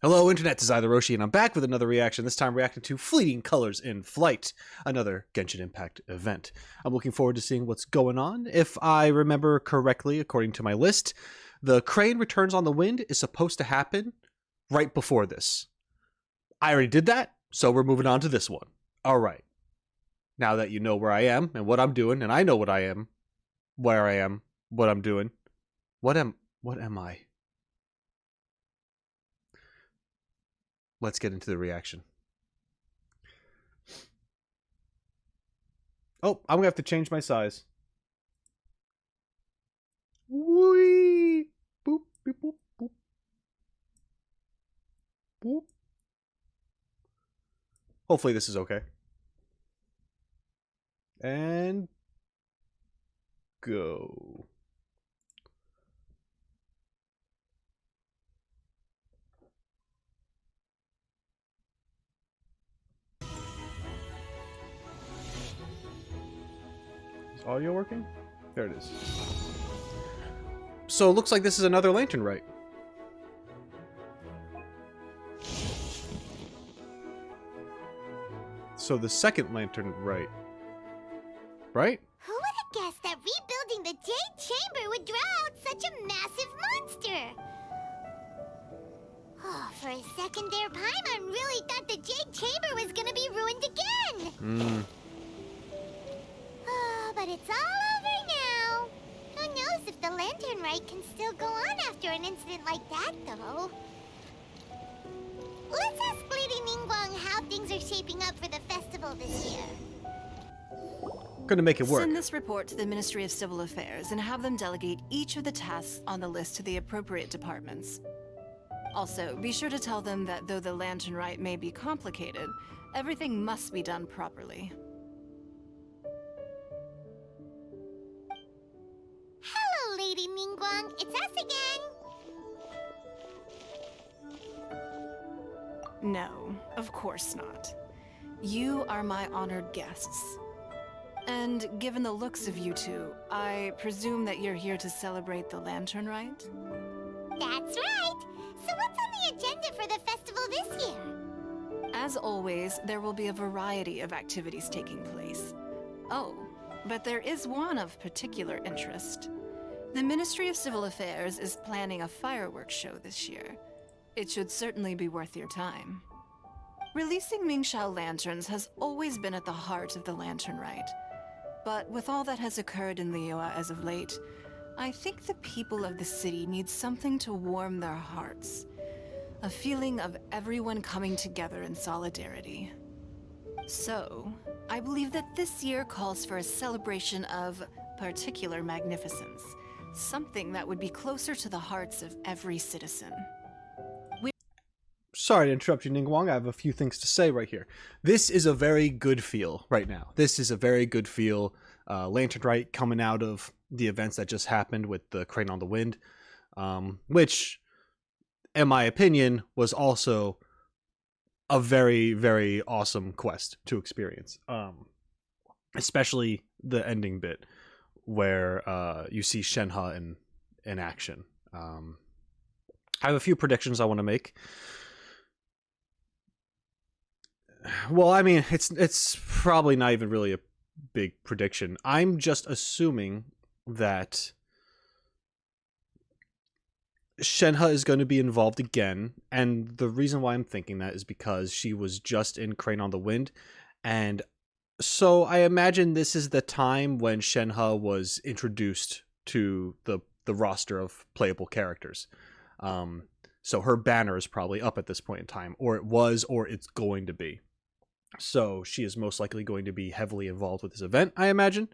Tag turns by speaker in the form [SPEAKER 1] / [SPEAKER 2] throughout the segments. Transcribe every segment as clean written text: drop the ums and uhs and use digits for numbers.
[SPEAKER 1] Hello, Internet. This is TheRoschi, and I'm back with another reaction. This time reacting to Fleeting Colors in Flight, another Genshin Impact event. I'm looking forward to seeing what's going on. If I remember correctly, according to my list, the crane returns on the wind is supposed to happen right before this. I already did that, so we're moving on to this one. All right. Now that you know where I am and what I'm doing, and I know what I am, where I am, what I'm doing, what am I? Let's get into the reaction. Oh, I'm gonna have to change my size. Whee! Boop, boop, boop, boop. Boop. Hopefully this is okay. And go. Is audio working? There it is. So it looks like this is another lantern rite. So the second lantern rite. Right?
[SPEAKER 2] Who would have guessed that rebuilding the Jade Chamber would draw out such a massive monster? Oh, for a second there, Paimon really thought the Jade Chamber was gonna be ruined again. Oh, but it's all over now. Who knows if the lantern rite can still go on after an incident like that, though. Let's ask Lady Ningguang how things are shaping up for the festival this year.
[SPEAKER 1] Gonna make it work.
[SPEAKER 3] Send this report to the Ministry of Civil Affairs and have them delegate each of the tasks on the list to the appropriate departments. Also, be sure to tell them that though the lantern rite may be complicated, everything must be done properly.
[SPEAKER 2] Hello, Lady Ningguang. It's us again.
[SPEAKER 3] No, of course not. You are my honored guests. And given the looks of you two, I presume that you're here to celebrate the lantern rite?
[SPEAKER 2] That's right. So what's on the agenda for the festival this year?
[SPEAKER 3] As always, there will be a variety of activities taking place. Oh, but there is one of particular interest. The Ministry of Civil Affairs is planning a fireworks show this year. It should certainly be worth your time. Releasing Mingxiao lanterns has always been at the heart of the lantern rite. But with all that has occurred in Liyue as of late, I think the people of the city need something to warm their hearts. A feeling of everyone coming together in solidarity. So, I believe that this year calls for a celebration of particular magnificence. Something that would be closer to the hearts of every citizen.
[SPEAKER 1] Sorry to interrupt you, Ningguang. I have a few things to say right here. This is a very good feel right now. This is a very good feel. Lantern Rite coming out of the events that just happened with the Crane on the Wind, which, in my opinion, was also a very, very awesome quest to experience. Especially the ending bit where you see Shenhe in action. I have a few predictions I want to make. Well, I mean, it's probably not even really a big prediction. I'm just assuming that Shenhe is going to be involved again, and the reason why I'm thinking that is because she was just in Crane on the Wind, and so I imagine this is the time when Shenhe was introduced to the roster of playable characters. So her banner is probably up at this point in time, or it was, or it's going to be. So she is most likely going to be heavily involved with this event, I imagine.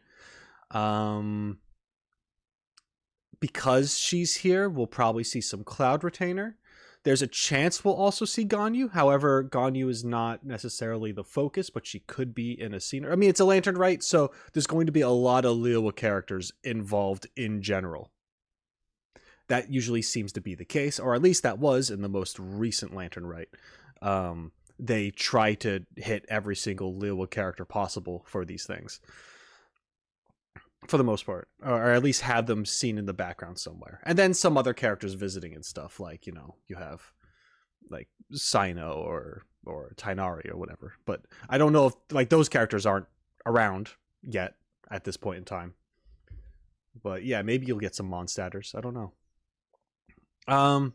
[SPEAKER 1] Because she's here, we'll probably see some Cloud Retainer. There's a chance we'll also see Ganyu. However, Ganyu is not necessarily the focus, but she could be in a scene. I mean, it's a lantern, right? So there's going to be a lot of Liyue characters involved in general. That usually seems to be the case, or at least that was in the most recent lantern rite. They try to hit every single Liyue character possible for these things. For the most part. Or at least have them seen in the background somewhere. And then some other characters visiting and stuff. Like, you know, you have like Sino or Tainari or whatever. But I don't know if like those characters aren't around yet at this point in time. But yeah, maybe you'll get some Mondstatters. I don't know.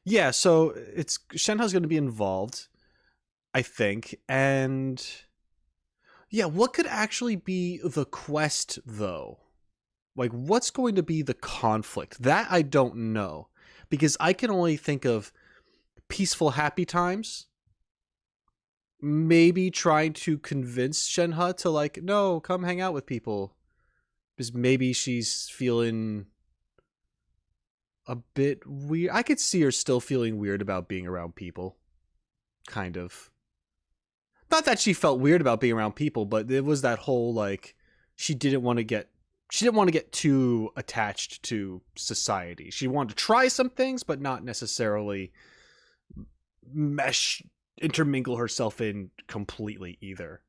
[SPEAKER 1] Yeah, so it's Shenhe's going to be involved, I think, and yeah, what could actually be the quest though? Like, what's going to be the conflict? That I don't know, because I can only think of peaceful, happy times. Maybe trying to convince Shenhe to like, no, come hang out with people, because maybe she's feeling a bit weird. I could see her still feeling weird about being around people. Kind of. Not that she felt weird about being around people, but it was that whole like she didn't want to get too attached to society. She wanted to try some things, but not necessarily intermingle herself in completely either.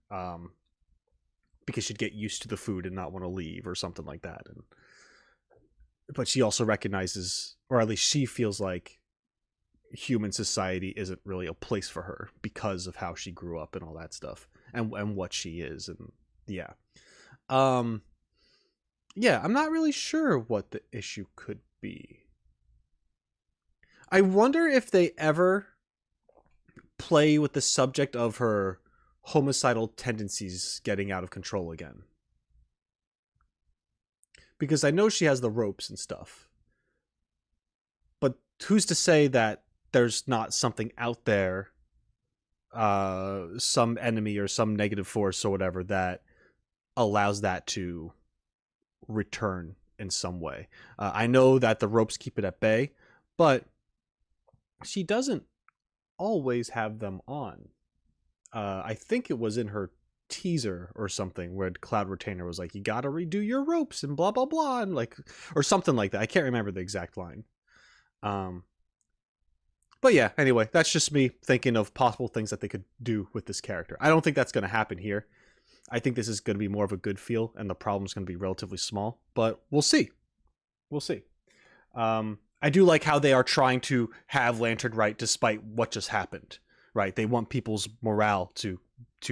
[SPEAKER 1] Because she'd get used to the food and not want to leave or something like that. But she also recognizes, or at least she feels like human society isn't really a place for her because of how she grew up and all that stuff and what she is. And yeah. Yeah, I'm not really sure what the issue could be. I wonder if they ever play with the subject of her homicidal tendencies getting out of control again. Because I know she has the ropes and stuff. But who's to say that there's not something out there, some enemy or some negative force or whatever that allows that to return in some way. I know that the ropes keep it at bay, but she doesn't always have them on. I think it was in her teaser or something where Cloud Retainer was like, you gotta redo your ropes and blah blah blah, and like, or something like that. I can't remember the exact line. But yeah, anyway, that's just me thinking of possible things that they could do with this character. I don't think that's going to happen here. I think this is going to be more of a good feel, and the problem's going to be relatively small. But we'll see. We'll see. I do like how they are trying to have Lantern Rite despite what just happened. Right? They want people's morale to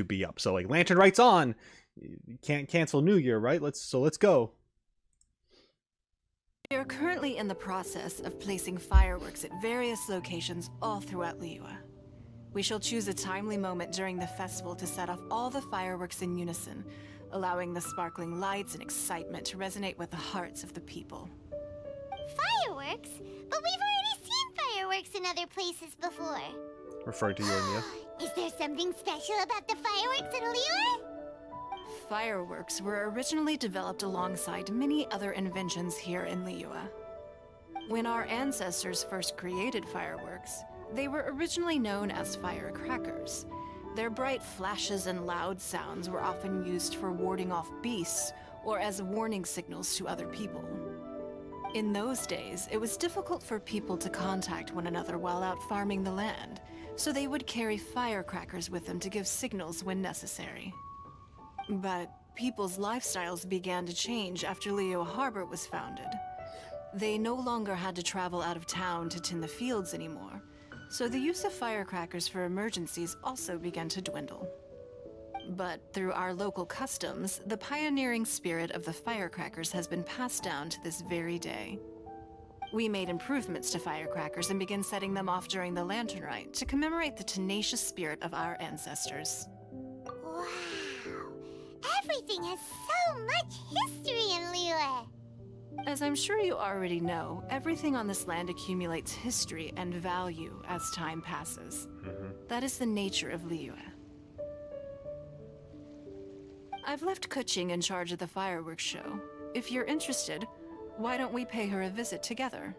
[SPEAKER 1] be up. So like, Lantern Rite's on. You can't cancel New Year, right? Let's go.
[SPEAKER 3] We are currently in the process of placing fireworks at various locations all throughout Liyue. We shall choose a timely moment during the festival to set off all the fireworks in unison, allowing the sparkling lights and excitement to resonate with the hearts of the people.
[SPEAKER 2] Fireworks? But we've already seen fireworks in other places before.
[SPEAKER 1] Referring to you and Mia.
[SPEAKER 2] Is there something special about the fireworks in Liyue?
[SPEAKER 3] Fireworks were originally developed alongside many other inventions here in Liyue. When our ancestors first created fireworks, they were originally known as firecrackers. Their bright flashes and loud sounds were often used for warding off beasts or as warning signals to other people. In those days, it was difficult for people to contact one another while out farming the land, so they would carry firecrackers with them to give signals when necessary. But people's lifestyles began to change after Liyue Harbor was founded. They no longer had to travel out of town to tend the fields anymore, so the use of firecrackers for emergencies also began to dwindle. But through our local customs, the pioneering spirit of the firecrackers has been passed down to this very day. We made improvements to firecrackers and began setting them off during the Lantern Rite to commemorate the tenacious spirit of our ancestors.
[SPEAKER 2] Wow. Everything has so much history in Liyue.
[SPEAKER 3] As I'm sure you already know, everything on this land accumulates history and value as time passes. That is the nature of Liyue. I've left Keqing in charge of the fireworks show. If you're interested, why don't we pay her a visit together?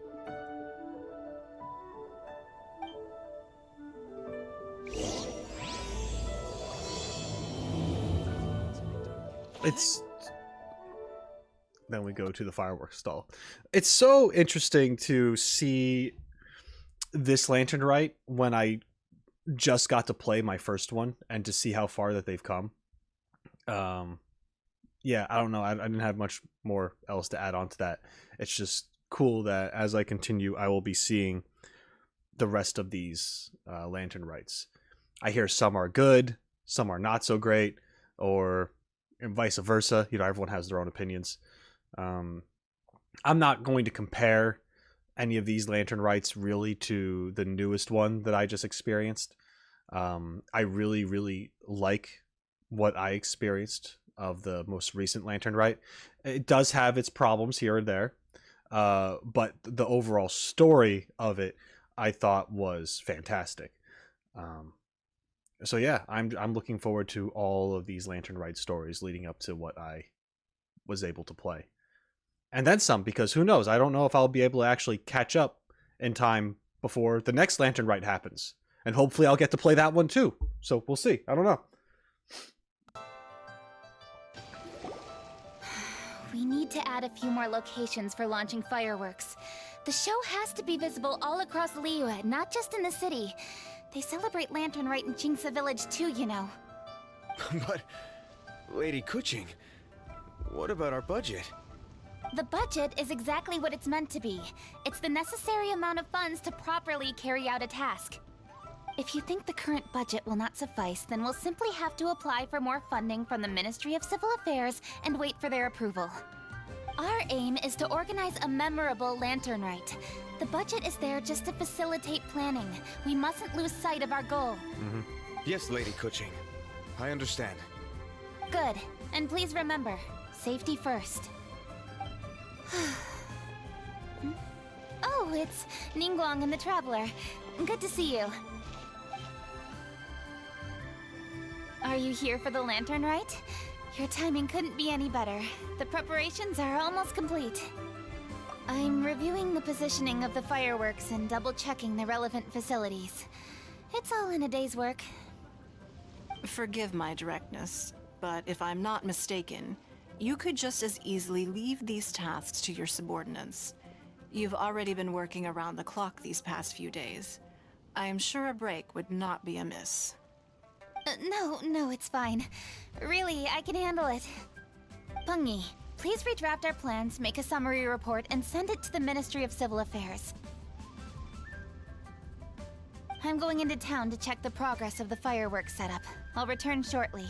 [SPEAKER 1] Then we go to the fireworks stall. It's so interesting to see this Lantern Rite when I just got to play my first one and to see how far that they've come. Yeah, I don't know. I didn't have much more else to add on to that. It's just cool that as I continue, I will be seeing the rest of these lantern rites. I hear some are good, some are not so great, or and vice versa. You know, everyone has their own opinions. I'm not going to compare any of these lantern rites really to the newest one that I just experienced. I really, really like what I experienced of the most recent lantern rite. It does have its problems here and there, but the overall story of it I thought was fantastic. So yeah, I'm looking forward to all of these lantern rite stories leading up to what I was able to play, and then some, because who knows? I don't know if I'll be able to actually catch up in time before the next lantern rite happens, and hopefully I'll get to play that one too. So we'll see. I don't know.
[SPEAKER 2] We need to add a few more locations for launching fireworks. The show has to be visible all across Liyue, not just in the city. They celebrate Lantern Rite in Jingsa Village too, you know.
[SPEAKER 4] But, Lady Keqing, what about our budget?
[SPEAKER 2] The budget is exactly what it's meant to be. It's the necessary amount of funds to properly carry out a task. If you think the current budget will not suffice, then we'll simply have to apply for more funding from the Ministry of Civil Affairs and wait for their approval. Our aim is to organize a memorable Lantern Rite. The budget is there just to facilitate planning. We mustn't lose sight of our goal.
[SPEAKER 4] Yes, Lady Keqing. I understand.
[SPEAKER 2] Good. And please remember, safety first. Oh, it's Ningguang and the Traveler. Good to see you. Are you here for the Lantern Rite? Your timing couldn't be any better. The preparations are almost complete. I'm reviewing the positioning of the fireworks and double-checking the relevant facilities. It's all in a day's work.
[SPEAKER 3] Forgive my directness, but if I'm not mistaken, you could just as easily leave these tasks to your subordinates. You've already been working around the clock these past few days. I am sure a break would not be amiss.
[SPEAKER 2] No, it's fine. Really, I can handle it. Pengyi, please redraft our plans, make a summary report, and send it to the Ministry of Civil Affairs. I'm going into town to check the progress of the fireworks setup. I'll return shortly.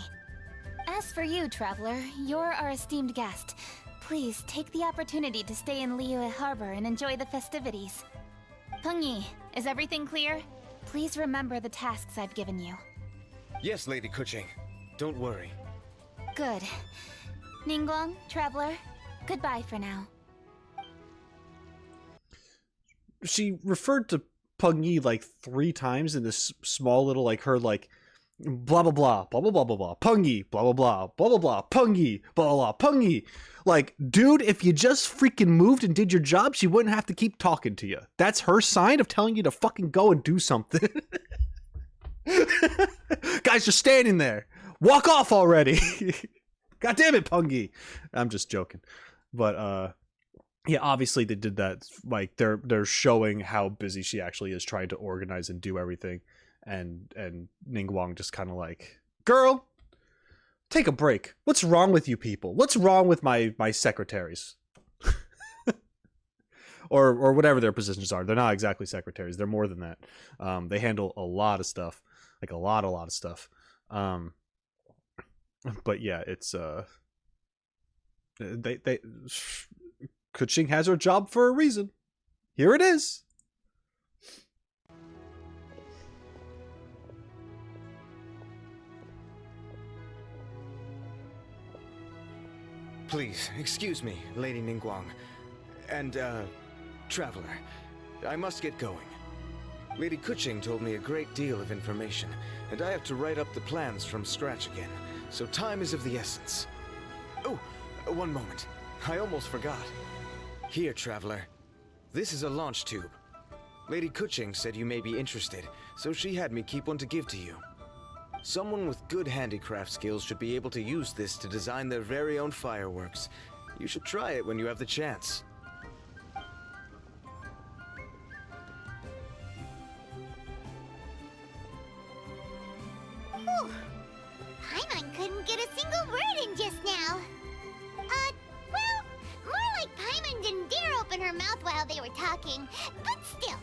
[SPEAKER 2] As for you, Traveler, you're our esteemed guest. Please take the opportunity to stay in Liyue Harbor and enjoy the festivities. Pengyi, is everything clear? Please remember the tasks I've given you.
[SPEAKER 4] Yes, Lady Keqing. Don't worry.
[SPEAKER 2] Good. Ningguang, Traveler, goodbye for now.
[SPEAKER 1] She referred to Pengyi like 3 times in this small little, like, her, like, blah blah blah blah blah blah blah blah Pengyi blah blah blah blah blah blah Pengyi blah blah blah Pengyi. Like, dude, if you just freaking moved and did your job, she wouldn't have to keep talking to you. That's her sign of telling you to fucking go and do something. Guys, just standing there. Walk off already. God damn it, Pengyi. I'm just joking. But yeah, obviously they did that. Like, they're showing how busy she actually is trying to organize and do everything. And Ningguang just kind of like, girl, take a break. What's wrong with you people? What's wrong with my secretaries? or whatever their positions are. They're not exactly secretaries. They're more than that. They handle a lot of stuff. Like a lot of stuff. But yeah, it's they Keqing has her job for a reason. Here it is.
[SPEAKER 4] Please, excuse me, Lady Ningguang. And, Traveler. I must get going. Lady Keqing told me a great deal of information, and I have to write up the plans from scratch again, so time is of the essence. Oh, one moment. I almost forgot. Here, Traveler. This is a launch tube. Lady Keqing said you may be interested, so she had me keep one to give to you. Someone with good handicraft skills should be able to use this to design their very own fireworks. You should try it when you have the chance.
[SPEAKER 2] Whew. Paimon couldn't get a single word in just now. Well, more like Paimon didn't dare open her mouth while they were talking, but still.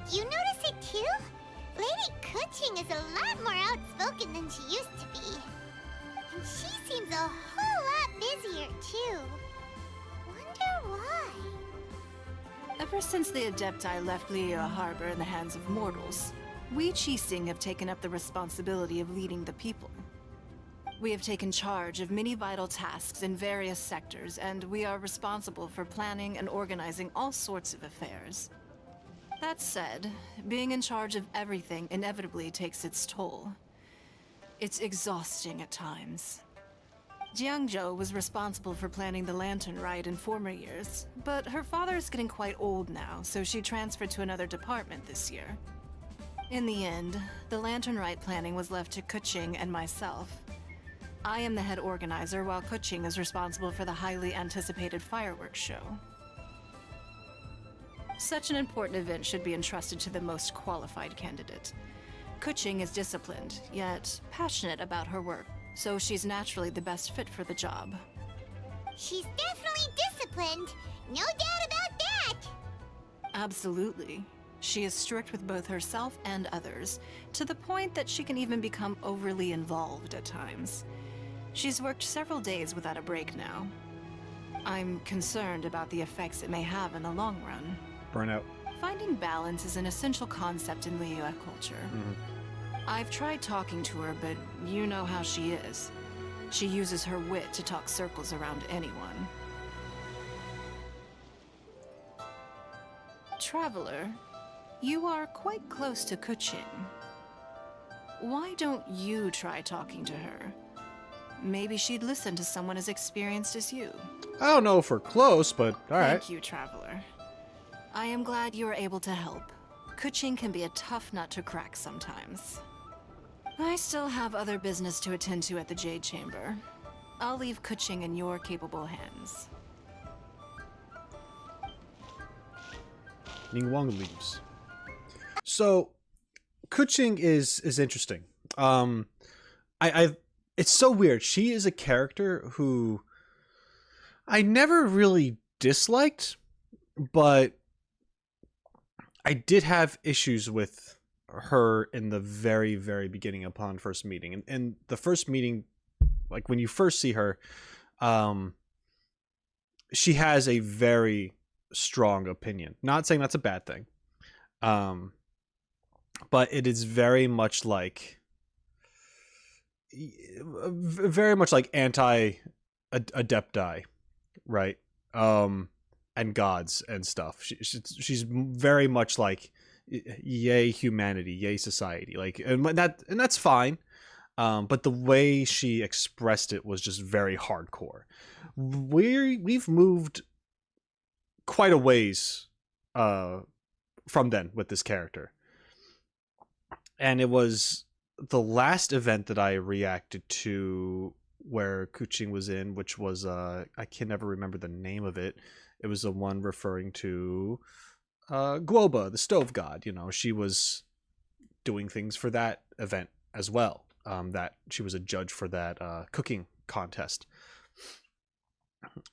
[SPEAKER 5] Did you notice it too? Lady Keqing is a lot more outspoken than she used to be. And she seems a whole lot busier too. Wonder why?
[SPEAKER 3] Ever since the adepti left Liyue Harbor in the hands of mortals, we Keqing have taken up the responsibility of leading the people. We have taken charge of many vital tasks in various sectors, and we are responsible for planning and organizing all sorts of affairs. That said, being in charge of everything inevitably takes its toll. It's exhausting at times. Jiangzhou was responsible for planning the Lantern Rite in former years, but her father is getting quite old now, so she transferred to another department this year. In the end, the Lantern Rite planning was left to Keqing and myself. I am the head organizer, while Keqing is responsible for the highly anticipated fireworks show. Such an important event should be entrusted to the most qualified candidate. Keqing is disciplined, yet passionate about her work, so she's naturally the best fit for the job.
[SPEAKER 5] She's definitely disciplined. No doubt about that.
[SPEAKER 3] Absolutely. She is strict with both herself and others, to the point that she can even become overly involved at times. She's worked several days without a break now. I'm concerned about the effects it may have in the long run.
[SPEAKER 1] Burnout.
[SPEAKER 3] Finding balance is an essential concept in Liyue culture. I've tried talking to her, but you know how she is. She uses her wit to talk circles around anyone. Traveler, you are quite close to Keqing. Why don't you try talking to her? Maybe she'd listen to someone as experienced as you.
[SPEAKER 1] I don't know if we're close, but alright.
[SPEAKER 3] Thank you, Traveler. I am glad you were able to help. Keqing can be a tough nut to crack sometimes. I still have other business to attend to at the Jade Chamber. I'll leave Keqing in your capable hands.
[SPEAKER 1] Ningguang leaves. So, Keqing is interesting. It's so weird. She is a character who I never really disliked, but I did have issues with her in the very, very beginning upon first meeting. And the first meeting, like when you first see her, she has a very strong opinion. Not saying that's a bad thing. But it is very much like anti-adepti, right? And gods and stuff. She's very much like yay humanity, yay society, like, and that's fine. But the way she expressed it was just very hardcore. We've moved quite a ways from then with this character, and it was the last event that I reacted to where Keqing was in, which was I can never remember the name of it. It was the one referring to Guoba, the stove god. You know, she was doing things for that event as well. That she was a judge for that cooking contest,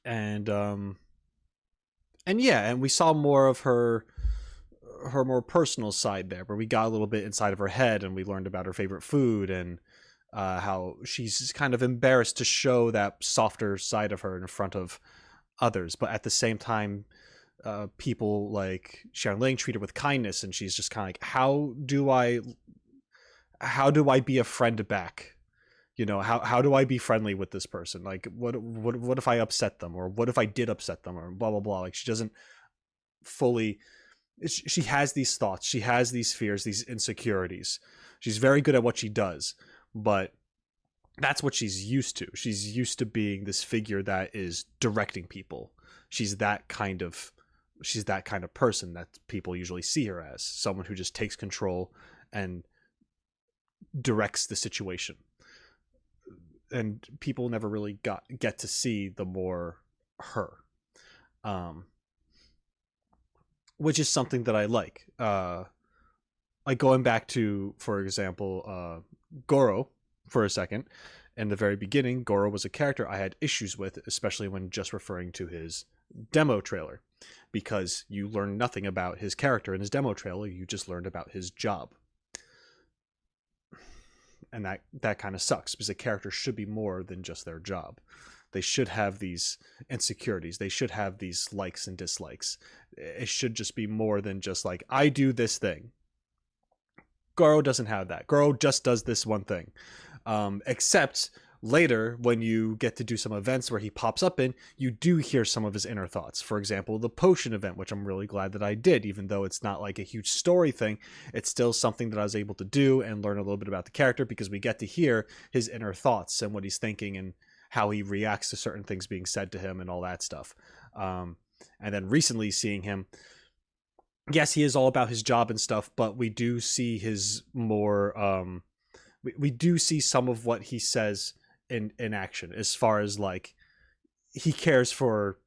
[SPEAKER 1] and yeah, and we saw more of her more personal side there, where we got a little bit inside of her head, and we learned about her favorite food and how she's kind of embarrassed to show that softer side of her in front of others, but at the same time, people like Xiangling treat her with kindness, and she's just kind of like, how do I be a friend back? You know, how do I be friendly with this person? Like, what if I upset them, or what if I did upset them, or blah blah blah. Like, she doesn't fully. She has these thoughts, she has these fears, these insecurities. She's very good at what she does, but that's what she's used to. She's used to being this figure that is directing people. She's that kind of person that people usually see her as, someone who just takes control and directs the situation. And people never really get to see the more her. Which is something that I like. Like going back to, for example, Goro for a second. In the very beginning, Goro was a character I had issues with, especially when just referring to his demo trailer, because you learn nothing about his character in his demo trailer. You just learned about his job. And that kind of sucks, because a character should be more than just their job. They should have these insecurities. They should have these likes and dislikes. It should just be more than just like, I do this thing. Goro doesn't have that. Goro just does this one thing. Except later, when you get to do some events where he pops up in, you do hear some of his inner thoughts. For example, the potion event, which I'm really glad that I did, even though it's not like a huge story thing. It's still something that I was able to do and learn a little bit about the character, because we get to hear his inner thoughts and what he's thinking and how he reacts to certain things being said to him and all that stuff. And then recently seeing him, yes, he is all about his job and stuff, but we do see his more, we do see some of what he says in action, as far as like, he cares for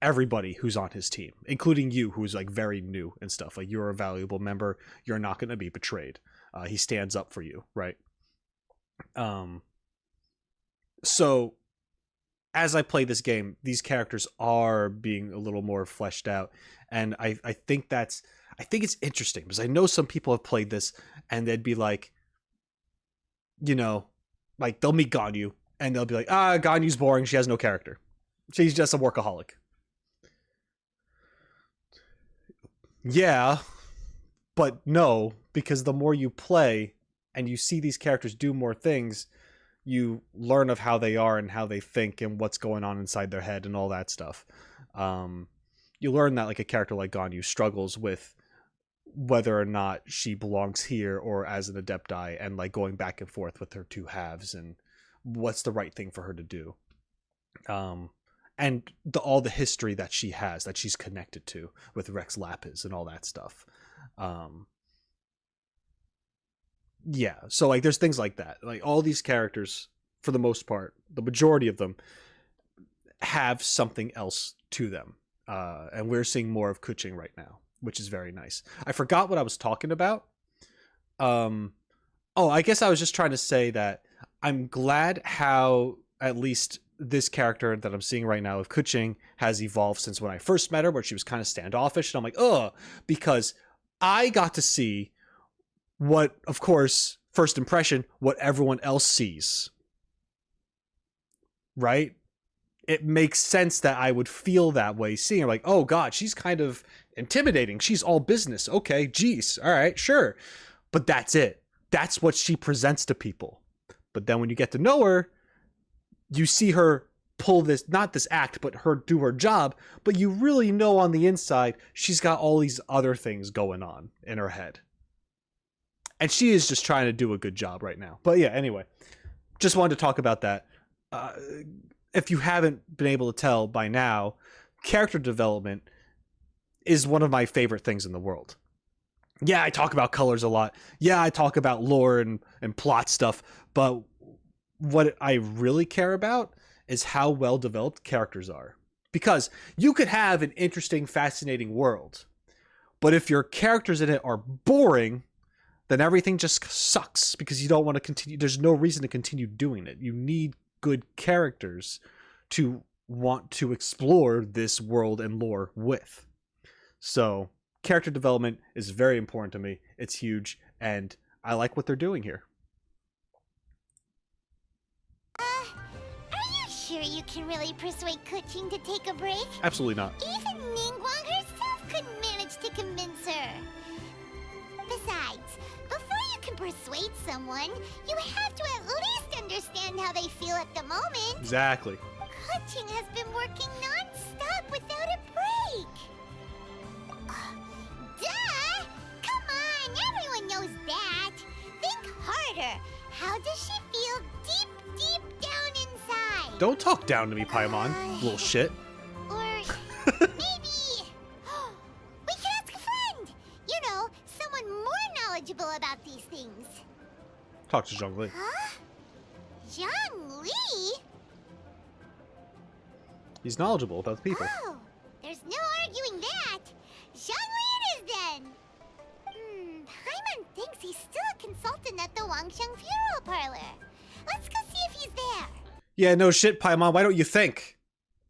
[SPEAKER 1] everybody who's on his team, including you, who's like very new and stuff. Like, you're a valuable member. You're not going to be betrayed. He stands up for you. Right. So as I play this game, these characters are being a little more fleshed out. And I think it's interesting, because I know some people have played this and they'd be like, you know, like they'll meet Ganyu and they'll be like, Ganyu's boring. She has no character. She's just a workaholic. Yeah, but no, because the more you play and you see these characters do more things, you learn of how they are and how they think and what's going on inside their head and all that stuff. You learn that like a character like Ganyu struggles with whether or not she belongs here or as an adepti, and like going back and forth with her two halves and what's the right thing for her to do. And all the history that she has, that she's connected to with Rex Lapis and all that stuff. Yeah, so like there's things like that. Like all these characters, for the most part, the majority of them have something else to them. And we're seeing more of Keqing right now, which is very nice. I forgot what I was talking about. I guess I was just trying to say that I'm glad how at least this character that I'm seeing right now of Keqing has evolved since when I first met her, where she was kind of standoffish. And I'm like, because I got to see what, of course, first impression, what everyone else sees. Right? It makes sense that I would feel that way seeing her, like, oh God, she's kind of intimidating. She's all business. Okay, geez. All right, sure. But that's it. That's what she presents to people. But then when you get to know her, you see her pull this, not this act, but her do her job. But you really know on the inside, she's got all these other things going on in her head. And she is just trying to do a good job right now. But yeah, anyway, just wanted to talk about that. If you haven't been able to tell by now, character development is one of my favorite things in the world. Yeah, I talk about colors a lot. Yeah, I talk about lore and plot stuff. But what I really care about is how well developed characters are. Because you could have an interesting, fascinating world, but if your characters in it are boring, then everything just sucks, because you don't want to continue. There's no reason to continue doing it. You need good characters to want to explore this world and lore with. So character development is very important to me. It's huge, and I like what they're doing here.
[SPEAKER 5] Are you sure you can really persuade Keqing to take a break?
[SPEAKER 1] Absolutely not.
[SPEAKER 5] Even Ningguang herself couldn't manage to convince her. Besides, before you can persuade someone, you have to at least understand how they feel at the moment.
[SPEAKER 1] Exactly.
[SPEAKER 5] Keqing has been working non-stop without a break. Duh! Come on, everyone knows that. Think harder. How does she feel deep down inside?
[SPEAKER 1] Don't talk down to me, Paimon. Little shit.
[SPEAKER 5] Or maybe we can ask a friend. You know, someone more knowledgeable about these things.
[SPEAKER 1] Talk to Zhongli.
[SPEAKER 5] Huh? Zhongli?
[SPEAKER 1] He's knowledgeable about the people.
[SPEAKER 5] Oh, there's no arguing that. Zhongli it is then. Paimon thinks he's still a consultant at the Wangsheng Funeral Parlor. Let's go see if he's there.
[SPEAKER 1] Yeah, no shit, Paimon. Why don't you think?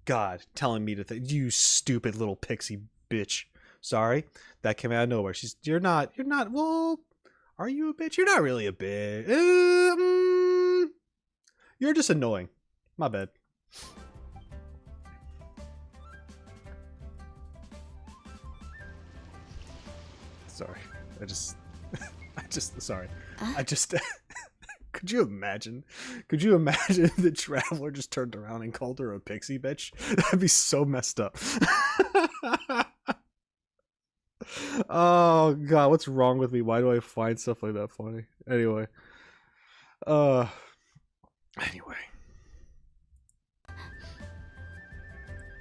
[SPEAKER 1] God, telling me to think, you stupid little pixie bitch. Sorry, that came out of nowhere. You're not, well, are you a bitch? You're not really a bitch. You're just annoying. My bad. Sorry. Sorry. Could you imagine? Could you imagine if the Traveler just turned around and called her a pixie bitch? That'd be so messed up. Oh god, what's wrong with me? Why do I find stuff like that funny? Anyway. Anyway.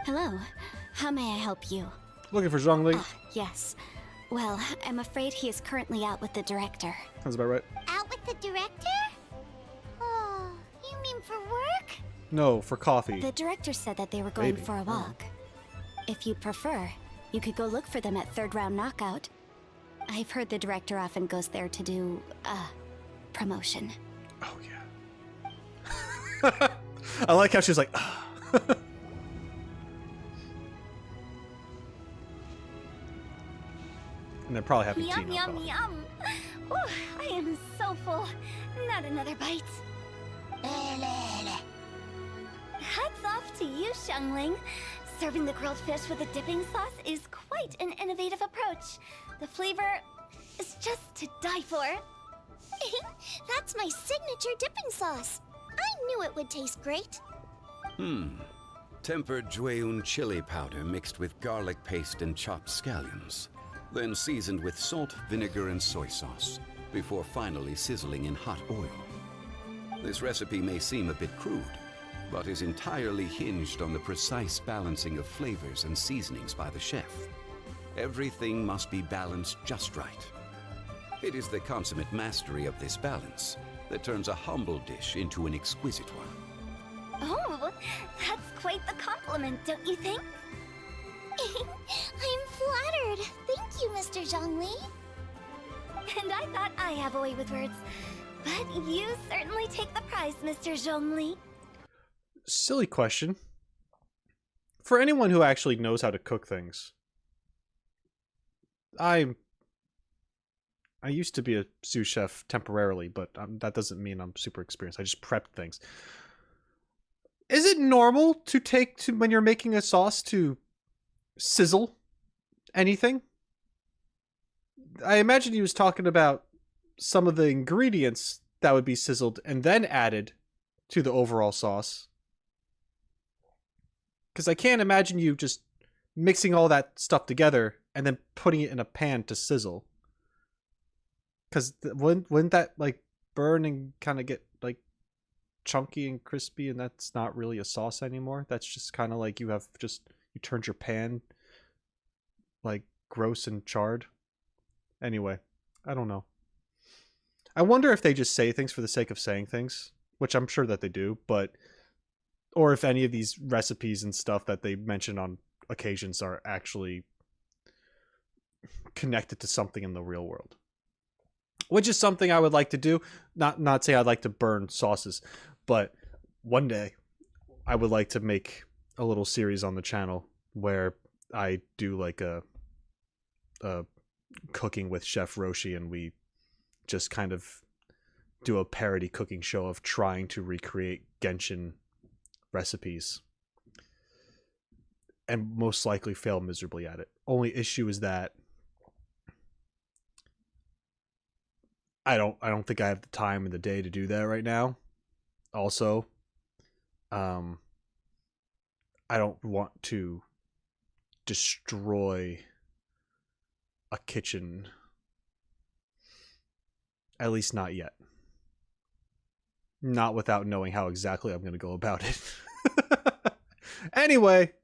[SPEAKER 6] Hello. How may I help you?
[SPEAKER 1] Looking for Zhongli.
[SPEAKER 6] Yes. Well, I'm afraid he is currently out with the director.
[SPEAKER 1] Sounds about right.
[SPEAKER 5] Out with the director? Oh, you mean for work?
[SPEAKER 1] No, for coffee.
[SPEAKER 6] The director said that they were going
[SPEAKER 1] Maybe.
[SPEAKER 6] for a walk. If you'd prefer, you could go look for them at third round knockout. I've heard the director often goes there to do, promotion.
[SPEAKER 1] Oh, yeah. I like how she's like, and they're probably having tea
[SPEAKER 2] Yum,
[SPEAKER 1] now.
[SPEAKER 2] yum,
[SPEAKER 1] Probably.
[SPEAKER 2] yum. Ooh, I am so full. Not another bite. Hats off to you, Xiangling. Serving the grilled fish with a dipping sauce is quite an innovative approach. The flavor is just to die for.
[SPEAKER 5] That's my signature dipping sauce. I knew it would taste great.
[SPEAKER 7] Tempered Jueyun chili powder mixed with garlic paste and chopped scallions. Then seasoned with salt, vinegar, and soy sauce, before finally sizzling in hot oil. This recipe may seem a bit crude, but is entirely hinged on the precise balancing of flavors and seasonings by the chef. Everything must be balanced just right. It is the consummate mastery of this balance that turns a humble dish into an exquisite one.
[SPEAKER 2] Oh, that's quite the compliment, don't you think?
[SPEAKER 5] I'm flattered. Thank you, Mr. Zhongli.
[SPEAKER 2] And I thought I have a way with words. But you certainly take the prize, Mr. Zhongli.
[SPEAKER 1] Silly question. For anyone who actually knows how to cook things, I used to be a sous chef temporarily, but that doesn't mean I'm super experienced. I just prepped things. Is it normal to when you're making a sauce to sizzle anything? I imagine he was talking about some of the ingredients that would be sizzled and then added to the overall sauce. Because I can't imagine you just mixing all that stuff together and then putting it in a pan to sizzle. Because wouldn't that like burn and kind of get like chunky and crispy, and that's not really a sauce anymore? That's just kind of like you turned your pan like gross and charred. Anyway, I don't know. I wonder if they just say things for the sake of saying things, which I'm sure that they do, or if any of these recipes and stuff that they mention on occasions are actually connected to something in the real world. Which is something I would like to do. Not say I'd like to burn sauces, but one day I would like to make a little series on the channel where I do like a cooking with Chef Roshi, and we just kind of do a parody cooking show of trying to recreate Genshin recipes, and most likely fail miserably at it. Only issue is that I don't think I have the time in the day to do that right now. Also, I don't want to destroy a kitchen. At least not yet. Not without knowing how exactly I'm going to go about it. Anyway.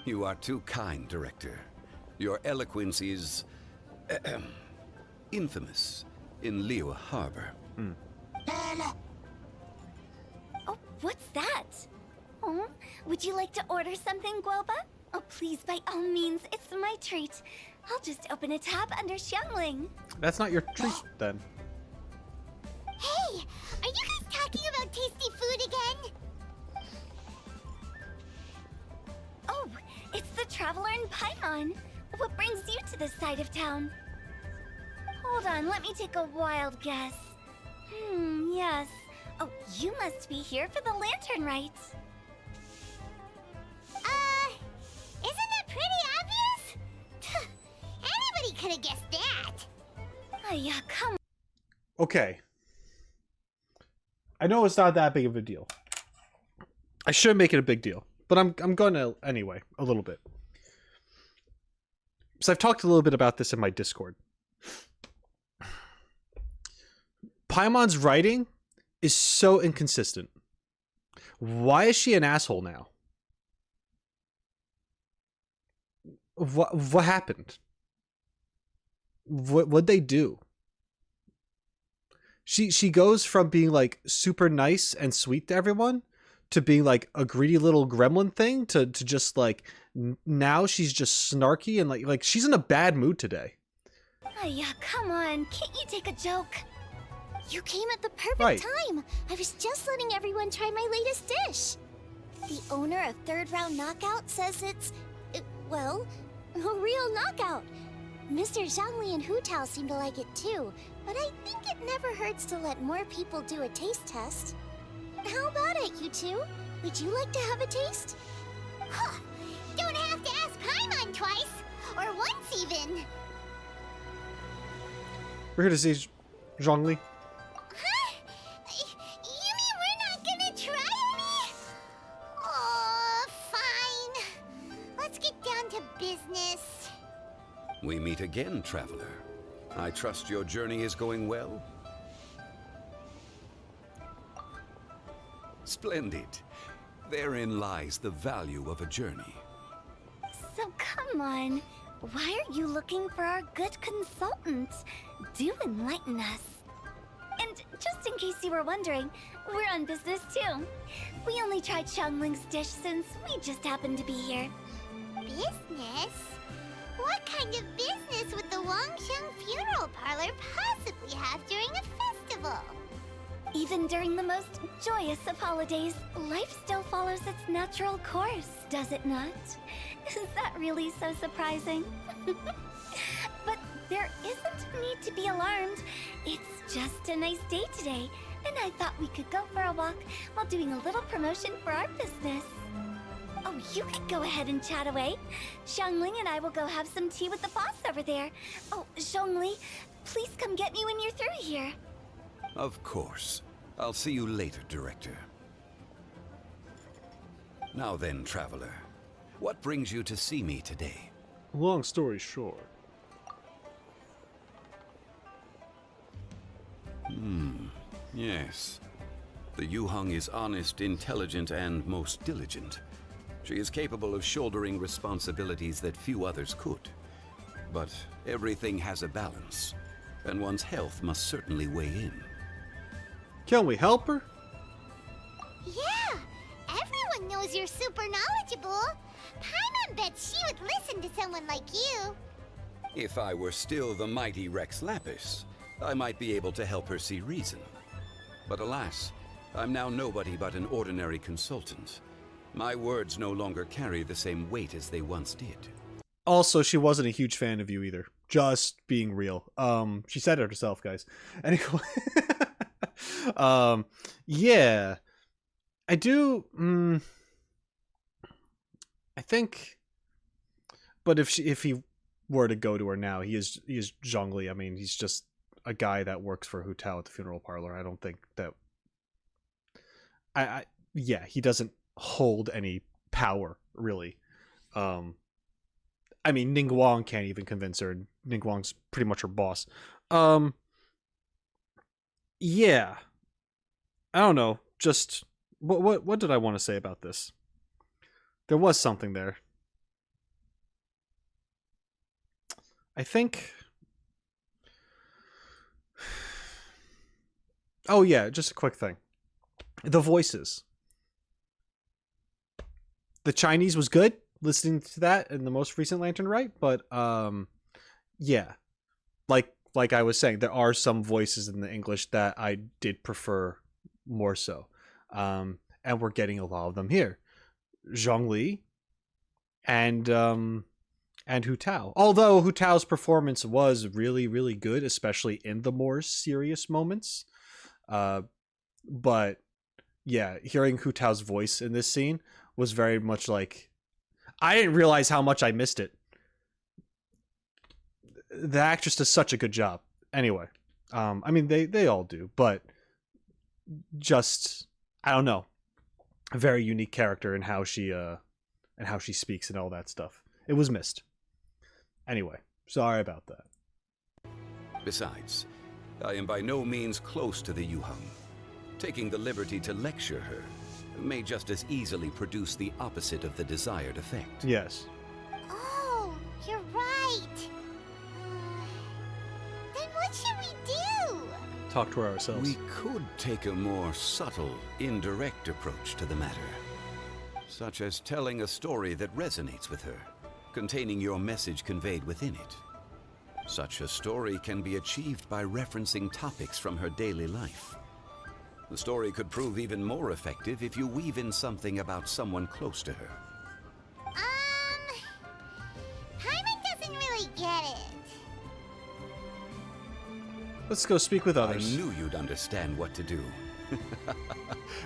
[SPEAKER 7] You are too kind, Director. Your eloquence is infamous in Liyue Harbor.
[SPEAKER 2] Oh, what's that? Oh, would you like to order something, Guoba? Oh, please, by all means, it's my treat. I'll just open a tab under Xiangling.
[SPEAKER 1] That's not your treat, then.
[SPEAKER 5] Hey, are you guys talking about tasty food again?
[SPEAKER 6] Paimon, what brings you to this side of town? Hold on, let me take a wild guess. Yes. Oh, you must be here for the lantern rite.
[SPEAKER 5] Isn't that pretty obvious? Anybody could have guessed that.
[SPEAKER 6] Yeah, come
[SPEAKER 1] Okay. I know it's not that big of a deal. I should make it a big deal, but I'm going to anyway, a little bit. So I've talked a little bit about this in my Discord. Paimon's writing is so inconsistent. Why is she an asshole now? What happened? What'd they do? She goes from being like super nice and sweet to everyone to being like a greedy little gremlin thing to just like now she's just snarky and like she's in a bad mood today.
[SPEAKER 6] Yeah, come on. Can't you take a joke?
[SPEAKER 5] You came at the perfect
[SPEAKER 1] Right.
[SPEAKER 5] time. I was just letting everyone try my latest dish. The owner of Third Round Knockout says it's, well, a real knockout. Mr. Zhongli and Hu Tao seem to like it too, but I think it never hurts to let more people do a taste test. How about it, you two? Would you like to have a taste? Huh. Don't have to ask Paimon twice, or once even.
[SPEAKER 1] We're here to see Zhongli.
[SPEAKER 5] Huh? You mean we're not gonna try any? Oh, fine. Let's get down to business.
[SPEAKER 7] We meet again, traveler. I trust your journey is going well? Splendid. Therein lies the value of a journey.
[SPEAKER 6] So come on. Why are you looking for our good consultant? Do enlighten us. And just in case you were wondering, we're on business too. We only tried Xiangling's dish since we just happened to be here.
[SPEAKER 5] Business? What kind of business would the Wangsheng Funeral Parlor possibly have during a festival?
[SPEAKER 6] Even during the most joyous of holidays, life still follows its natural course, does it not? Is that really so surprising? But there isn't need to be alarmed. It's just a nice day today, and I thought we could go for a walk while doing a little promotion for our business. Oh, you could go ahead and chat away. Xiangling and I will go have some tea with the boss over there. Oh, Zhongli, please come get me when you're through here.
[SPEAKER 7] Of course. I'll see you later, Director. Now then, traveler. What brings you to see me today?
[SPEAKER 1] Long story short.
[SPEAKER 7] Yes. The Yuheng is honest, intelligent, and most diligent. She is capable of shouldering responsibilities that few others could. But everything has a balance, and one's health must certainly weigh in.
[SPEAKER 1] Can we help her?
[SPEAKER 5] Yeah, everyone knows you're super knowledgeable. Paimon bets she would listen to someone like you.
[SPEAKER 7] If I were still the mighty Rex Lapis, I might be able to help her see reason. But alas, I'm now nobody but an ordinary consultant. My words no longer carry the same weight as they once did.
[SPEAKER 1] Also, she wasn't a huge fan of you either. Just being real. She said it herself, guys. Anyway. Yeah. I do I think, but if he were to go to her now, he is Zhongli. I mean, he's just a guy that works for Hu Tao at the funeral parlor. I don't think that yeah, he doesn't hold any power really. I mean, Ningguang can't even convince her. Ningguang's pretty much her boss. Yeah. I don't know. Just what did I want to say about this? There was something there. I think. Oh yeah, just a quick thing. The voices. The Chinese was good, listening to that in the most recent Lantern Rite, but yeah. Like I was saying, there are some voices in the English that I did prefer more so. And we're getting a lot of them here. Zhongli and and Hu Tao. Although Hu Tao's performance was really, really good, especially in the more serious moments. But yeah, hearing Hu Tao's voice in this scene was very much like, I didn't realize how much I missed it. The actress does such a good job. Anyway, I mean, they all do, but just, I don't know, a very unique character in how she speaks and all that stuff. It was missed. Anyway, sorry about that.
[SPEAKER 7] Besides, I am by no means close to the Yuhang. Taking the liberty to lecture her may just as easily produce the opposite of the desired effect.
[SPEAKER 1] Yes.
[SPEAKER 5] Oh, you're right. Then what should we do?
[SPEAKER 1] Talk to her ourselves.
[SPEAKER 7] We could take a more subtle, indirect approach to the matter. Such as telling a story that resonates with her, containing your message conveyed within it. Such a story can be achieved by referencing topics from her daily life. The story could prove even more effective if you weave in something about someone close to her.
[SPEAKER 5] Paimon doesn't really get it.
[SPEAKER 1] Let's go speak with
[SPEAKER 7] I
[SPEAKER 1] others.
[SPEAKER 7] knew you'd understand what to do.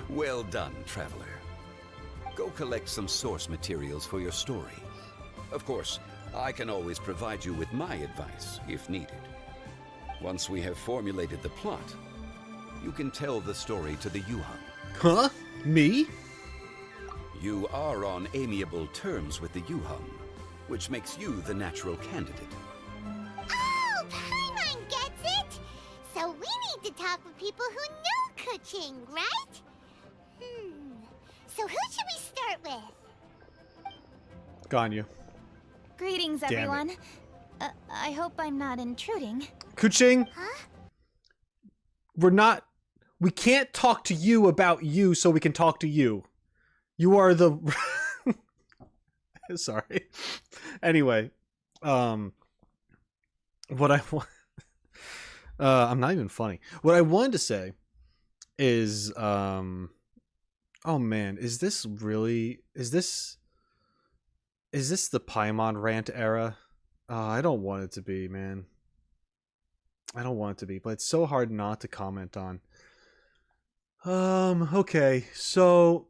[SPEAKER 7] Well done, traveler. Go collect some source materials for your story. Of course, I can always provide you with my advice, if needed. Once we have formulated the plot, you can tell the story to the Yuhang.
[SPEAKER 1] Huh? Me?
[SPEAKER 7] You are on amiable terms with the Yuhang, which makes you the natural candidate.
[SPEAKER 5] Oh, Paimon gets it! So we need to talk with people who know Keqing, right? So who should we start with?
[SPEAKER 1] Ganyu.
[SPEAKER 2] Greetings,
[SPEAKER 1] Damn it.
[SPEAKER 2] everyone. I hope I'm not intruding.
[SPEAKER 1] Keqing,
[SPEAKER 5] Huh?
[SPEAKER 1] we can't talk to you about you so we can talk to you. You are the... Sorry. Anyway, what I want... I'm not even funny. What I wanted to say is, oh man, is this the Paimon rant era? I don't want it to be, man. I don't want it to be, but it's so hard not to comment on. Okay, so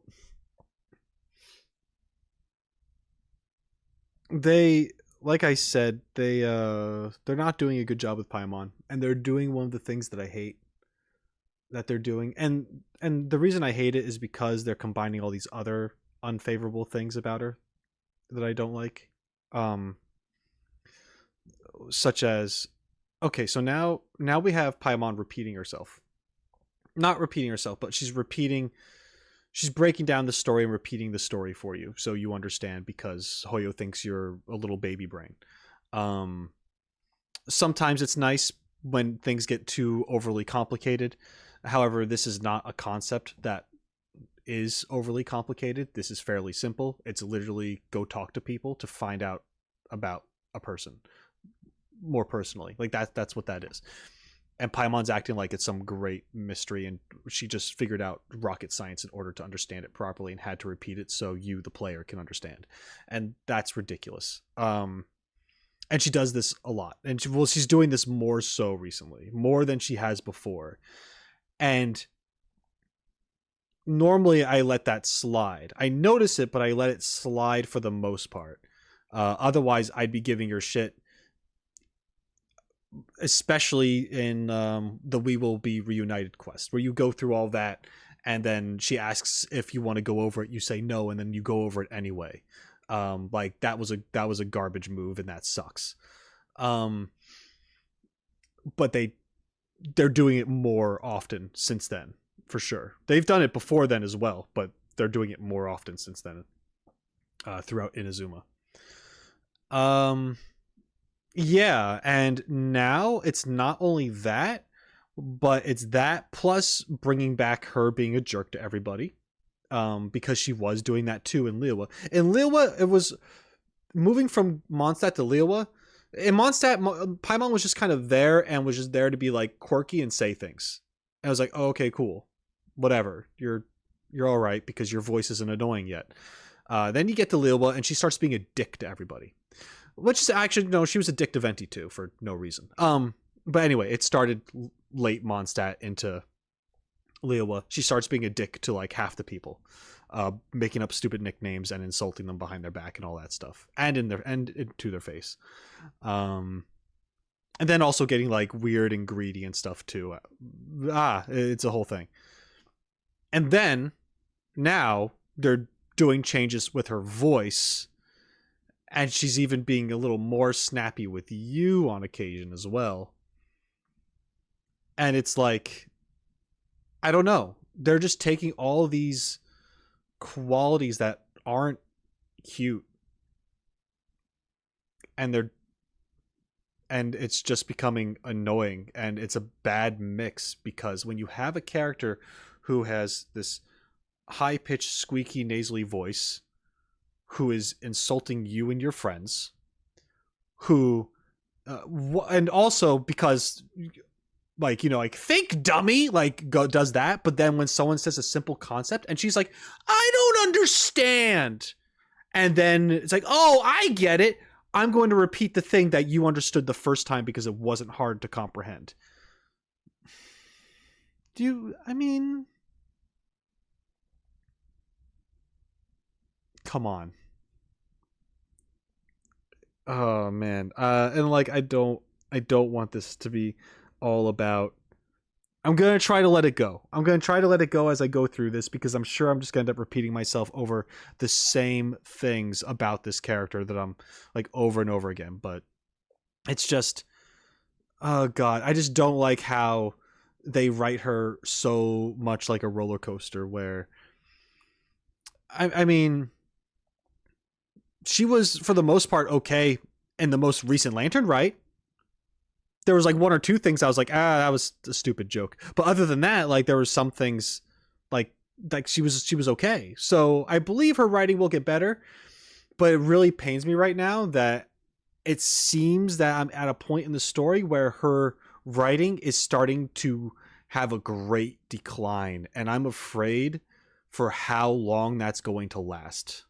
[SPEAKER 1] they, like I said, they're not doing a good job with Paimon, and they're doing one of the things that I hate that they're doing, and the reason I hate it is because they're combining all these other unfavorable things about her that I don't like, such as, okay, so now we have Paimon repeating herself. Not repeating herself, but she's breaking down the story and repeating the story for you so you understand, because Hoyo thinks you're a little baby brain. Sometimes it's nice when things get too overly complicated. However, this is not a concept that is overly complicated. This is fairly simple. It's literally go talk to people to find out about a person more personally. Like that's what that is. And Paimon's acting like it's some great mystery, and she just figured out rocket science in order to understand it properly and had to repeat it so you, the player, can understand. And that's ridiculous. And she does this a lot. And she's doing this more so recently, more than she has before. And normally I let that slide. I notice it, but I let it slide for the most part. Otherwise, I'd be giving her shit, especially in the We Will Be Reunited quest, where you go through all that and then she asks if you want to go over it, you say no, and then you go over it anyway. Like that was a garbage move, and that sucks. But they're doing it more often since then, for sure. They've done it before then as well, but they're doing it more often since then, throughout Inazuma. Yeah, and now it's not only that, but it's that plus bringing back her being a jerk to everybody, because she was doing that too in Liyue. In Liyue, it was moving from Mondstadt to Liyue. In Mondstadt, Paimon was just kind of there and was just there to be like quirky and say things. And I was like, oh, okay, cool, whatever. You're all right because your voice isn't annoying yet. Then you get to Liyue and she starts being a dick to everybody. which is actually, no, she was a dick to Venti too for no reason. But anyway, it started late Mondstadt into Liyue. She starts being a dick to like half the people, making up stupid nicknames and insulting them behind their back and all that stuff, and to their face. And then also getting like weird and greedy and stuff too. It's a whole thing. And then now they're doing changes with her voice, and she's even being a little more snappy with you on occasion as well. And it's like, I don't know. They're just taking all of these qualities that aren't cute, and it's just becoming annoying, and it's a bad mix, because when you have a character who has this high-pitched, squeaky, nasally voice, who is insulting you and your friends, who and also because, like, you know, like, think dummy, like, does that, but then when someone says a simple concept and she's like, I don't understand, and then it's like, oh, I get it, I'm going to repeat the thing that you understood the first time because it wasn't hard to comprehend. I mean, come on. Oh man. And like, I don't want this to be all about, I'm going to try to let it go. I'm going to try to let it go as I go through this, because I'm sure I'm just going to end up repeating myself over the same things about this character that I'm like over and over again. But it's just, oh God, I just don't like how they write her so much like a roller coaster, where, I mean, she was for the most part okay in the most recent Lantern, right? There was like one or two things I was like, that was a stupid joke. But other than that, like, there were some things like she was okay. So I believe her writing will get better, but it really pains me right now that it seems that I'm at a point in the story where her writing is starting to have a great decline, and I'm afraid for how long that's going to last,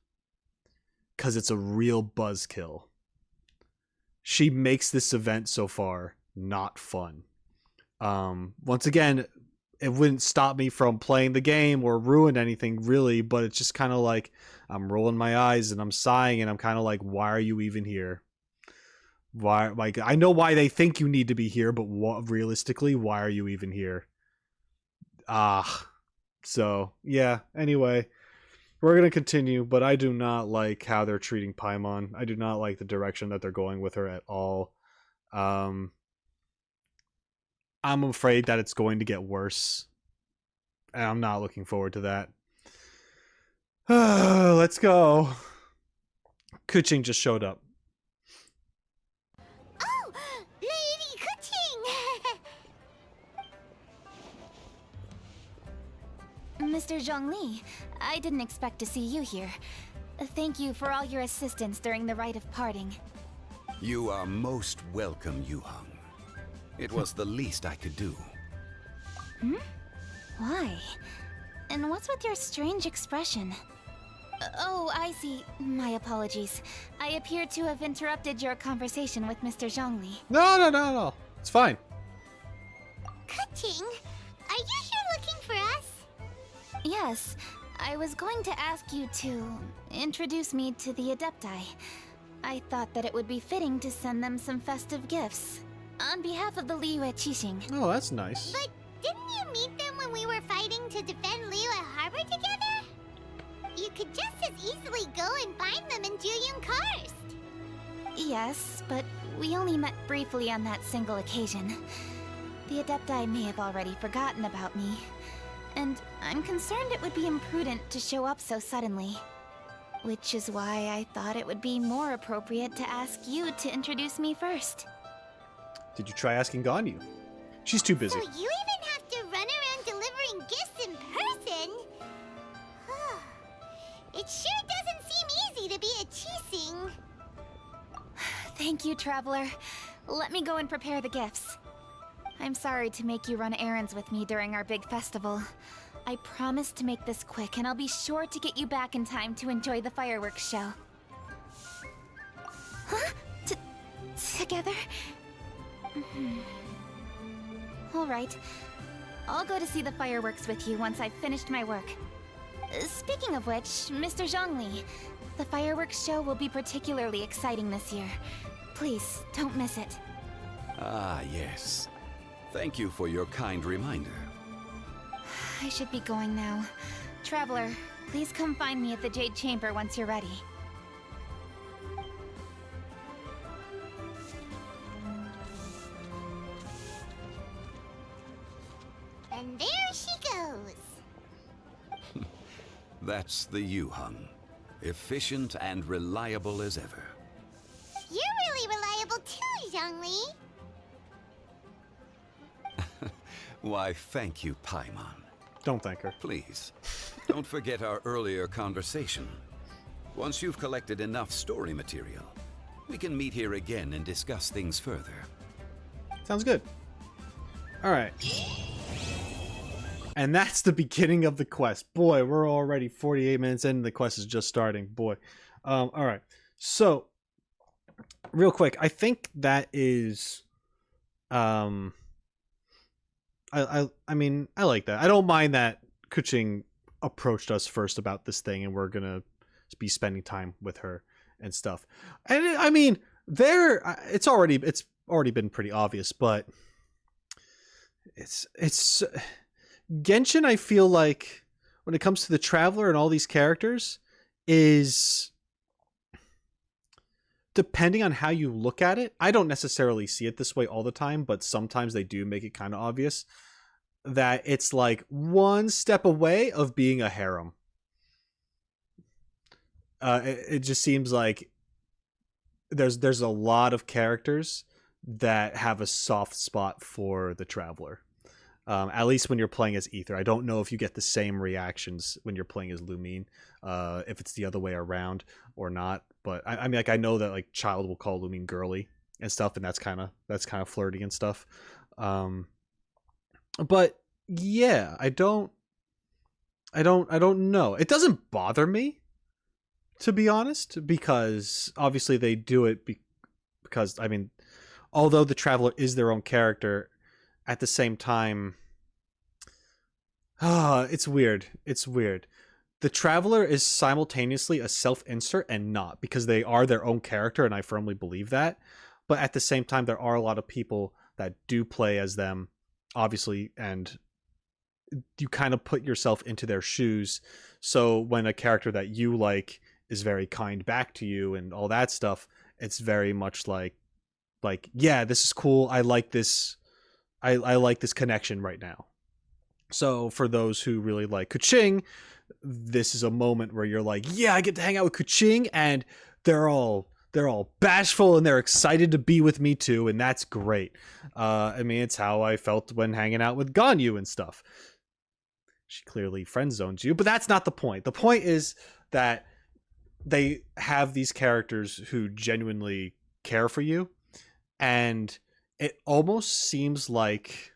[SPEAKER 1] because it's a real buzzkill. She makes this event so far not fun. Once again, it wouldn't stop me from playing the game or ruin anything really, but it's just kind of like I'm rolling my eyes and I'm sighing, and I'm kind of like, why are you even here? Why? Like, I know why they think you need to be here, but realistically, why are you even here? So yeah, anyway, we're going to continue, but I do not like how they're treating Paimon. I do not like the direction that they're going with her at all. I'm afraid that it's going to get worse, and I'm not looking forward to that. Let's go. Keqing just showed up.
[SPEAKER 5] Oh, Lady Keqing!
[SPEAKER 2] Mr. Zhongli, I didn't expect to see you here. Thank you for all your assistance during the rite of parting.
[SPEAKER 7] You are most welcome, Yuhang. It was the least I could do.
[SPEAKER 2] Why? And what's with your strange expression? Oh, I see. My apologies. I appear to have interrupted your conversation with Mr. Zhongli.
[SPEAKER 1] No. It's fine.
[SPEAKER 5] Keqing, are you here looking for us?
[SPEAKER 2] Yes, I was going to ask you to introduce me to the adepti. I thought that it would be fitting to send them some festive gifts. On behalf of the Liyue Keqing.
[SPEAKER 1] Oh, that's nice.
[SPEAKER 5] But didn't you meet them when we were fighting to defend Liyue Harbor together? You could just as easily go and find them in Juyun Karst.
[SPEAKER 2] Yes, but we only met briefly on that single occasion. The adepti may have already forgotten about me, and I'm concerned it would be imprudent to show up so suddenly. Which is why I thought it would be more appropriate to ask you to introduce me first.
[SPEAKER 1] Did you try asking Ganyu? She's too busy.
[SPEAKER 5] So you even have to run around delivering gifts in person? It sure doesn't seem easy to be a Keqing.
[SPEAKER 2] Thank you, Traveler. Let me go and prepare the gifts. I'm sorry to make you run errands with me during our big festival. I promise to make this quick, and I'll be sure to get you back in time to enjoy the fireworks show. Huh? together? Alright. I'll go to see the fireworks with you once I've finished my work. Speaking of which, Mr. Zhongli, the fireworks show will be particularly exciting this year. Please, don't miss it.
[SPEAKER 7] Ah, yes. Thank you for your kind reminder.
[SPEAKER 2] I should be going now. Traveler, please come find me at the Jade Chamber once you're ready.
[SPEAKER 5] And there she goes.
[SPEAKER 7] That's the Yuheng. Efficient and reliable as ever.
[SPEAKER 5] You're really reliable too, Zhongli.
[SPEAKER 7] Why, thank you, Paimon.
[SPEAKER 1] Don't thank her.
[SPEAKER 7] Please, don't forget our earlier conversation. Once you've collected enough story material, we can meet here again and discuss things further.
[SPEAKER 1] Sounds good. All right. And that's the beginning of the quest. Boy, we're already 48 minutes in. The quest is just starting. Boy. All right. So, real quick, I think that is... I mean, I like that. I don't mind that Keqing approached us first about this thing, and we're gonna be spending time with her and stuff. And I mean, it's already been pretty obvious, but it's Genshin. I feel like when it comes to the Traveler and all these characters, is depending on how you look at it. I don't necessarily see it this way all the time, but sometimes they do make it kind of obvious that it's like one step away of being a harem. It just seems like there's a lot of characters that have a soft spot for the Traveler. At least when you're playing as Ether. I don't know if you get the same reactions when you're playing as Lumine, if it's the other way around or not. But I mean, like, I know that like Child will call Lumine girly and stuff, and that's kind of flirty and stuff. But yeah, I don't know. It doesn't bother me, to be honest, because obviously they do it because I mean, although the Traveler is their own character, at the same time, it's weird. It's weird. The Traveler is simultaneously a self-insert and not, because they are their own character, and I firmly believe that. But at the same time, there are a lot of people that do play as them, obviously, and you kind of put yourself into their shoes. So when a character that you like is very kind back to you and all that stuff, it's very much like, yeah, this is cool. I like this. I like this connection right now. So for those who really like Keqing, this is a moment where you're like, yeah, I get to hang out with Keqing, and they're all bashful and they're excited to be with me too, and that's great. I mean, it's how I felt when hanging out with Ganyu and stuff. She clearly friend zones you, but that's not the point. The point is that they have these characters who genuinely care for you, and it almost seems like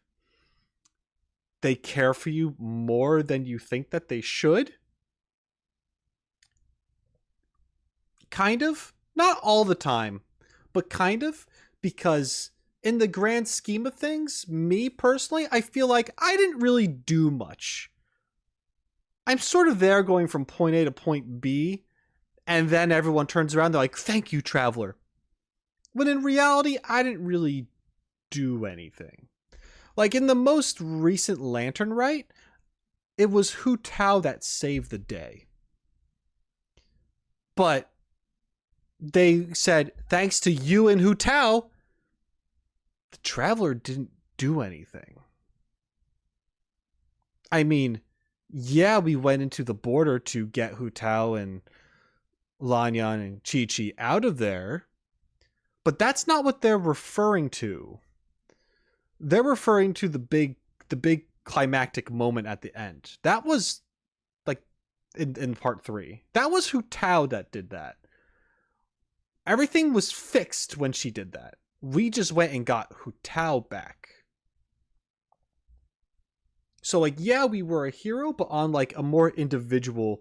[SPEAKER 1] they care for you more than you think that they should. Kind of. Not all the time, but kind of. Because in the grand scheme of things, me personally, I feel like I didn't really do much. I'm sort of there going from point A to point B, and then everyone turns around, they're like, thank you, Traveler. When in reality, I didn't really do anything. Like in the most recent Lantern Rite, it was Hu Tao that saved the day. But they said, thanks to you and Hu Tao, the Traveler didn't do anything. I mean, yeah, we went into the border to get Hu Tao and Lanyan and Chi-Chi out of there, but that's not what they're referring to. They're referring to the big climactic moment at the end. That was like in part 3. That was Hu Tao that did that. Everything was fixed when she did that. We just went and got Hu Tao back. So like, yeah, we were a hero, but on like a more individual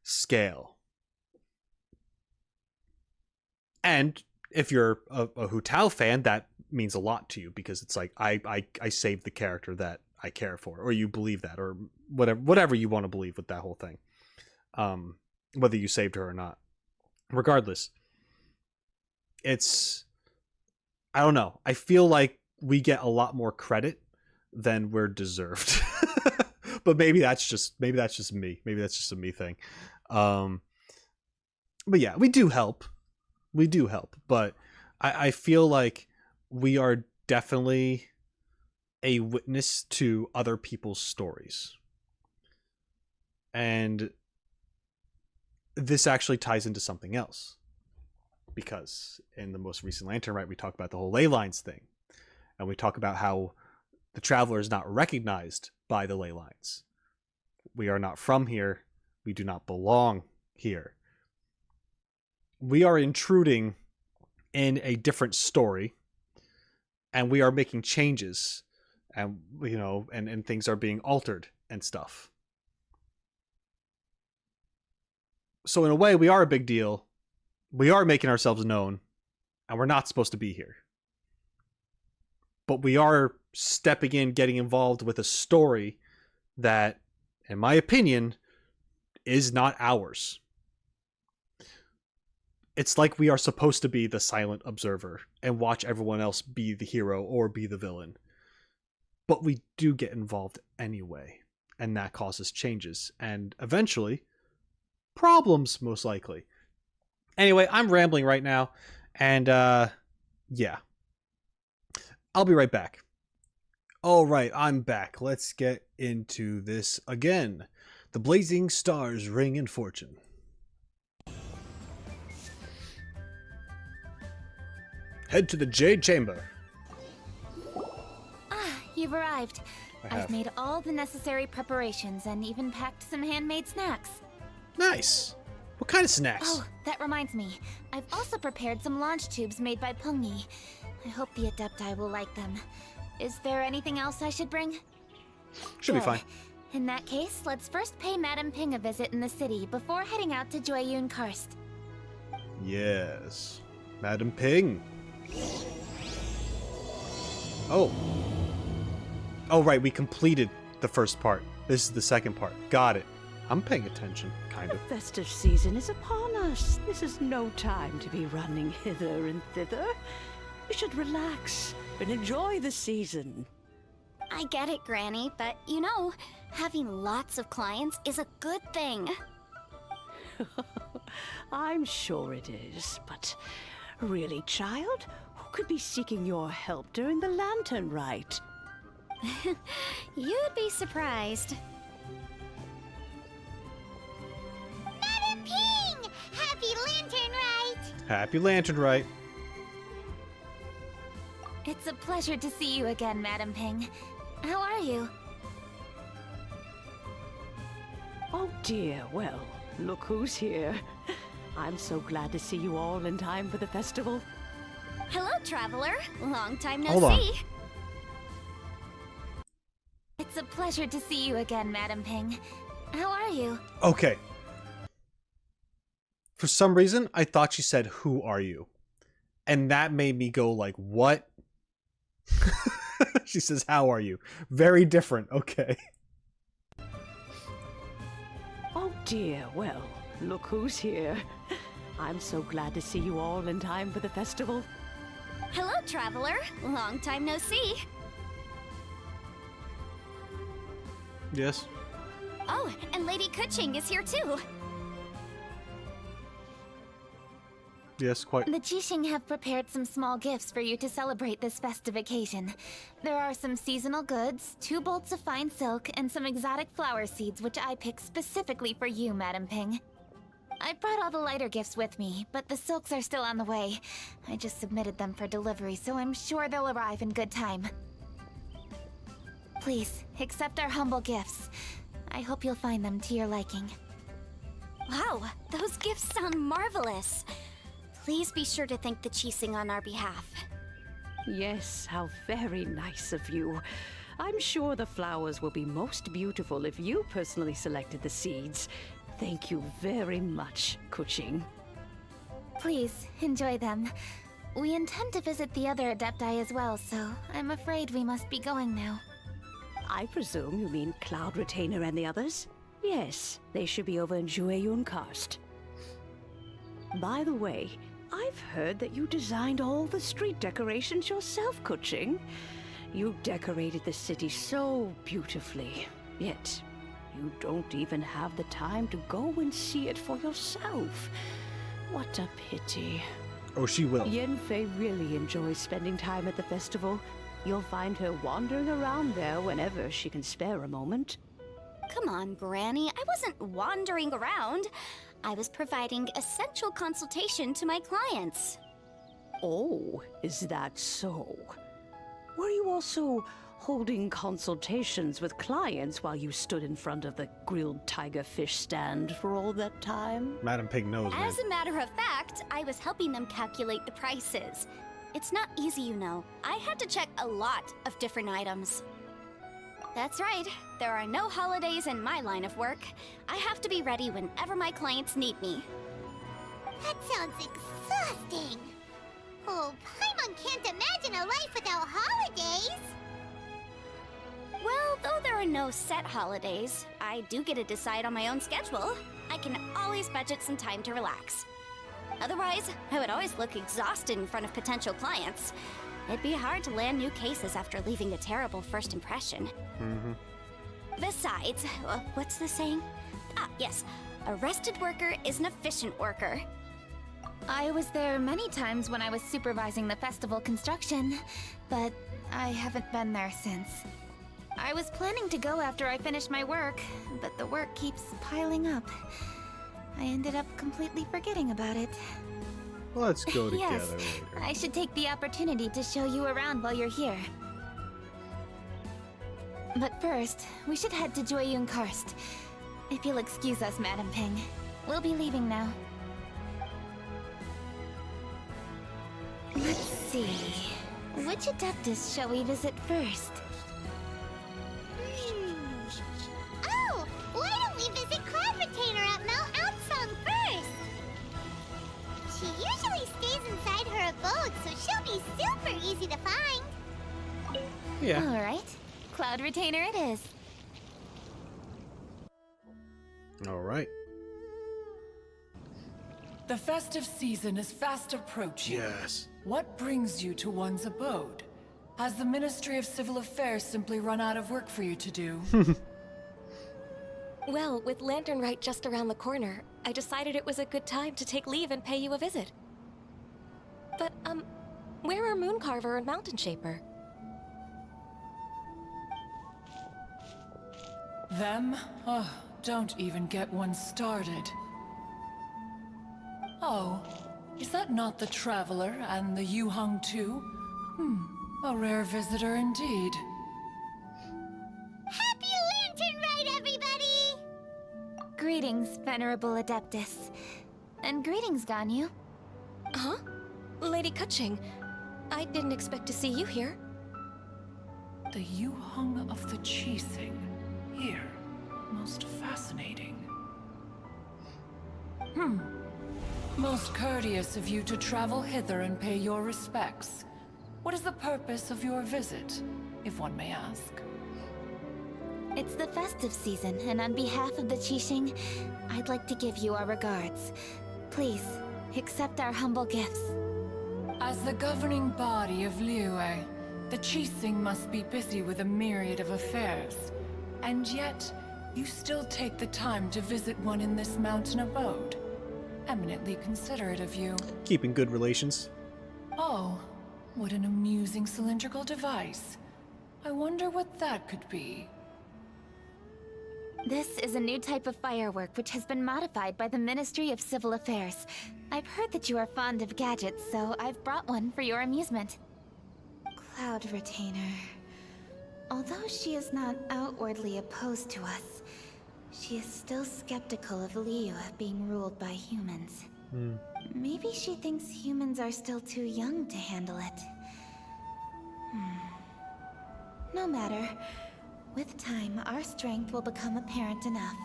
[SPEAKER 1] scale. And if you're a Hu Tao fan, that means a lot to you because it's like I saved the character that I care for, or you believe that, or whatever you want to believe with that whole thing, whether you saved her or not. Regardless, it's, I don't know. I feel like we get a lot more credit than we're deserved. But maybe that's just me. Maybe that's just a me thing. But yeah, we do help. But I feel like we are definitely a witness to other people's stories. And this actually ties into something else. Because in the most recent Lantern Rite, we talk about the whole ley lines thing. And we talk about how the traveler is not recognized by the ley lines. We are not from here. We do not belong here. We are intruding in a different story, and we are making changes, and and things are being altered and stuff. So in a way, we are a big deal. We are making ourselves known, and we're not supposed to be here. But we are stepping in, getting involved with a story that, in my opinion, is not ours. It's like we are supposed to be the silent observer and watch everyone else be the hero or be the villain. But we do get involved anyway, and that causes changes, and eventually, problems, most likely. Anyway, I'm rambling right now, and yeah. I'll be right back. All right, I'm back. Let's get into this again. The blazing stars ring in fortune. Head to the Jade Chamber.
[SPEAKER 2] Ah, you've arrived.
[SPEAKER 1] I have.
[SPEAKER 2] I've made all the necessary preparations and even packed some handmade snacks.
[SPEAKER 1] Nice. What kind of snacks?
[SPEAKER 2] Oh, that reminds me. I've also prepared some launch tubes made by Pengyi. I hope the adepti will like them. Is there anything else I should bring?
[SPEAKER 1] Should be
[SPEAKER 2] Good.
[SPEAKER 1] fine.
[SPEAKER 2] In that case, let's first pay Madame Ping a visit in the city before heading out to Jueyun Karst.
[SPEAKER 1] Yes. Madam Ping. Oh. Oh, right, we completed the first part. This is the second part. Got it. I'm paying attention, kind of.
[SPEAKER 8] The festive season is upon us. This is no time to be running hither and thither. We should relax and enjoy the season.
[SPEAKER 6] I get it, Granny, but having lots of clients is a good thing.
[SPEAKER 8] I'm sure it is, but really, child? Who could be seeking your help during the Lantern Rite?
[SPEAKER 6] You'd be surprised.
[SPEAKER 5] Madam Ping! Happy Lantern Rite!
[SPEAKER 1] Happy Lantern Rite.
[SPEAKER 2] It's a pleasure to see you again, Madame Ping. How are you?
[SPEAKER 8] Oh dear, well, look who's here. I'm so glad to see you all in time for the festival.
[SPEAKER 6] Hello, traveler. Long time no
[SPEAKER 1] Hold on.
[SPEAKER 6] see.
[SPEAKER 2] It's a pleasure to see you again, Madame Ping. How are you?
[SPEAKER 1] Okay. For some reason, I thought she said, "Who are you?" And that made me go like, what? She says, "How are you?" Very different. Okay.
[SPEAKER 8] Oh dear, well, look who's here. I'm so glad to see you all in time for the festival.
[SPEAKER 6] Hello, traveler. Long time no see.
[SPEAKER 1] Yes.
[SPEAKER 6] Oh, and Lady Keqing is here too.
[SPEAKER 1] Yes, quite.
[SPEAKER 2] The Keqing have prepared some small gifts for you to celebrate this festive occasion. There are some seasonal goods, 2 bolts of fine silk, and some exotic flower seeds which I picked specifically for you, Madame Ping. I brought all the lighter gifts with me, but the silks are still on the way. I just submitted them for delivery, so I'm sure they'll arrive in good time. Please, accept our humble gifts. I hope you'll find them to your liking.
[SPEAKER 6] Wow, those gifts sound marvelous. Please be sure to thank the Keqing on our behalf.
[SPEAKER 8] Yes, how very nice of you. I'm sure the flowers will be most beautiful if you personally selected the seeds. Thank you very much, Keqing.
[SPEAKER 2] Please, enjoy them. We intend to visit the other adepti as well, so I'm afraid we must be going now.
[SPEAKER 8] I presume you mean Cloud Retainer and the others? Yes, they should be over in Jueyun Karst. By the way, I've heard that you designed all the street decorations yourself, Keqing. You decorated the city so beautifully, yet you don't even have the time to go and see it for yourself. What a pity.
[SPEAKER 1] Oh, she will.
[SPEAKER 8] Yanfei really enjoys spending time at the festival. You'll find her wandering around there whenever she can spare a moment.
[SPEAKER 6] Come on, Granny. I wasn't wandering around. I was providing essential consultation to my clients.
[SPEAKER 8] Oh, is that so? Were you also holding consultations with clients while you stood in front of the grilled tiger fish stand for all that time?
[SPEAKER 1] Madam Pig knows, man.
[SPEAKER 6] As a matter of fact, I was helping them calculate the prices. It's not easy, you know. I had to check a lot of different items. That's right. There are no holidays in my line of work. I have to be ready whenever my clients need me.
[SPEAKER 5] That sounds exhausting. Oh, Paimon can't imagine a life without holidays.
[SPEAKER 6] Well, though there are no set holidays, I do get to decide on my own schedule. I can always budget some time to relax. Otherwise, I would always look exhausted in front of potential clients. It'd be hard to land new cases after leaving a terrible first impression. Besides, what's the saying? Ah, yes. A rested worker is an efficient worker.
[SPEAKER 2] I was there many times when I was supervising the festival construction, but I haven't been there since. I was planning to go after I finished my work, but the work keeps piling up. I ended up completely forgetting about it.
[SPEAKER 1] Let's go together
[SPEAKER 2] Yes,
[SPEAKER 1] later.
[SPEAKER 2] I should take the opportunity to show you around while you're here. But first, we should head to Jueyun Karst. If you'll excuse us, Madam Ping. We'll be leaving now. Let's see. Which adeptus shall we visit first?
[SPEAKER 5] Oh, why don't we visit Cloud Retainer at Mount Outsong first? She usually stays inside her abode, so she'll be super easy to find.
[SPEAKER 1] Yeah.
[SPEAKER 2] Alright, Cloud Retainer it is.
[SPEAKER 1] All right.
[SPEAKER 9] The festive season is fast approaching.
[SPEAKER 1] Yes.
[SPEAKER 9] What brings you to one's abode? Has the Ministry of Civil Affairs simply run out of work for you to do?
[SPEAKER 10] Well, with Lantern Rite just around the corner, I decided it was a good time to take leave and pay you a visit. But, where are Mooncarver and Mountain Shaper?
[SPEAKER 9] Them? Oh, don't even get one started. Oh, is that not the Traveler and the Yuhang too? A rare visitor indeed.
[SPEAKER 5] Happy Lantern Rite, everybody!
[SPEAKER 2] Greetings, Venerable Adeptus. And greetings, Ganyu.
[SPEAKER 10] Huh? Lady Keqing, I didn't expect to see you here.
[SPEAKER 9] The Yuhang of the Keqing. Here. Most fascinating. Most courteous of you to travel hither and pay your respects. What is the purpose of your visit, if one may ask?
[SPEAKER 2] It's the festive season, and on behalf of the Keqing, I'd like to give you our regards. Please, accept our humble gifts.
[SPEAKER 9] As the governing body of Liyue, the Keqing must be busy with a myriad of affairs. And yet, you still take the time to visit one in this mountain abode. Eminently considerate of you.
[SPEAKER 1] Keeping good relations.
[SPEAKER 9] Oh, what an amusing cylindrical device. I wonder what that could be.
[SPEAKER 2] This is a new type of firework which has been modified by the Ministry of Civil Affairs. I've heard that you are fond of gadgets, so I've brought one for your amusement. Cloud Retainer. Although she is not outwardly opposed to us, she is still skeptical of Liyue being ruled by humans. Maybe she thinks humans are still too young to handle it. No matter. With time, our strength will become apparent enough.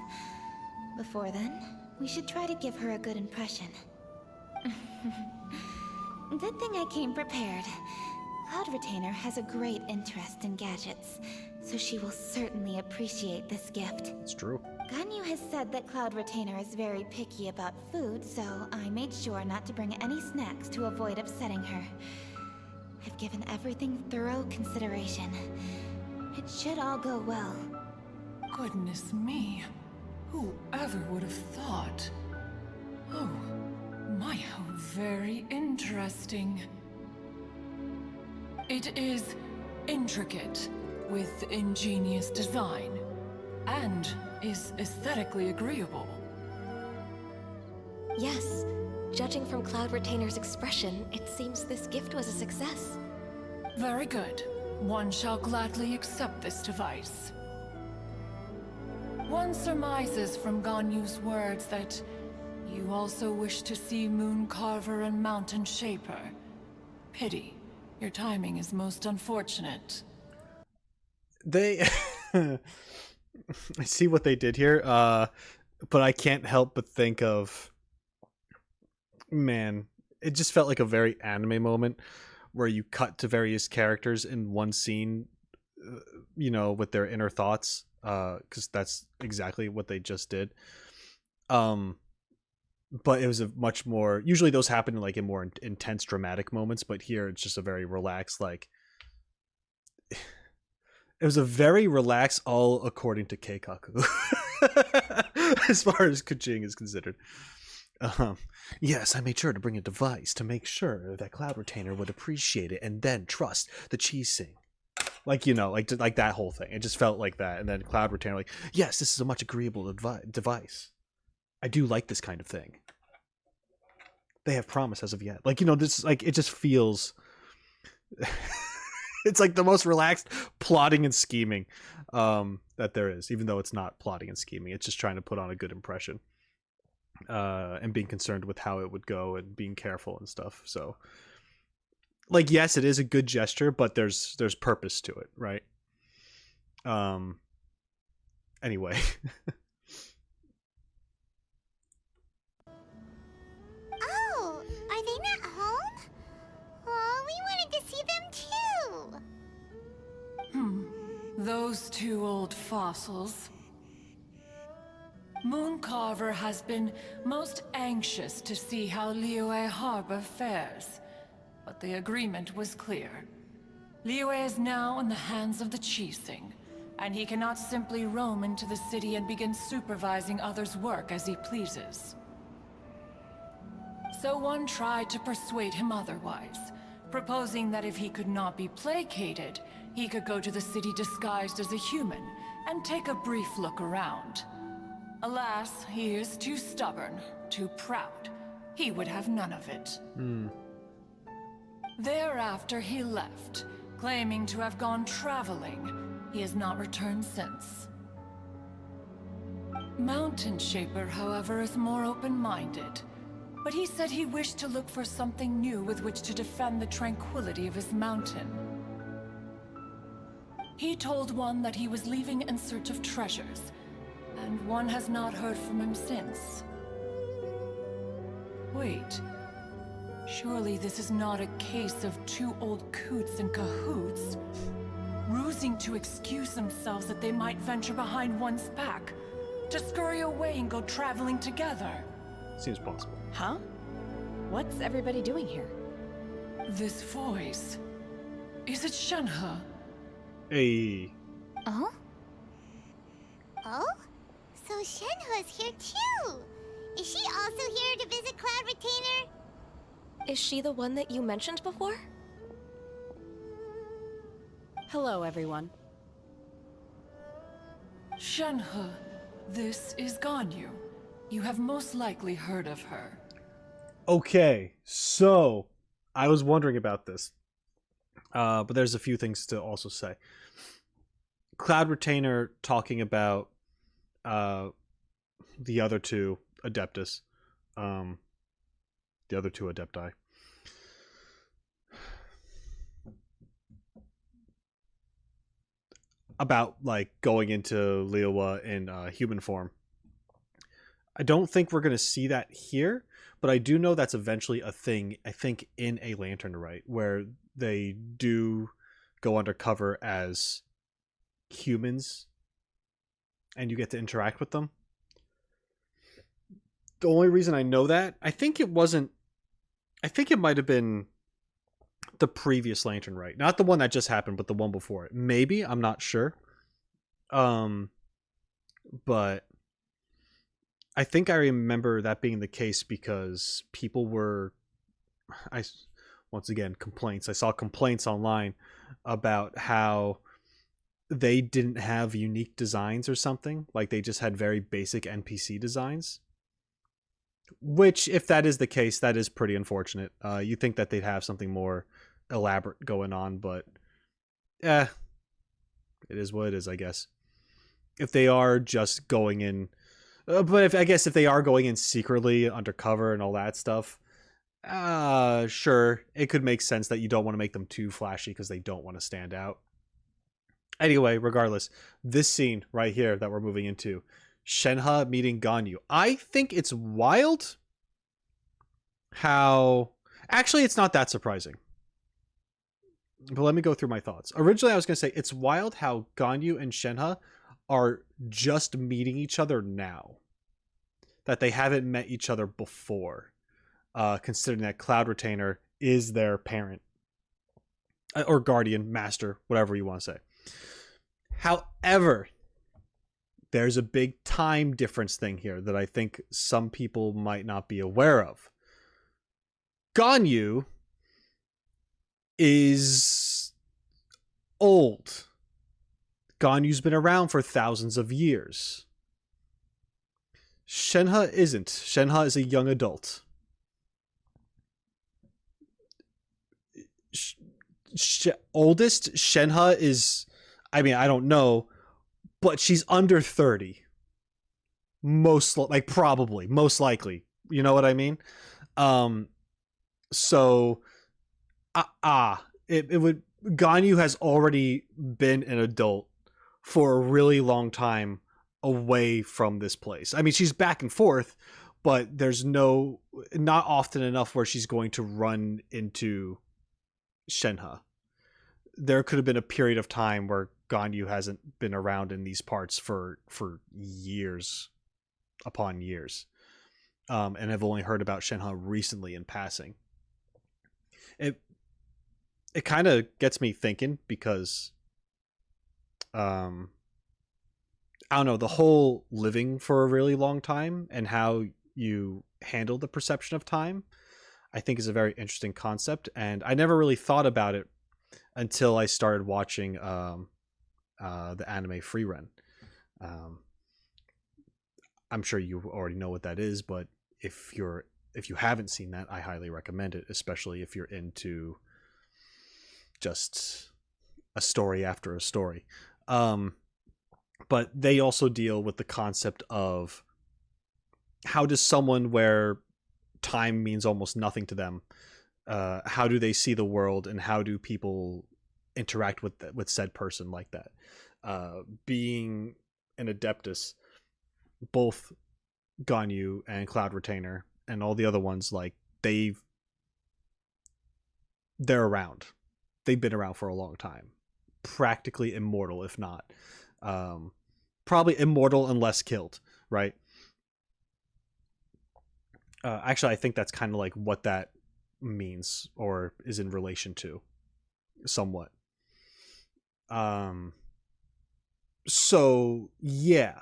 [SPEAKER 2] Before then, we should try to give her a good impression. Good thing I came prepared. Cloud Retainer has a great interest in gadgets, so she will certainly appreciate this gift.
[SPEAKER 1] It's true.
[SPEAKER 2] Ganyu has said that Cloud Retainer is very picky about food, so I made sure not to bring any snacks to avoid upsetting her. I've given everything thorough consideration. It should all go well.
[SPEAKER 9] Goodness me. Whoever would have thought? Oh, my, how very interesting. It is intricate, with ingenious design, and is aesthetically agreeable.
[SPEAKER 10] Yes, judging from Cloud Retainer's expression, it seems this gift was a success.
[SPEAKER 9] Very good. One shall gladly accept this device. One surmises from Ganyu's words that you also wish to see Moon Carver and Mountain Shaper. Pity. Your timing is most unfortunate.
[SPEAKER 1] They... I see what they did here, but I can't help but think of... Man, it just felt like a very anime moment where you cut to various characters in one scene, you know, with their inner thoughts, because that's exactly what they just did. But it was a much more, usually those happen in like in more intense dramatic moments, but here it's just a very relaxed, like, it was a very relaxed, all according to Keikaku, as far as Keqing is considered. Yes, I made sure to bring a device to make sure that Cloud Retainer would appreciate it and then trust the Keqing. Like, you know, like that whole thing. It just felt like that. And then Cloud Retainer, like, yes, this is a much agreeable device. I do like this kind of thing. They have promise as of yet. Like, you know, this, like, it just feels... it's like the most relaxed plotting and scheming that there is, even though it's not plotting and scheming. It's just trying to put on a good impression. And being concerned with how it would go and being careful and stuff. So, like, yes, it is a good gesture, but there's purpose to it, right? Anyway.
[SPEAKER 5] Oh, are they not home? Oh, we wanted to see them too.
[SPEAKER 9] Those two old fossils. Mooncarver has been most anxious to see how Liyue Harbor fares, but the agreement was clear. Liyue is now in the hands of the Keqing, and he cannot simply roam into the city and begin supervising others' work as he pleases. So one tried to persuade him otherwise, proposing that if he could not be placated, he could go to the city disguised as a human and take a brief look around. Alas, he is too stubborn, too proud. He would have none of it. Thereafter he left, claiming to have gone traveling. He has not returned since. Mountain Shaper, however, is more open-minded. But he said he wished to look for something new with which to defend the tranquility of his mountain. He told one that he was leaving in search of treasures, and one has not heard from him since. Wait. Surely this is not a case of two old coots in cahoots, rusing to excuse themselves that they might venture behind one's back, to scurry away and go traveling together.
[SPEAKER 1] Seems possible.
[SPEAKER 11] Huh? What's everybody doing here?
[SPEAKER 9] This voice... Is it Shenhe?
[SPEAKER 1] Hey.
[SPEAKER 2] Oh?
[SPEAKER 5] Oh? So Shenhe's here too! Is she also here to visit Cloud Retainer?
[SPEAKER 10] Is she the one that you mentioned before?
[SPEAKER 11] Hello, everyone.
[SPEAKER 9] Shenhe, this is Ganyu. You have most likely heard of her.
[SPEAKER 1] Okay, so I was wondering about this, but there's a few things to also say. Cloud Retainer talking about the other two adeptus, the other two adepti. About like going into Liyue in human form. I don't think we're going to see that here, but I do know that's eventually a thing, I think, in a Lantern Rite, where they do go undercover as humans and you get to interact with them. The only reason I know that, I think it might have been the previous Lantern Rite. Not the one that just happened, but the one before it. Maybe, I'm not sure. But I think I remember that being the case because people were, once again, complaints. I saw complaints online about how they didn't have unique designs or something. Like they just had very basic NPC designs. Which, if that is the case, that is pretty unfortunate. You think that they'd have something more elaborate going on, but it is what it is, I guess. If they are just going in, but if they are going in secretly undercover and all that stuff, sure, it could make sense that you don't want to make them too flashy because they don't want to stand out. Anyway, regardless, this scene right here that we're moving into, Shenhe meeting Ganyu. I think it's wild how... Actually, it's not that surprising. But let me go through my thoughts. Originally, I was going to say it's wild how Ganyu and Shenhe are just meeting each other now. That they haven't met each other before. Considering that Cloud Retainer is their parent. Or guardian, master, whatever you want to say. However, there's a big time difference thing here that I think some people might not be aware of. Ganyu is old. Ganyu's been around for thousands of years. Shenhe isn't. Shenhe is a young adult. Oldest Shenhe is, I mean, I don't know, but she's under 30. Most likely. You know what I mean? So it would, Ganyu has already been an adult for a really long time away from this place. I mean, she's back and forth, but there's not often enough where she's going to run into Shenhe. There could have been a period of time where Ganyu hasn't been around in these parts for years upon years, and have only heard about Shenhe recently in passing. It kind of gets me thinking because I don't know, the whole living for a really long time and how you handle the perception of time, I think is a very interesting concept, and I never really thought about it until I started watching the anime Free Run. I'm sure you already know what that is, but if you haven't seen that, I highly recommend it, especially if you're into just a story after a story. But they also deal with the concept of how does someone where time means almost nothing to them, how do they see the world, and how do people interact with said person like that? Being an Adeptus, both Ganyu and Cloud Retainer and all the other ones, like they're around. They've been around for a long time. Practically immortal, if not. Probably immortal unless killed, right? Actually, I think that's kind of like what that means or is in relation to somewhat. So yeah,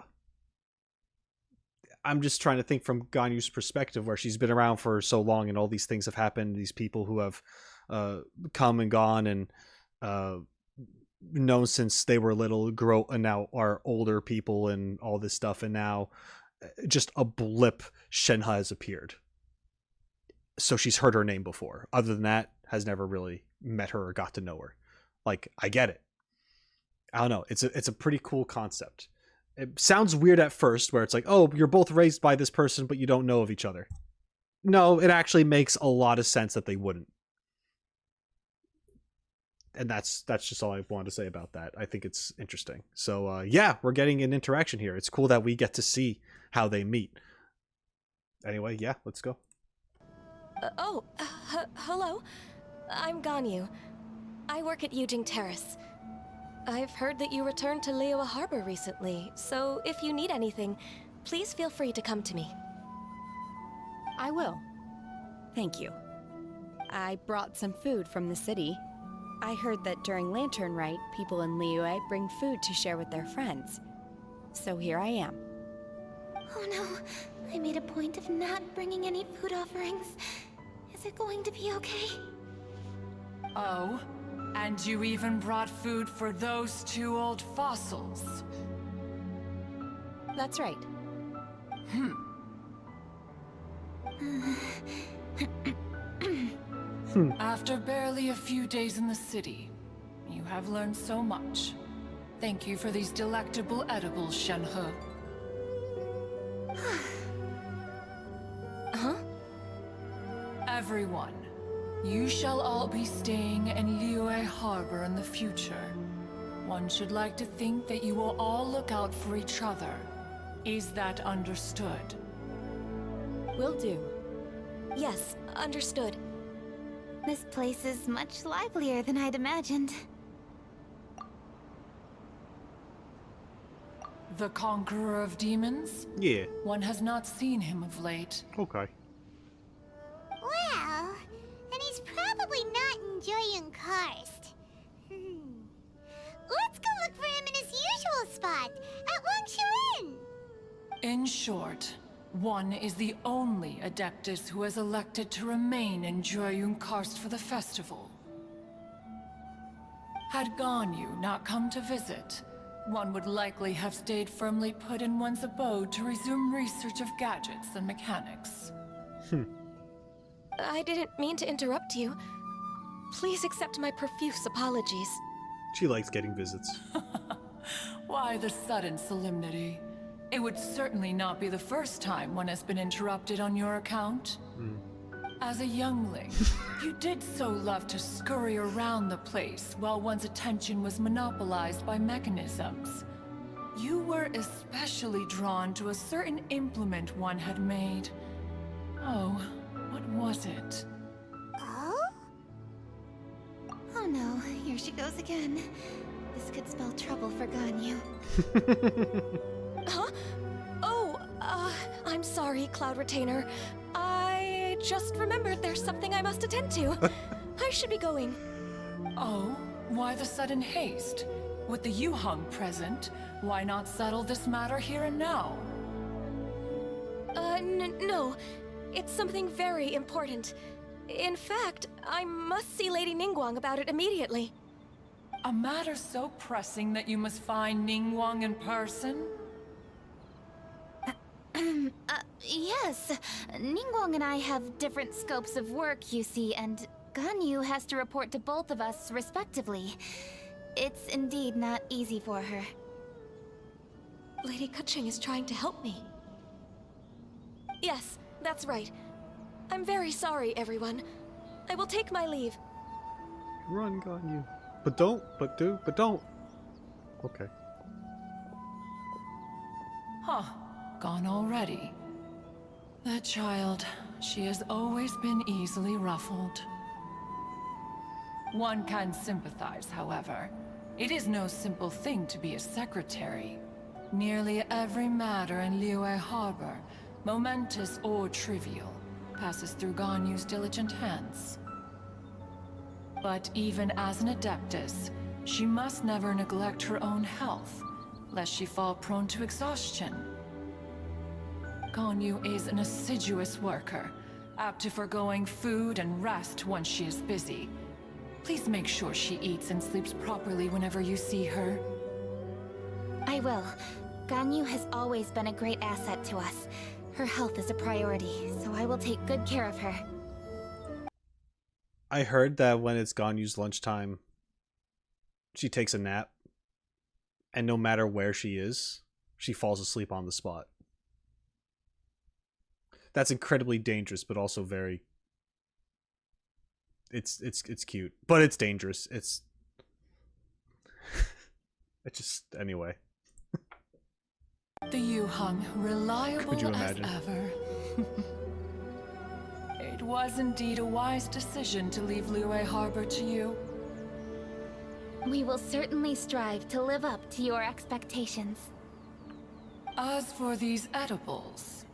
[SPEAKER 1] I'm just trying to think from Ganyu's perspective, where she's been around for so long and all these things have happened, these people who have come and gone and known since they were little, grow, and now are older people and all this stuff, and now just a blip, Shenhe has appeared. So she's heard her name before. Other than that, has never really met her or got to know her. Like, I get it. I don't know. It's a pretty cool concept. It sounds weird at first, where it's like, oh, you're both raised by this person, but you don't know of each other. No, it actually makes a lot of sense that they wouldn't. And that's just all I wanted to say about that. I think it's interesting. So yeah, we're getting an interaction here. It's cool that we get to see how they meet. Anyway, yeah, let's go.
[SPEAKER 10] Hello. I'm Ganyu. I work at Yujing Terrace. I've heard that you returned to Liyue Harbor recently, so if you need anything, please feel free to come to me.
[SPEAKER 11] I will. Thank you. I brought some food from the city. I heard that during Lantern Rite, people in Liyue bring food to share with their friends. So here I am.
[SPEAKER 2] Oh no, I made a point of not bringing any food offerings. Is it going to be okay?
[SPEAKER 9] Oh, and you even brought food for those two old fossils.
[SPEAKER 11] That's right.
[SPEAKER 9] After barely a few days in the city, you have learned so much. Thank you for these delectable edibles, Shenhe.
[SPEAKER 10] Huh?
[SPEAKER 9] Everyone, you shall all be staying in Liyue Harbor in the future. One should like to think that you will all look out for each other. Is that understood?
[SPEAKER 11] Will do.
[SPEAKER 10] Yes, understood.
[SPEAKER 2] This place is much livelier than I'd imagined.
[SPEAKER 9] The Conqueror of Demons?
[SPEAKER 1] Yeah.
[SPEAKER 9] One has not seen him of late.
[SPEAKER 1] Okay.
[SPEAKER 5] Well, then he's probably not enjoying Karst. Let's go look for him in his usual spot, at Wangshu Inn.
[SPEAKER 9] In short, one is the only adeptus who has elected to remain in Joyun Karst for the festival. Had Ganyu not come to visit, one would likely have stayed firmly put in one's abode to resume research of gadgets and mechanics.
[SPEAKER 10] I didn't mean to interrupt you. Please accept my profuse apologies.
[SPEAKER 1] She likes getting visits.
[SPEAKER 9] Why the sudden solemnity? It would certainly not be the first time one has been interrupted on your account. As a youngling, you did so love to scurry around the place while one's attention was monopolized by mechanisms. You were especially drawn to a certain implement one had made. Oh, what was it?
[SPEAKER 5] Oh?
[SPEAKER 2] Oh no, here she goes again. This could spell trouble for Ganyu.
[SPEAKER 10] Huh? Oh, I'm sorry, Cloud Retainer. I just remembered there's something I must attend to. I should be going.
[SPEAKER 9] Oh, why the sudden haste? With the Yuheng present, why not settle this matter here and now?
[SPEAKER 10] No. It's something very important. In fact, I must see Lady Ningguang about it immediately.
[SPEAKER 9] A matter so pressing that you must find Ningguang in person?
[SPEAKER 2] Yes. Ningguang and I have different scopes of work, you see, and Ganyu has to report to both of us respectively. It's indeed not easy for her.
[SPEAKER 10] Lady Keqing is trying to help me. Yes, that's right. I'm very sorry, everyone. I will take my leave.
[SPEAKER 1] Run, Ganyu. But don't. But do. But don't. Okay.
[SPEAKER 9] Huh. Gone already. That child, she has always been easily ruffled. One can sympathize, however. It is no simple thing to be a secretary. Nearly every matter in Liyue Harbor, momentous or trivial, passes through Ganyu's diligent hands. But even as an adeptus, she must never neglect her own health, lest she fall prone to exhaustion. Ganyu is an assiduous worker, apt to foregoing food and rest once she is busy. Please make sure she eats and sleeps properly whenever you see her.
[SPEAKER 2] I will. Ganyu has always been a great asset to us. Her health is a priority, so I will take good care of her.
[SPEAKER 1] I heard that when it's Ganyu's lunchtime, she takes a nap, and no matter where she is, she falls asleep on the spot. That's incredibly dangerous, but also very... It's cute, but it's dangerous. It's just anyway.
[SPEAKER 9] The Yuheng, reliable
[SPEAKER 1] Could you
[SPEAKER 9] as
[SPEAKER 1] imagine?
[SPEAKER 9] ever. It was indeed a wise decision to leave Liyue Harbor to you.
[SPEAKER 2] We will certainly strive to live up to your expectations.
[SPEAKER 9] As for these edibles,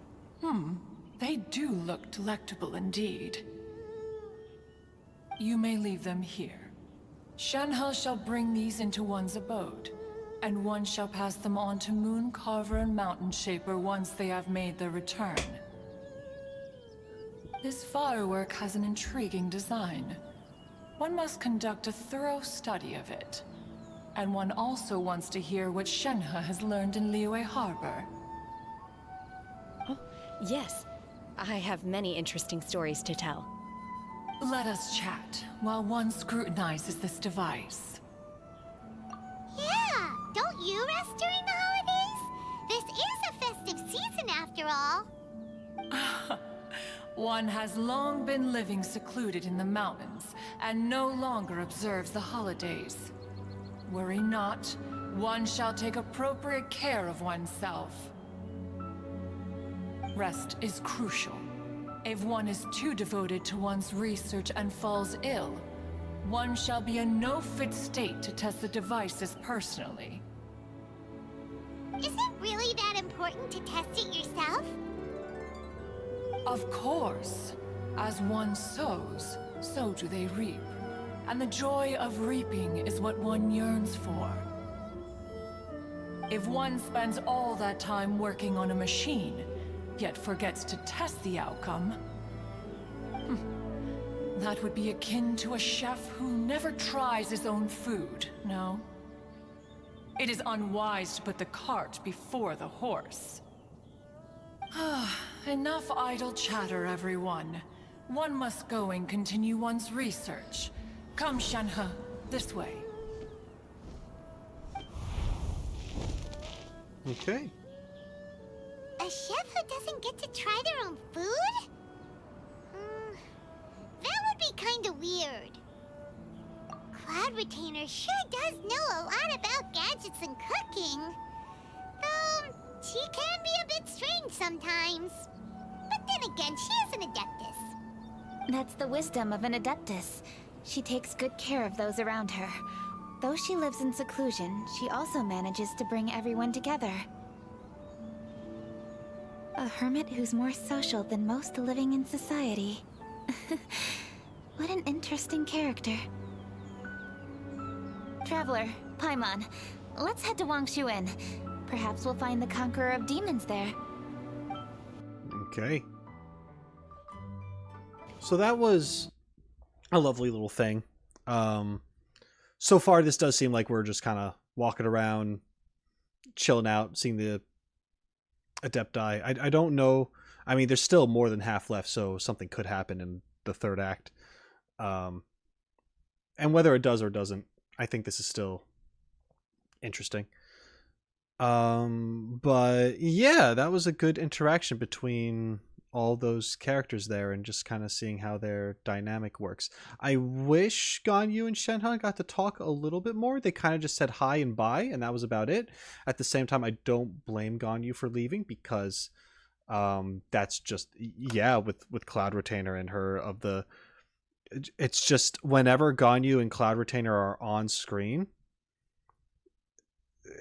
[SPEAKER 9] they do look delectable indeed. You may leave them here. Shenhe shall bring these into one's abode, and one shall pass them on to Moon Carver and Mountain Shaper once they have made their return. This firework has an intriguing design. One must conduct a thorough study of it. And one also wants to hear what Shenhe has learned in Liyue Harbor.
[SPEAKER 11] Oh, yes. I have many interesting stories to tell.
[SPEAKER 9] Let us chat while one scrutinizes this device.
[SPEAKER 5] Yeah, don't you rest during the holidays? This is a festive season after all.
[SPEAKER 9] One has long been living secluded in the mountains and no longer observes the holidays. Worry not, one shall take appropriate care of oneself. Rest is crucial. If one is too devoted to one's research and falls ill, one shall be in no fit state to test the devices personally.
[SPEAKER 5] Is it really that important to test it yourself?
[SPEAKER 9] Of course. As one sows, so do they reap. And the joy of reaping is what one yearns for. If one spends all that time working on a machine, yet forgets to test the outcome, that would be akin to a chef who never tries his own food, no? It is unwise to put the cart before the horse. Enough idle chatter, everyone. One must go and continue one's research. Come, Shenhe, this way.
[SPEAKER 1] Okay.
[SPEAKER 5] A chef who doesn't get to try their own food? That would be kinda weird. Cloud Retainer sure does know a lot about gadgets and cooking. Though, she can be a bit strange sometimes. But then again, she is an adeptus.
[SPEAKER 2] That's the wisdom of an adeptus. She takes good care of those around her. Though she lives in seclusion, she also manages to bring everyone together. A hermit who's more social than most living in society. What an interesting character. Traveler, Paimon, let's head to Wangshuin. Perhaps we'll find the Conqueror of Demons there.
[SPEAKER 1] Okay. So that was a lovely little thing. So far, this does seem like we're just kind of walking around, chilling out, seeing the adepti. I don't know. I mean, there's still more than half left, so something could happen in the third act. And whether it does or doesn't, I think this is still interesting. But yeah, that was a good interaction between all those characters there and just kind of seeing how their dynamic works. I wish Ganyu and Shenhe got to talk a little bit more. They kind of just said hi and bye, and that was about it. At the same time, I don't blame Ganyu for leaving because that's just, yeah, with Cloud Retainer and her of the... It's just whenever Ganyu and Cloud Retainer are on screen,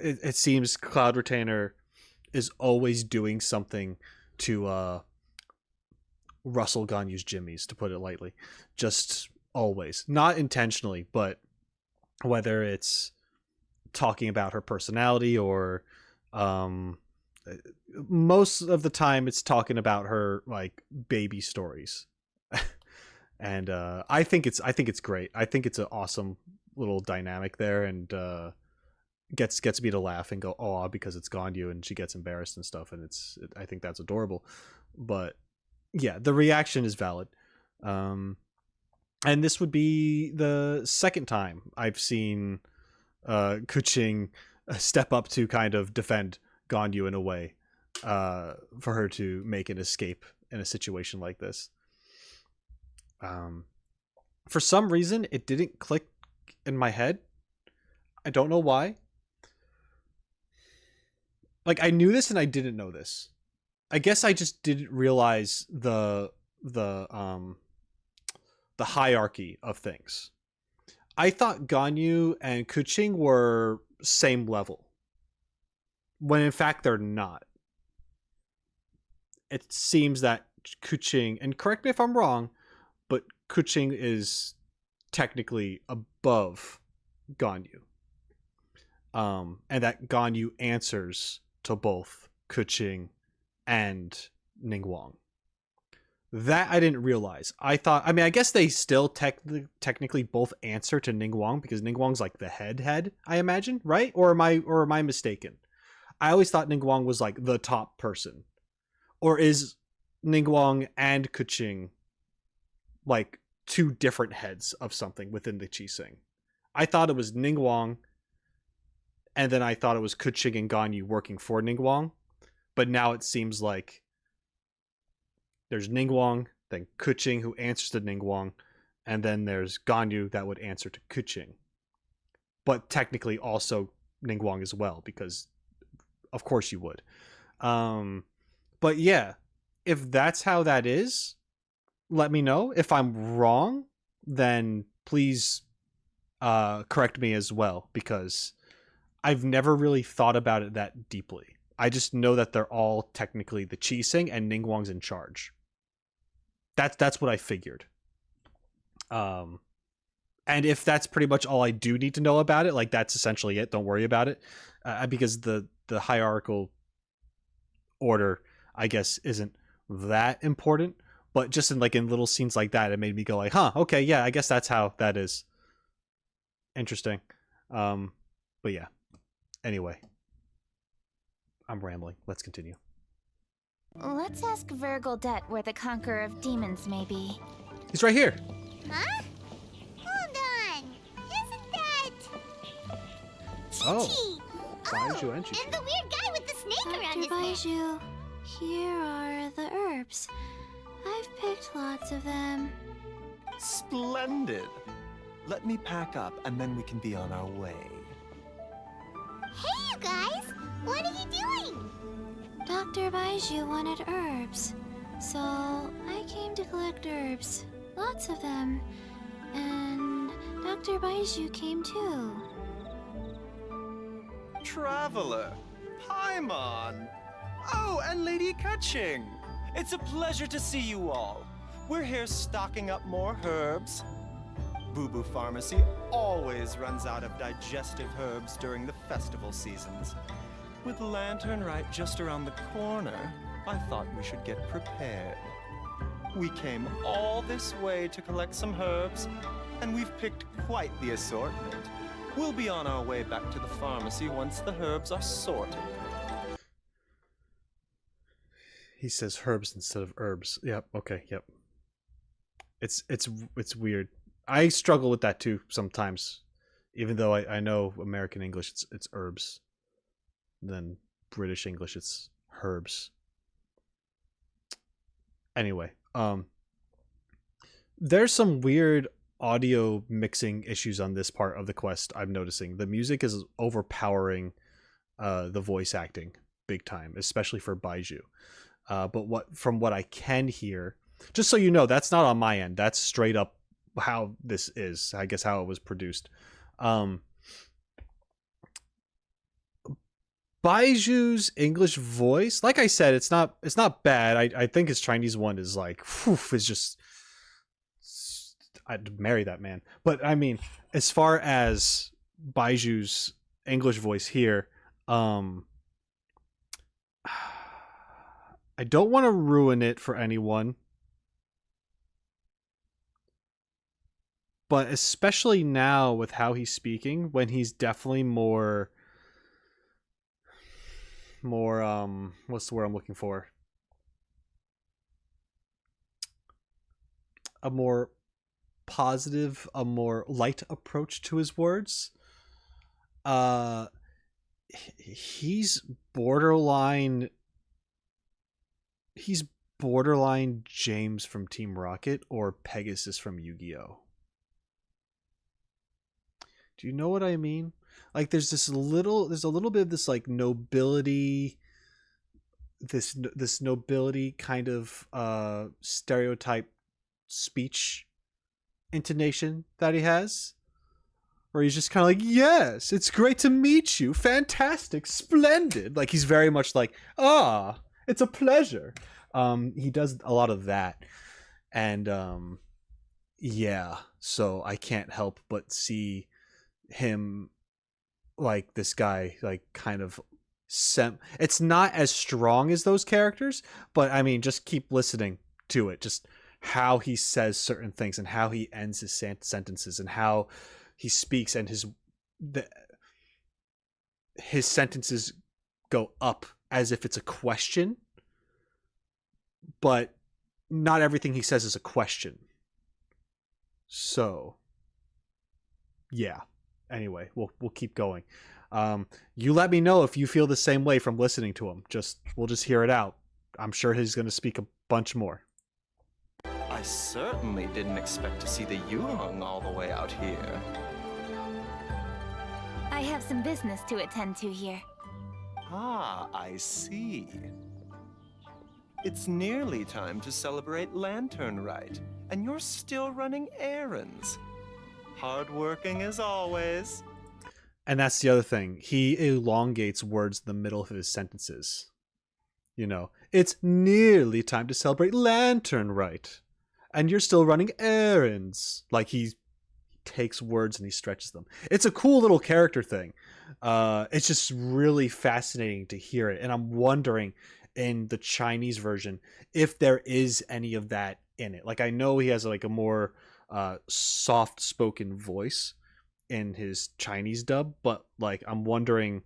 [SPEAKER 1] it seems Cloud Retainer is always doing something to rustle Ganyu's jimmies, to put it lightly. Just always. Not intentionally, but whether it's talking about her personality or most of the time it's talking about her like baby stories. And I think it's great. I think it's an awesome little dynamic there, and gets me to laugh and go "aw" because it's Ganyu and she gets embarrassed and stuff, and I think that's adorable. But yeah, the reaction is valid. And this would be the second time I've seen Keqing step up to kind of defend Ganyu in a way for her to make an escape in a situation like this. For some reason, it didn't click in my head. I don't know why. Like, I knew this and I didn't know this. I guess I just didn't realize the hierarchy of things. I thought Ganyu and Keqing were same level, when in fact they're not. It seems that Keqing, and correct me if I'm wrong, but Keqing is technically above Ganyu. And that Ganyu answers to both Keqing and Ningguang. That I didn't realize. I thought, I guess they still technically both answer to Ningguang, because Ningguang's like the head, I imagine, right? Or am I mistaken? I always thought Ningguang was like the top person. Or is Ningguang and Keqing like two different heads of something within the Qixing? I thought it was Ningguang, and then I thought it was Keqing and Ganyu working for Ningguang. But now it seems like there's Ningguang, then Keqing, who answers to Ningguang, and then there's Ganyu that would answer to Keqing. But technically also Ningguang as well, because of course you would. But yeah, if that's how that is, let me know. If I'm wrong, then please correct me as well, because I've never really thought about it that deeply. I just know that they're all technically the Qixing and Ningguang's in charge. That's what I figured. And if that's pretty much all I do need to know about it, like that's essentially it. Don't worry about it, because the hierarchical order, I guess, isn't that important. But just in little scenes like that, it made me go like, huh, okay, yeah, I guess that's how that is. Interesting. But yeah. Anyway, I'm rambling. Let's continue.
[SPEAKER 2] Let's ask Vergildet where the Conqueror of Demons may be.
[SPEAKER 1] He's right here.
[SPEAKER 5] Huh? Hold on. Isn't that...
[SPEAKER 1] Oh.
[SPEAKER 5] Baiju and the weird guy with the snake around his neck.
[SPEAKER 6] Baiju, here are the herbs. I've picked lots of them.
[SPEAKER 12] Splendid. Let me pack up and then we can be on our way.
[SPEAKER 5] Hey, you guys! What are you doing?
[SPEAKER 6] Dr. Baiju wanted herbs, so I came to collect herbs. Lots of them. And Dr. Baiju came too.
[SPEAKER 12] Traveler, Paimon. Oh, and Lady Keqing. It's a pleasure to see you all. We're here stocking up more herbs. Boo Boo Pharmacy always runs out of digestive herbs during the festival seasons. With Lantern Rite just around the corner, I thought we should get prepared. We came all this way to collect some herbs, and we've picked quite the assortment. We'll be on our way back to the pharmacy once the herbs are sorted.
[SPEAKER 1] He says herbs instead of herbs. Yep. Okay. Yep. It's weird. I struggle with that too sometimes, even though I know American English it's herbs. Then British English it's herbs. Anyway, there's some weird audio mixing issues on this part of the quest. I'm noticing the music is overpowering the voice acting big time, especially for Baiju. But from what I can hear, just so you know, that's not on my end. That's straight up how this is. I guess how it was produced. Baiju's English voice, like I said, it's not bad. I think his Chinese one is like, is just, I'd marry that man. But I mean, as far as Baiju's English voice here, I don't want to ruin it for anyone, but especially now with how he's speaking, when he's definitely more what's the word I'm looking for? A more positive, a more light approach to his words. He's borderline James from Team Rocket or Pegasus from Yu-Gi-Oh! Do you know what I mean? Like there's a little bit of this like nobility this nobility kind of stereotype speech intonation that he has, where he's just kind of like, yes, it's great to meet you, fantastic, splendid. Like he's very much like, it's a pleasure. He does a lot of that, and yeah, so I can't help but see him like this guy, like kind of it's not as strong as those characters, but I mean, just keep listening to it, just how he says certain things and how he ends his sentences and how he speaks, and his sentences go up as if it's a question, but not everything he says is a question. So yeah, anyway, we'll keep going. You let me know if you feel the same way from listening to him. We'll just hear it out. I'm sure he's going to speak a bunch more.
[SPEAKER 12] I certainly didn't expect to see the Yuheng all the way out here.
[SPEAKER 2] I have some business to attend to here.
[SPEAKER 12] Ah, I see. It's nearly time to celebrate Lantern Rite, and you're still running errands. Hardworking as always.
[SPEAKER 1] And that's the other thing. He elongates words in the middle of his sentences. You know, it's nearly time to celebrate Lantern Rite, and you're still running errands. Like he takes words and he stretches them. It's a cool little character thing. It's just really fascinating to hear it. And I'm wondering in the Chinese version if there is any of that in it. Like I know he has like a more soft spoken voice in his Chinese dub, but like I'm wondering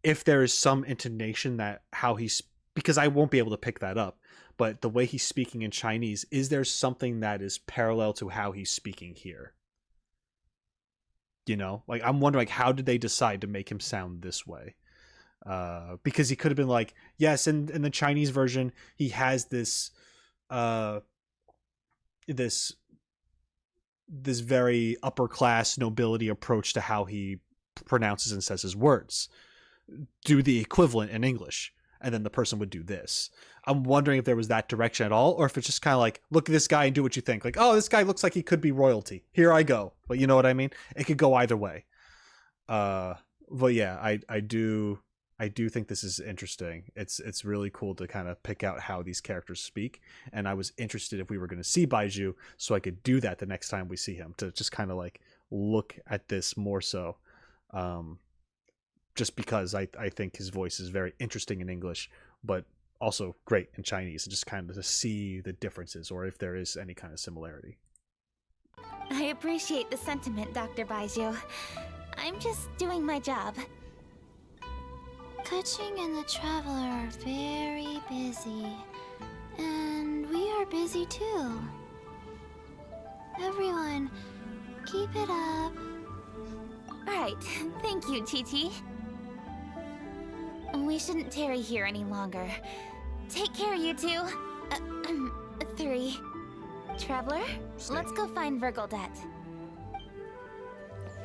[SPEAKER 1] if there is some intonation that how he's, because I won't be able to pick that up, but the way he's speaking in Chinese, is there something that is parallel to how he's speaking here? You know, like I'm wondering, like, how did they decide to make him sound this way? Because he could have been like, yes, in the Chinese version, he has this this very upper class nobility approach to how he pronounces and says his words. Do the equivalent in English, and then the person would do this. I'm wondering if there was that direction at all, or if it's just kind of like, look at this guy and do what you think. Like, oh, this guy looks like he could be royalty. Here I go. But you know what I mean? It could go either way. But yeah, I do think this is interesting. It's really cool to kind of pick out how these characters speak, and I was interested if we were going to see Baiju, so I could do that the next time we see him, to just kind of like look at this more so. Just because I think his voice is very interesting in English, but also great in Chinese, and just kind of to see the differences or if there is any kind of similarity.
[SPEAKER 2] I appreciate the sentiment, Dr. Baiju. I'm just doing my job.
[SPEAKER 5] Keqing and the Traveler are very busy. And we are busy too. Everyone, keep it up.
[SPEAKER 2] Right. Thank you, Chi-Chi. We shouldn't tarry here any longer. Take care, you two. 3. Traveler, let's go find Virgildet.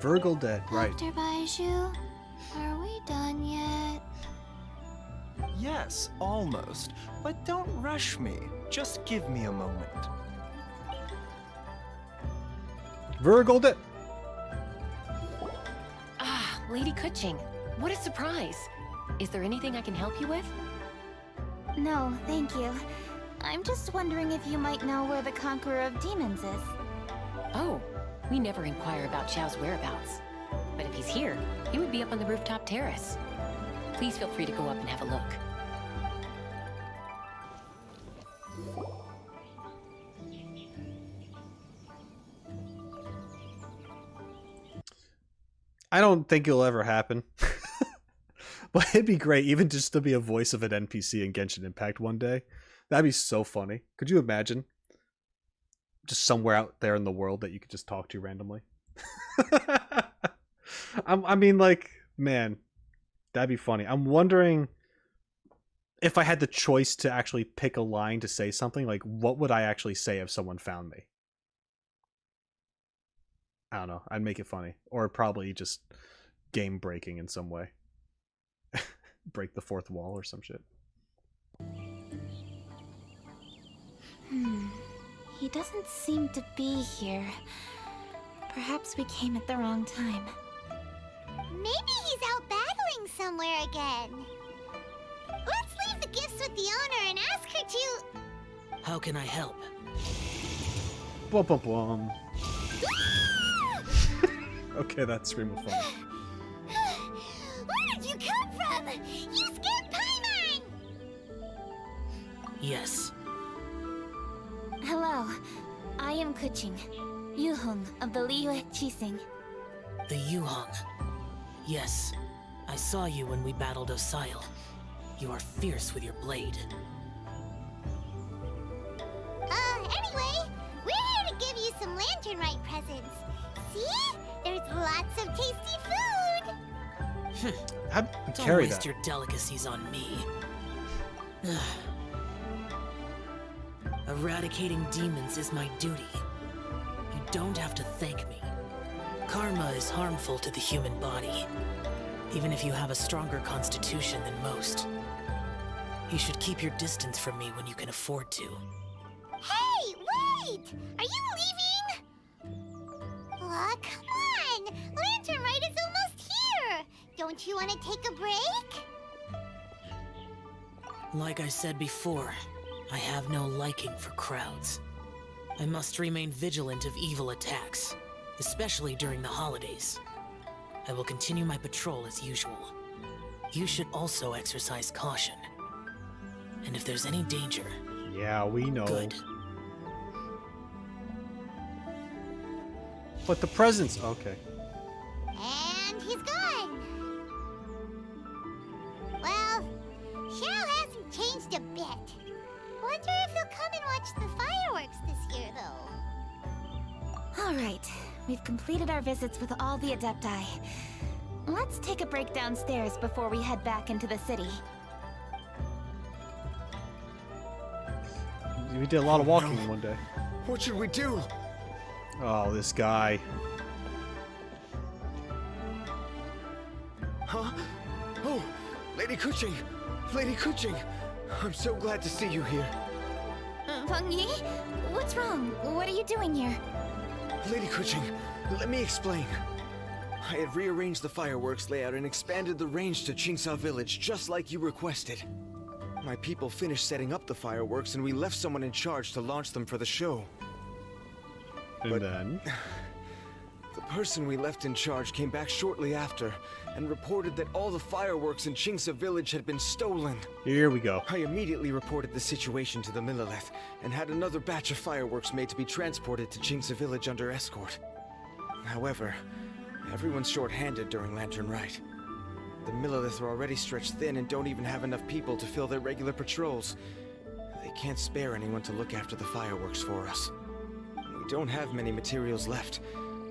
[SPEAKER 1] Virgildet, right.
[SPEAKER 5] Dr. Baiju, are we done yet?
[SPEAKER 12] Yes, almost. But don't rush me. Just give me a moment.
[SPEAKER 1] Virgildet!
[SPEAKER 13] Ah, Lady Keqing. What a surprise. Is there anything I can help you with?
[SPEAKER 2] No, thank you. I'm just wondering if you might know where the Conqueror of Demons is.
[SPEAKER 13] Oh, we never inquire about Xiao's whereabouts. But if he's here, he would be up on the rooftop terrace. Please feel free to go up and have a look.
[SPEAKER 1] I don't think it'll ever happen. But it'd be great even just to be a voice of an NPC in Genshin Impact one day. That'd be so funny. Could you imagine? Just somewhere out there in the world that you could just talk to randomly. I mean, like, man, that'd be funny. I'm wondering if I had the choice to actually pick a line to say something, like, what would I actually say if someone found me? I don't know. I'd make it funny. Or probably just game breaking in some way. Break the fourth wall or some shit.
[SPEAKER 2] He doesn't seem to be here. Perhaps we came at the wrong time.
[SPEAKER 5] Maybe he's out battling somewhere again. Let's leave the gifts with the owner and ask her to...
[SPEAKER 14] How can I help?
[SPEAKER 1] Bum bum bum. Okay, that scream was funny.
[SPEAKER 5] Where did you come from? You scared Paimon!
[SPEAKER 14] Yes.
[SPEAKER 2] Hello, I am Keqing, Yuhong of the Liyue Keqing.
[SPEAKER 14] The Yuhong. Yes. I saw you when we battled Osile. You are fierce with your blade.
[SPEAKER 5] Anyway, we're here to give you some lantern rite presents. See? There's lots of tasty food!
[SPEAKER 1] How'd you
[SPEAKER 14] Don't
[SPEAKER 1] carry
[SPEAKER 14] waste
[SPEAKER 1] that?
[SPEAKER 14] your delicacies on me. Eradicating demons is my duty. You don't have to thank me. Karma is harmful to the human body, even if you have a stronger constitution than most. You should keep your distance from me when you can afford to.
[SPEAKER 5] Hey, wait! Are you leaving? Aw, come on! Lantern rite is almost here! Don't you want to take a break?
[SPEAKER 14] Like I said before, I have no liking for crowds. I must remain vigilant of evil attacks, especially during the holidays. I will continue my patrol as usual. You should also exercise caution. And if there's any danger...
[SPEAKER 1] Yeah, we know.
[SPEAKER 14] Good.
[SPEAKER 1] But the presents... Okay.
[SPEAKER 5] And he's gone! Well, Xiao hasn't changed a bit. Wonder if he'll come and watch the fireworks this year, though.
[SPEAKER 2] Alright, we've completed our visits with all the adepti. Let's take a break downstairs before we head back into the city.
[SPEAKER 1] We did a lot of walking in one day.
[SPEAKER 4] What should we do?
[SPEAKER 1] Oh, this guy.
[SPEAKER 4] Huh? Oh, Lady Keqing! Lady Keqing! I'm so glad to see you here.
[SPEAKER 2] Peng Yi? What's wrong? What are you doing here?
[SPEAKER 4] Lady Keqing, let me explain. I had rearranged the fireworks layout and expanded the range to Qingsa Village just like you requested. My people finished setting up the fireworks and we left someone in charge to launch them for the show.
[SPEAKER 1] And then...
[SPEAKER 4] The person we left in charge came back shortly after and reported that all the fireworks in Qingsa Village had been stolen.
[SPEAKER 1] Here we go.
[SPEAKER 4] I immediately reported the situation to the Millelith and had another batch of fireworks made to be transported to Qingsa Village under escort. However, everyone's short-handed during Lantern Rite. The Millelith are already stretched thin and don't even have enough people to fill their regular patrols. They can't spare anyone to look after the fireworks for us. We don't have many materials left,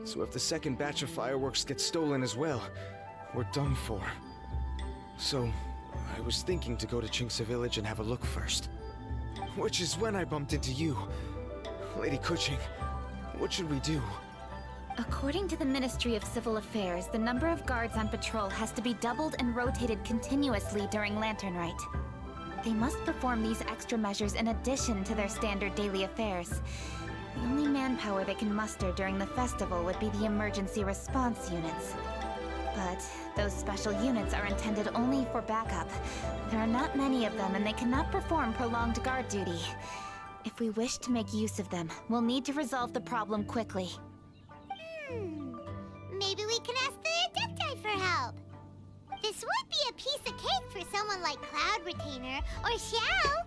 [SPEAKER 4] so if the second batch of fireworks gets stolen as well, we're done for. So, I was thinking to go to Qingsa Village and have a look first. Which is when I bumped into you. Lady Keqing, what should we do?
[SPEAKER 2] According to the Ministry of Civil Affairs, the number of guards on patrol has to be doubled and rotated continuously during Lantern Rite. They must perform these extra measures in addition to their standard daily affairs. The only manpower they can muster during the festival would be the emergency response units. But those special units are intended only for backup. There are not many of them and they cannot perform prolonged guard duty. If we wish to make use of them, we'll need to resolve the problem quickly.
[SPEAKER 5] Maybe we can ask the adepti for help. This would be a piece of cake for someone like Cloud Retainer or Xiao.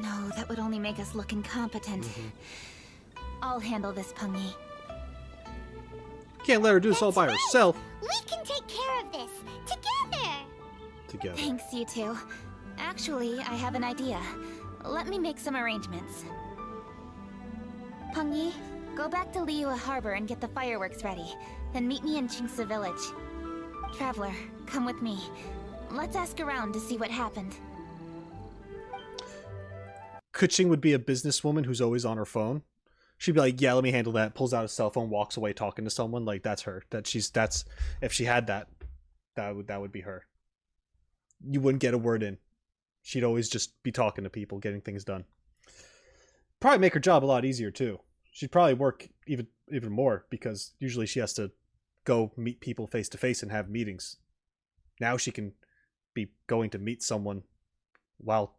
[SPEAKER 2] No, that would only make us look incompetent. I'll handle this, Peng Yi.
[SPEAKER 1] Can't let her do this all by herself.
[SPEAKER 5] We can take care of this together.
[SPEAKER 2] Thanks, you two. Actually, I have an idea. Let me make some arrangements. Peng Yi, go back to Liyue Harbor and get the fireworks ready. Then meet me in Qingsa Village. Traveler, come with me. Let's ask around to see what happened.
[SPEAKER 1] Keqing would be a businesswoman who's always on her phone. She'd be like, yeah, let me handle that. Pulls out a cell phone, walks away talking to someone. Like, that's her. That's if she had that would be her. You wouldn't get a word in. She'd always just be talking to people, getting things done. probably make her job a lot easier too. She'd probably work even more because usually she has to go meet people face to face and have meetings. Now she can be going to meet someone while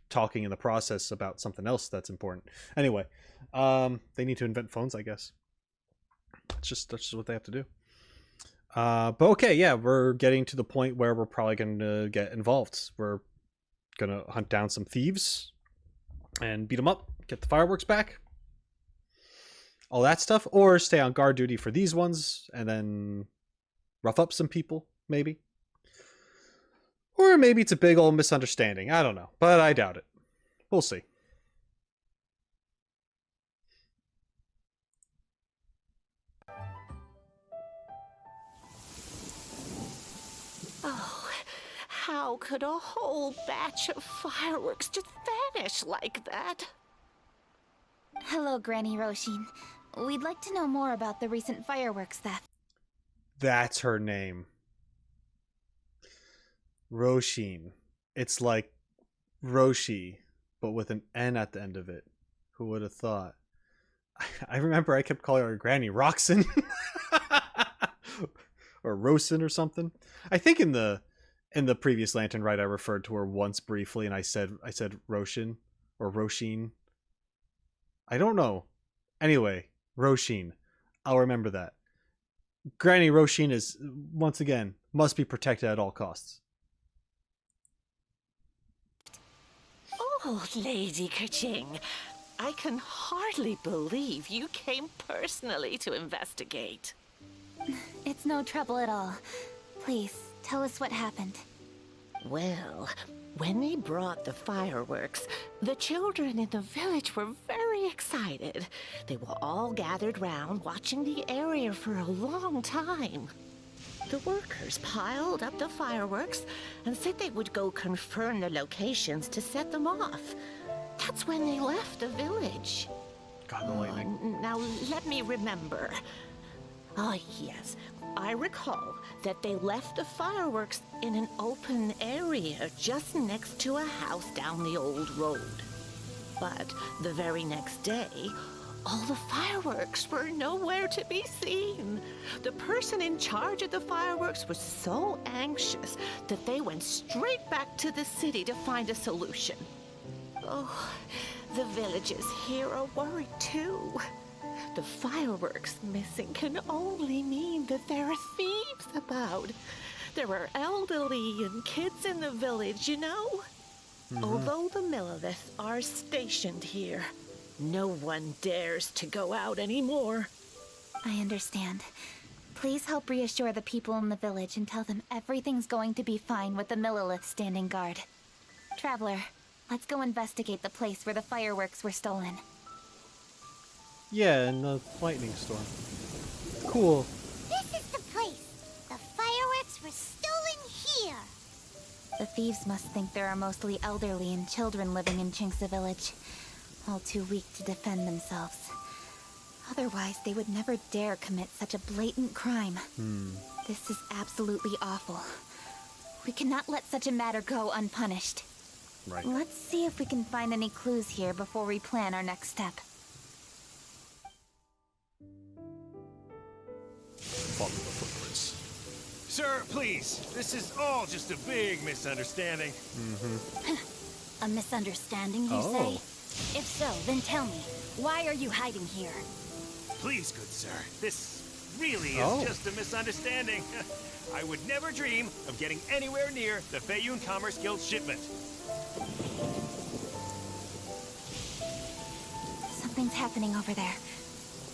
[SPEAKER 1] talking in the process about something else that's important. Anyway, they need to invent phones, I guess. That's just what they have to do. But okay, yeah, we're getting to the point where we're probably going to get involved. We're going to hunt down some thieves and beat them up, get the fireworks back, all that stuff, or stay on guard duty for these ones and then rough up some people, maybe. Or maybe it's a big old misunderstanding. I don't know, but I doubt it. We'll see.
[SPEAKER 15] Oh, how could a whole batch of fireworks just vanish like that?
[SPEAKER 2] Hello, Granny Roshin. We'd like to know more about the recent fireworks theft.
[SPEAKER 1] That's her name. Roshin. It's like Roshi, but with an N at the end of it. Who would have thought? I remember I kept calling her Granny Roxin. Or Rosin or something. I think in the previous Lantern Rite I referred to her once briefly and I said Roshin or Roshin. I don't know. Anyway, Roshin. I'll remember that. Granny Roshin is, once again, must be protected at all costs.
[SPEAKER 15] Oh, Lady Keqing, I can hardly believe you came personally to investigate.
[SPEAKER 2] It's no trouble at all. Please, tell us what happened.
[SPEAKER 15] Well, when we brought the fireworks, the children in the village were very excited. They were all gathered round watching the area for a long time. The workers piled up the fireworks and said they would go confirm the locations to set them off. That's when they left the village.
[SPEAKER 1] God, the lightning.
[SPEAKER 15] Now, let me remember. Oh, yes. I recall that they left the fireworks in an open area just next to a house down the old road. But the very next day, all the fireworks were nowhere to be seen. The person in charge of the fireworks was so anxious that they went straight back to the city to find a solution. Oh, the villagers here are worried too. The fireworks missing can only mean that there are thieves about. There are elderly and kids in the village, you know? Although the Milliliths are stationed here, no one dares to go out anymore.
[SPEAKER 2] I understand. Please help reassure the people in the village and tell them everything's going to be fine with the Millilith standing guard. Traveler, let's go investigate the place where the fireworks were stolen.
[SPEAKER 1] Yeah, in the lightning storm. Cool.
[SPEAKER 5] This is the place. The fireworks were stolen here.
[SPEAKER 2] The thieves must think there are mostly elderly and children living in Chinksa village, all too weak to defend themselves. Otherwise, they would never dare commit such a blatant crime. This is absolutely awful. We cannot let such a matter go unpunished.
[SPEAKER 1] Right.
[SPEAKER 2] Let's see if we can find any clues here before we plan our next step.
[SPEAKER 1] Follow the footprints.
[SPEAKER 16] Sir, please. This is all just a big misunderstanding.
[SPEAKER 6] A misunderstanding, you say? If so, then tell me, why are you hiding here?
[SPEAKER 16] Please, good sir. This really is just a misunderstanding. I would never dream of getting anywhere near the Feiyun Commerce Guild shipment.
[SPEAKER 2] Something's happening over there.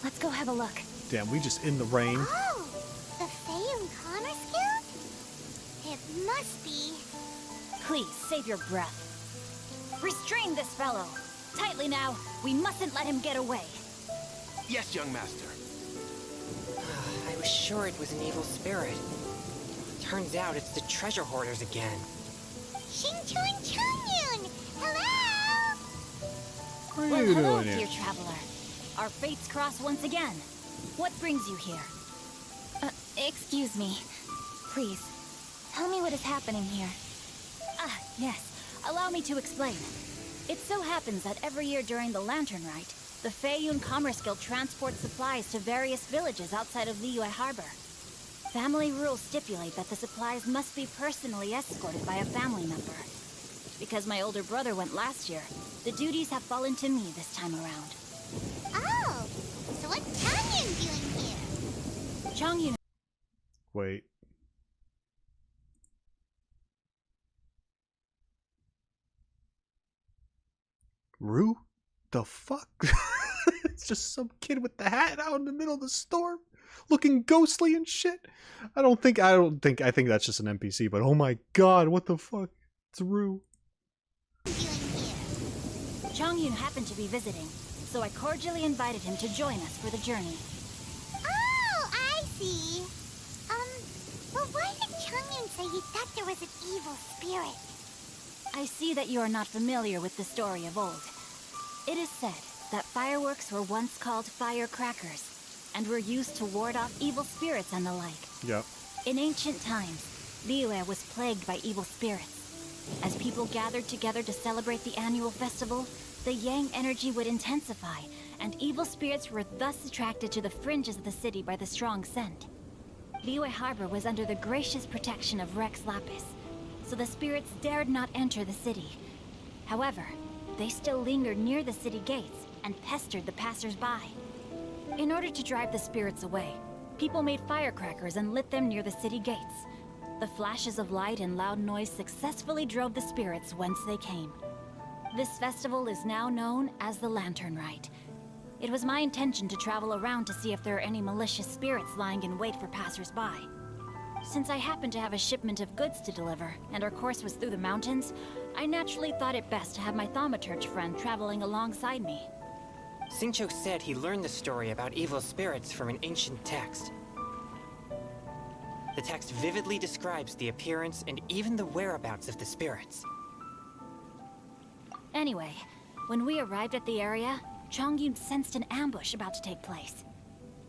[SPEAKER 2] Let's go have a look.
[SPEAKER 1] Damn, we just in the rain.
[SPEAKER 5] Oh, the Feiyun Commerce Guild? It must be.
[SPEAKER 6] Please, save your breath. Restrain this fellow. Tightly now. We mustn't let him get away.
[SPEAKER 16] Yes, young master.
[SPEAKER 17] I was sure it was an evil spirit. Turns out it's the treasure hoarders again.
[SPEAKER 5] Xingchun Chungyun! Hello!
[SPEAKER 1] What are
[SPEAKER 6] Well,
[SPEAKER 1] you
[SPEAKER 6] hello,
[SPEAKER 1] doing here?
[SPEAKER 6] dear traveler. Our fates cross once again. What brings you here?
[SPEAKER 2] Excuse me. Please, tell me what is happening here.
[SPEAKER 6] Ah, yes. Allow me to explain.
[SPEAKER 2] It so happens that every year during the Lantern Rite, the Feiyun Commerce Guild transports supplies to various villages outside of Liyue Harbor. Family rules stipulate that the supplies must be personally escorted by a family member. Because my older brother went last year, the duties have fallen to me this time around.
[SPEAKER 5] Oh, so what's Changyun doing here?
[SPEAKER 2] Changyun.
[SPEAKER 1] Wait. Rue? The fuck? It's just some kid with the hat out in the middle of the storm, looking ghostly and shit. I think that's just an NPC, but oh my god, what the fuck? It's Rue.
[SPEAKER 2] Changyun happened to be visiting, so I cordially invited him to join us for the journey.
[SPEAKER 5] Oh, I see. But why did Changyun say he thought there was an evil spirit?
[SPEAKER 2] I see that you are not familiar with the story of old. It is said that fireworks were once called firecrackers, and were used to ward off evil spirits and the like.
[SPEAKER 1] Yep.
[SPEAKER 2] In ancient times, Liyue was plagued by evil spirits. As people gathered together to celebrate the annual festival, the yang energy would intensify, and evil spirits were thus attracted to the fringes of the city by the strong scent. Liyue Harbor was under the gracious protection of Rex Lapis, so the spirits dared not enter the city. However, they still lingered near the city gates and pestered the passers-by. In order to drive the spirits away, people made firecrackers and lit them near the city gates. The flashes of light and loud noise successfully drove the spirits whence they came. This festival is now known as the Lantern Rite. It was my intention to travel around to see if there are any malicious spirits lying in wait for passers-by. Since I happened to have a shipment of goods to deliver, and our course was through the mountains, I naturally thought it best to have my thaumaturge friend traveling alongside me.
[SPEAKER 17] Xingqiu said he learned the story about evil spirits from an ancient text. The text vividly describes the appearance and even the whereabouts of the spirits.
[SPEAKER 2] Anyway, when we arrived at the area, Changyun sensed an ambush about to take place.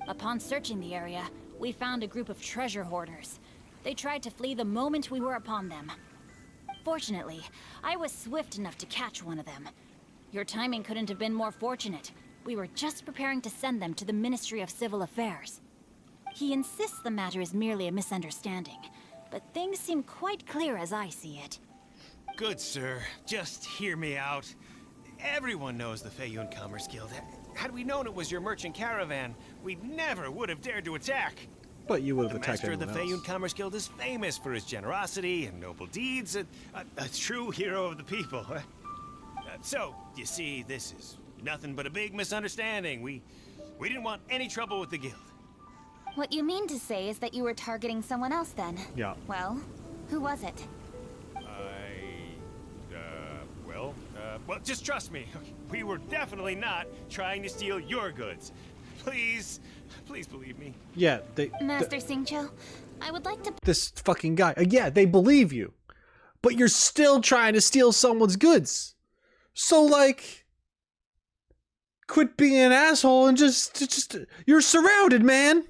[SPEAKER 2] Upon searching the area, we found a group of treasure hoarders. They tried to flee the moment we were upon them. Fortunately, I was swift enough to catch one of them. Your timing couldn't have been more fortunate. We were just preparing to send them to the Ministry of Civil Affairs. He insists the matter is merely a misunderstanding, but things seem quite clear as I see it.
[SPEAKER 16] Good, sir. Just hear me out. Everyone knows the Feiyun Commerce Guild. Had we known it was your merchant caravan, we never would have dared to attack.
[SPEAKER 1] But you would have attacked
[SPEAKER 16] The master of the
[SPEAKER 1] everyone else.
[SPEAKER 16] Feiyun Commerce Guild is famous for his generosity and noble deeds, a true hero of the people. So, you see, this is nothing but a big misunderstanding. We didn't want any trouble with the guild.
[SPEAKER 2] What you mean to say is that you were targeting someone else then?
[SPEAKER 1] Yeah.
[SPEAKER 2] Well, who was it?
[SPEAKER 16] Well, just trust me. We were definitely not trying to steal your goods. Please believe me.
[SPEAKER 1] Yeah,
[SPEAKER 2] Master Xingqiu, I would like to...
[SPEAKER 1] This fucking guy. Yeah, they believe you. But you're still trying to steal someone's goods. So, like, quit being an asshole and just you're surrounded, man.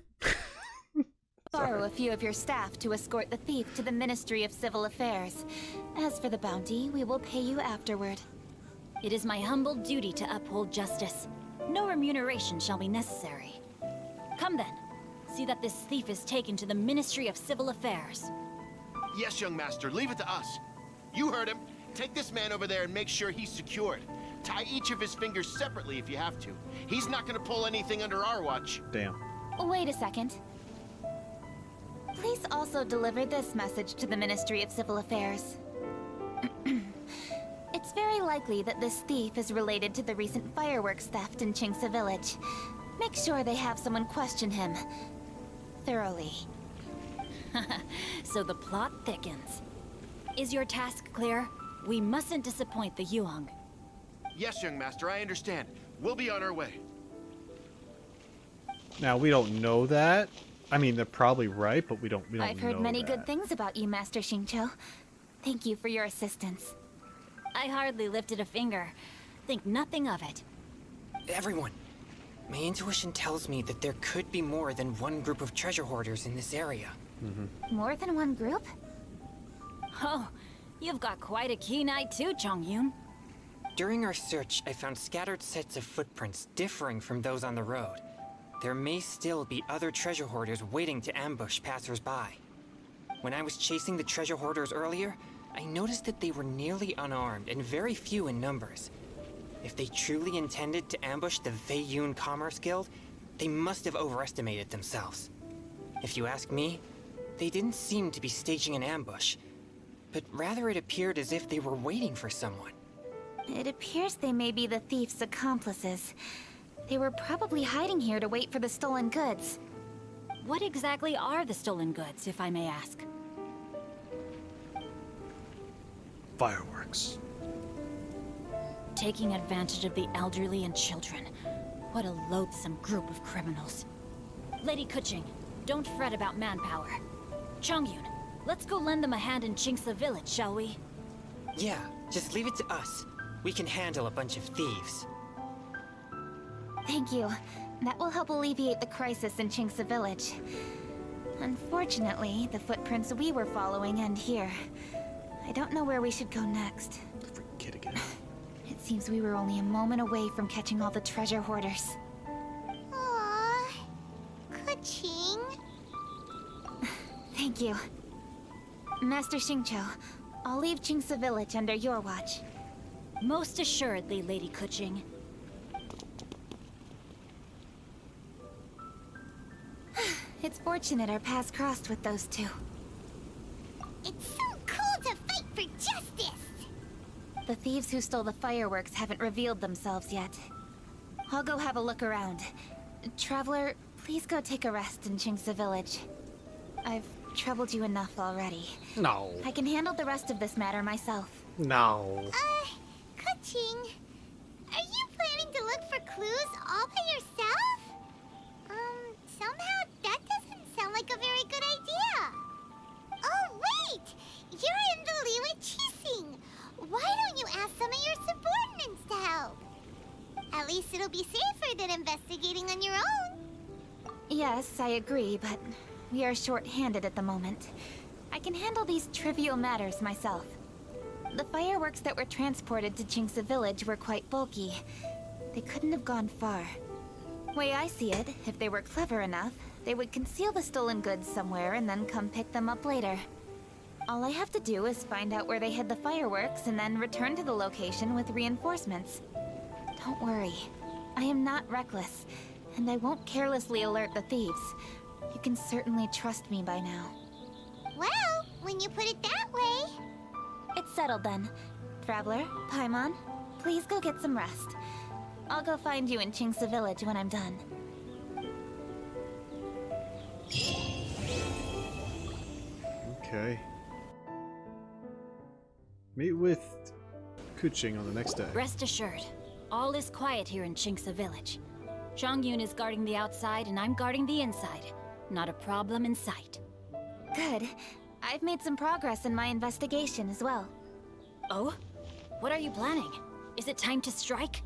[SPEAKER 2] Borrow a few of your staff to escort the thief to the Ministry of Civil Affairs. As for the bounty, we will pay you afterward. It is my humble duty to uphold justice. No remuneration shall be necessary. Come then, see that this thief is taken to the Ministry of Civil Affairs.
[SPEAKER 18] Yes, young master, leave it to us. You heard him. Take this man over there and make sure he's secured. Tie each of his fingers separately if you have to. He's not gonna pull anything under our watch.
[SPEAKER 1] Damn.
[SPEAKER 2] Wait a second. Please also deliver this message to the Ministry of Civil Affairs. It's very likely that this thief is related to the recent fireworks theft in Qingce Village. Make sure they have someone question him thoroughly. So the plot thickens. Is your task clear? We mustn't disappoint the Yuang.
[SPEAKER 18] Yes, young master, I understand. We'll be on our way.
[SPEAKER 1] Now, we don't know that. I mean, they're probably right, but we don't
[SPEAKER 2] I've heard
[SPEAKER 1] know
[SPEAKER 2] many
[SPEAKER 1] that.
[SPEAKER 2] good things about you, Master Xingqiu. Thank you for your assistance. I hardly lifted a finger. Think nothing of it.
[SPEAKER 17] Everyone, my intuition tells me that there could be more than one group of treasure hoarders in this area.
[SPEAKER 2] More than one group? Oh, you've got quite a keen eye too, Changyun.
[SPEAKER 17] During our search, I found scattered sets of footprints differing from those on the road. There may still be other treasure hoarders waiting to ambush passers-by. When I was chasing the treasure hoarders earlier, I noticed that they were nearly unarmed and very few in numbers. If they truly intended to ambush the Feiyun Commerce Guild, they must have overestimated themselves. If you ask me, they didn't seem to be staging an ambush, but rather it appeared as if they were waiting for someone.
[SPEAKER 2] It appears they may be the thief's accomplices. They were probably hiding here to wait for the stolen goods.
[SPEAKER 19] What exactly are the stolen goods, if I may ask?
[SPEAKER 1] Fireworks.
[SPEAKER 19] Taking advantage of the elderly and children. What a loathsome group of criminals. Lady Keqing, don't fret about manpower. Chongyun, let's go lend them a hand in Qingce village, shall we?
[SPEAKER 17] Yeah, just leave it to us. We can handle a bunch of thieves.
[SPEAKER 2] Thank you. That will help alleviate the crisis in Qingce village. Unfortunately, the footprints we were following end here. I don't know where we should go next.
[SPEAKER 1] Freaking kid again.
[SPEAKER 2] It seems we were only a moment away from catching all the treasure hoarders.
[SPEAKER 5] Aww. Keqing.
[SPEAKER 2] Thank you. Master Xingqiu, I'll leave Qingce village under your watch.
[SPEAKER 19] Most assuredly, Lady Keqing.
[SPEAKER 2] It's fortunate our paths crossed with those two.
[SPEAKER 5] It's so cool to fight for justice!
[SPEAKER 2] The thieves who stole the fireworks haven't revealed themselves yet. I'll go have a look around. Traveler, please go take a rest in Qingce village. I've troubled you enough already.
[SPEAKER 1] No.
[SPEAKER 2] I can handle the rest of this matter myself.
[SPEAKER 1] No.
[SPEAKER 5] Keqing, are you planning to look for clues all by yourself? Somehow that doesn't sound like a very good idea. Oh, wait! You're in the Liyue Qixing. Why don't you ask some of your subordinates to help? At least it'll be safer than investigating on your own.
[SPEAKER 2] Yes, I agree, but we are short-handed at the moment. I can handle these trivial matters myself. The fireworks that were transported to Qingce village were quite bulky. They couldn't have gone far. Way I see it, if they were clever enough, they would conceal the stolen goods somewhere and then come pick them up later. All I have to do is find out where they hid the fireworks and then return to the location with reinforcements. Don't worry. I am not reckless, and I won't carelessly alert the thieves. You can certainly trust me by now.
[SPEAKER 5] Well, when you put it that way...
[SPEAKER 2] It's settled then. Traveler, Paimon, please go get some rest. I'll go find you in Qingce village when I'm done.
[SPEAKER 1] Okay. Meet with Keqing on the next day.
[SPEAKER 19] Rest assured, all is quiet here in Qingce village. Chongyun is guarding the outside and I'm guarding the inside. Not a problem in sight.
[SPEAKER 2] Good. I've made some progress in my investigation as well.
[SPEAKER 19] Oh? What are you planning? Is it time to strike?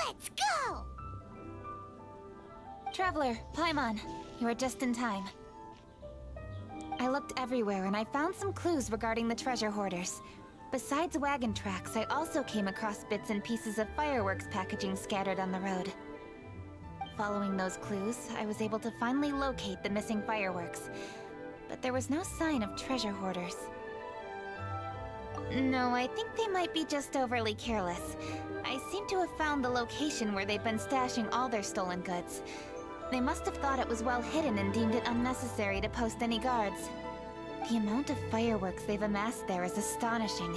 [SPEAKER 5] Let's go!
[SPEAKER 2] Traveler, Paimon, you are just in time. I looked everywhere and I found some clues regarding the treasure hoarders. Besides wagon tracks, I also came across bits and pieces of fireworks packaging scattered on the road. Following those clues, I was able to finally locate the missing fireworks. But there was no sign of treasure hoarders. No, I think they might be just overly careless. I seem to have found the location where they've been stashing all their stolen goods. They must have thought it was well hidden and deemed it unnecessary to post any guards. The amount of fireworks they've amassed there is astonishing.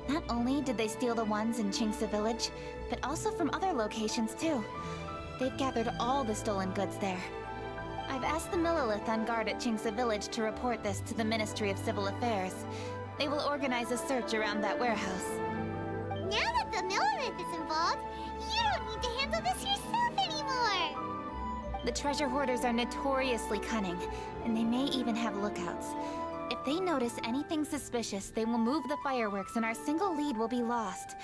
[SPEAKER 2] Not only did they steal the ones in Qingce village, but also from other locations too. They've gathered all the stolen goods there. I've asked the Millelith on guard at Qingce village to report this to the Ministry of Civil Affairs. They will organize a search around that warehouse.
[SPEAKER 5] Now that the Millelith is involved, you don't need to handle this yourself anymore!
[SPEAKER 2] The treasure hoarders are notoriously cunning, and they may even have lookouts. If they notice anything suspicious, they will move the fireworks and our single lead will be lost.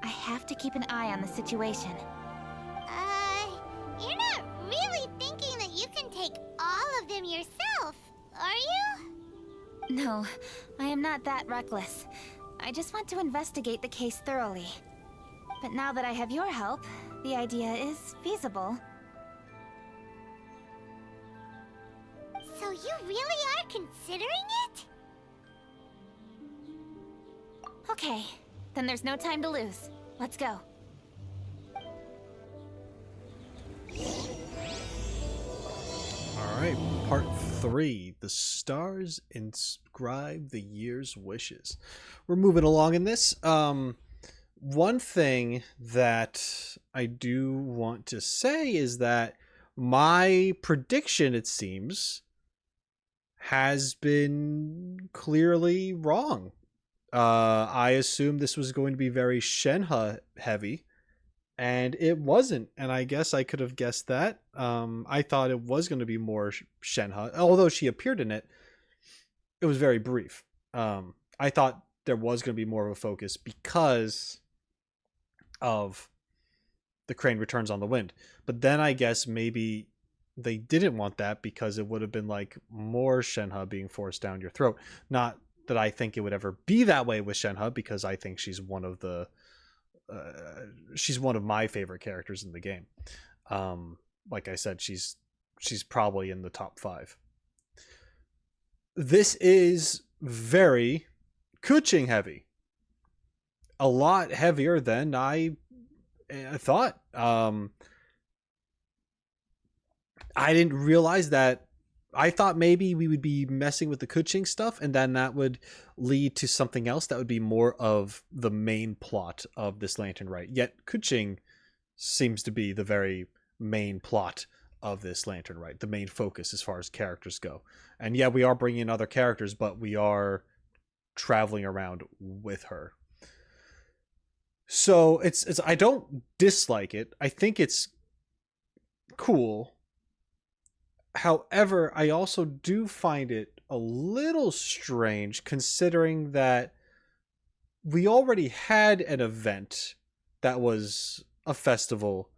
[SPEAKER 2] I have to keep an eye on the situation.
[SPEAKER 5] You're not really thinking that you can take all of them yourself, are you?
[SPEAKER 2] No, I am not that reckless. I just want to investigate the case thoroughly. But now that I have your help, the idea is feasible.
[SPEAKER 5] So you really are considering it?
[SPEAKER 2] Okay, then there's no time to lose. Let's go.
[SPEAKER 1] Alright, part 3. The stars inscribe the year's wishes. We're moving along in this. One thing that I do want to say is that my prediction, it seems, has been clearly wrong. I assumed this was going to be very Shenhe heavy, and it wasn't, and I guess I could have guessed that. I thought it was going to be more Shenhe, although she appeared in it. It was very brief. I thought there was going to be more of a focus because of the Crane Returns on the Wind. But then I guess maybe they didn't want that because it would have been like more Shenhe being forced down your throat. Not that I think it would ever be that way with Shenhe, because I think she's one of the she's one of my favorite characters in the game. Like I said, she's probably in the top 5. This is very Keqing heavy. A lot heavier than I thought. I didn't realize that. I thought maybe we would be messing with the Keqing stuff, and then that would lead to something else that would be more of the main plot of this Lantern Rite. Yet Keqing seems to be the very main plot of this Lantern Rite, the main focus as far as characters go. And yeah, we are bringing in other characters, but we are traveling around with her. So it's I don't dislike it. I think it's cool. However, I also do find it a little strange, considering that we already had an event that was a festival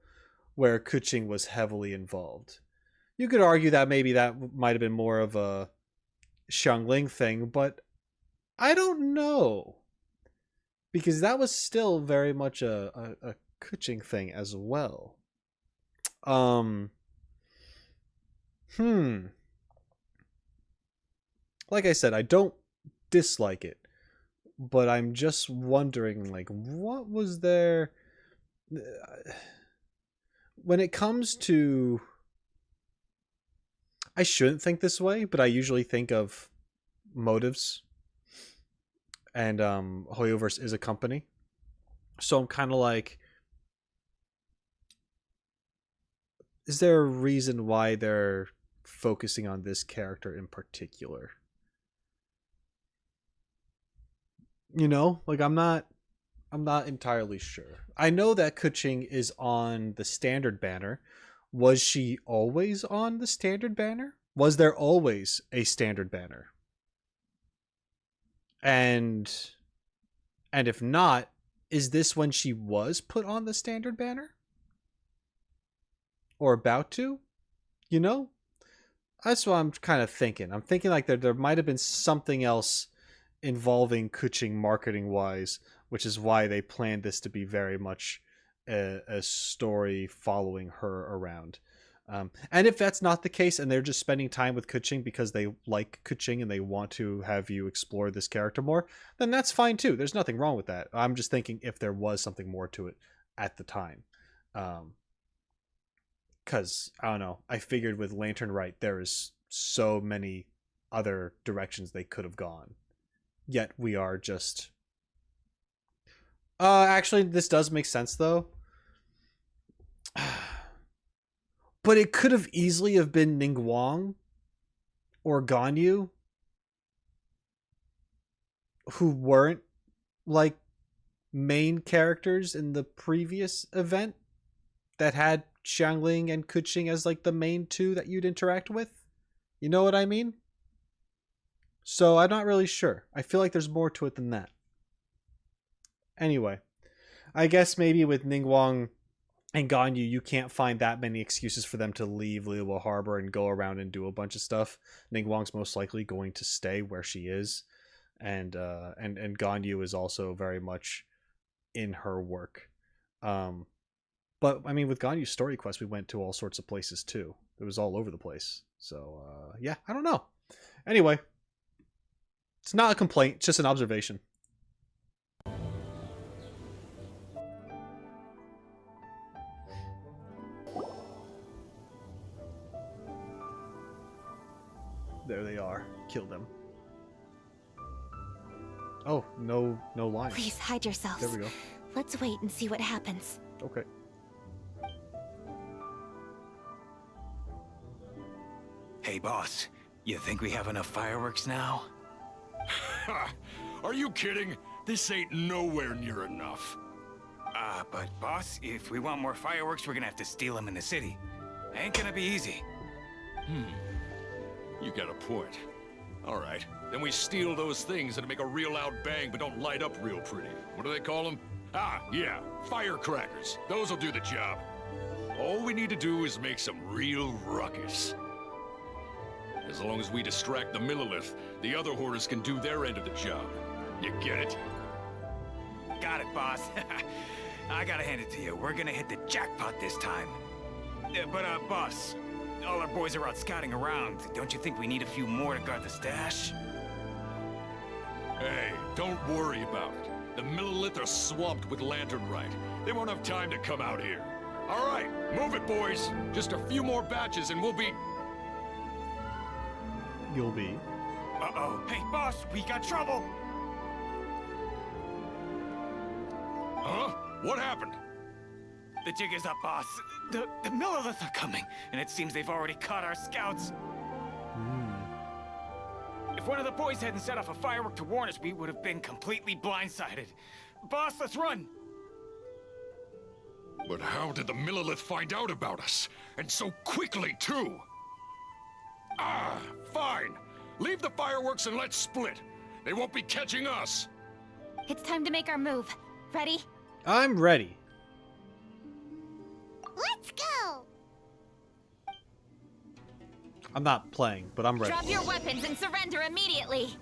[SPEAKER 1] where Keqing was heavily involved. You could argue that maybe that might have been more of a Xiangling thing, but I don't know. Because that was still very much a Keqing thing as well. Like I said, I don't dislike it, but I'm just wondering, like, what was there when it comes to... I shouldn't think this way, but I usually think of motives, and Hoyoverse is a company, so I'm kind of like, is there a reason why they're focusing on this character in particular? You know, like I'm not entirely sure. I know that Keqing is on the standard banner. Was she always on the standard banner? Was there always a standard banner? And if not, is this when she was put on the standard banner? Or about to? You know? That's what I'm kind of thinking. I'm thinking like there might have been something else involving Keqing marketing-wise, which is why they planned this to be very much a story following her around. And if that's not the case, and they're just spending time with Keqing because they like Keqing and they want to have you explore this character more, then that's fine too. There's nothing wrong with that. I'm just thinking if there was something more to it at the time. Because, I don't know, I figured with Lantern Rite, there is so many other directions they could have gone. Yet we are just... actually, this does make sense, though. But it could have easily have been Ningguang or Ganyu, who weren't, like, main characters in the previous event that had Xiangling and Keqing as, like, the main two that you'd interact with. You know what I mean? So I'm not really sure. I feel like there's more to it than that. Anyway, I guess maybe with Ningguang and Ganyu, you can't find that many excuses for them to leave Liyue Harbor and go around and do a bunch of stuff. Ningguang's most likely going to stay where she is and Ganyu is also very much in her work. But I mean, with Ganyu's story quest, we went to all sorts of places too. It was all over the place. So yeah, I don't know. Anyway, it's not a complaint, it's just an observation. There they are. Kill them. Oh, no lines.
[SPEAKER 2] Please hide yourselves.
[SPEAKER 1] There we go.
[SPEAKER 2] Let's wait and see what happens.
[SPEAKER 1] Okay.
[SPEAKER 20] Hey, boss. You think we have enough fireworks now?
[SPEAKER 21] Are you kidding? This ain't nowhere near enough.
[SPEAKER 20] But boss, if we want more fireworks, we're gonna have to steal them in the city. Ain't gonna be easy.
[SPEAKER 21] You got a point. All right, then we steal those things that make a real loud bang but don't light up real pretty. What do they call them? Yeah, firecrackers. Those'll do the job. All we need to do is make some real ruckus. As long as we distract the Millilith, the other hoarders can do their end of the job. You get it?
[SPEAKER 20] Got it, boss. I gotta hand it to you. We're gonna hit the jackpot this time. But boss, all our boys are out scouting around. Don't you think we need a few more to guard the stash?
[SPEAKER 21] Hey, don't worry about it. The Millilith are swamped with lantern rite. They won't have time to come out here. All right, move it, boys. Just a few more batches and we'll be...
[SPEAKER 1] You'll be.
[SPEAKER 20] Uh-oh. Hey, boss, we got trouble!
[SPEAKER 21] Huh? What happened?
[SPEAKER 20] The jig is up, boss. The Millilith are coming, and it seems they've already caught our scouts. If one of the boys hadn't set off a firework to warn us, we would have been completely blindsided. Boss, let's run!
[SPEAKER 21] But how did the Millilith find out about us? And so quickly, too? Fine. Leave the fireworks and let's split. They won't be catching us.
[SPEAKER 2] It's time to make our move. Ready?
[SPEAKER 1] I'm ready.
[SPEAKER 5] Let's go!
[SPEAKER 1] I'm not playing, but I'm ready.
[SPEAKER 2] Drop your weapons and surrender immediately.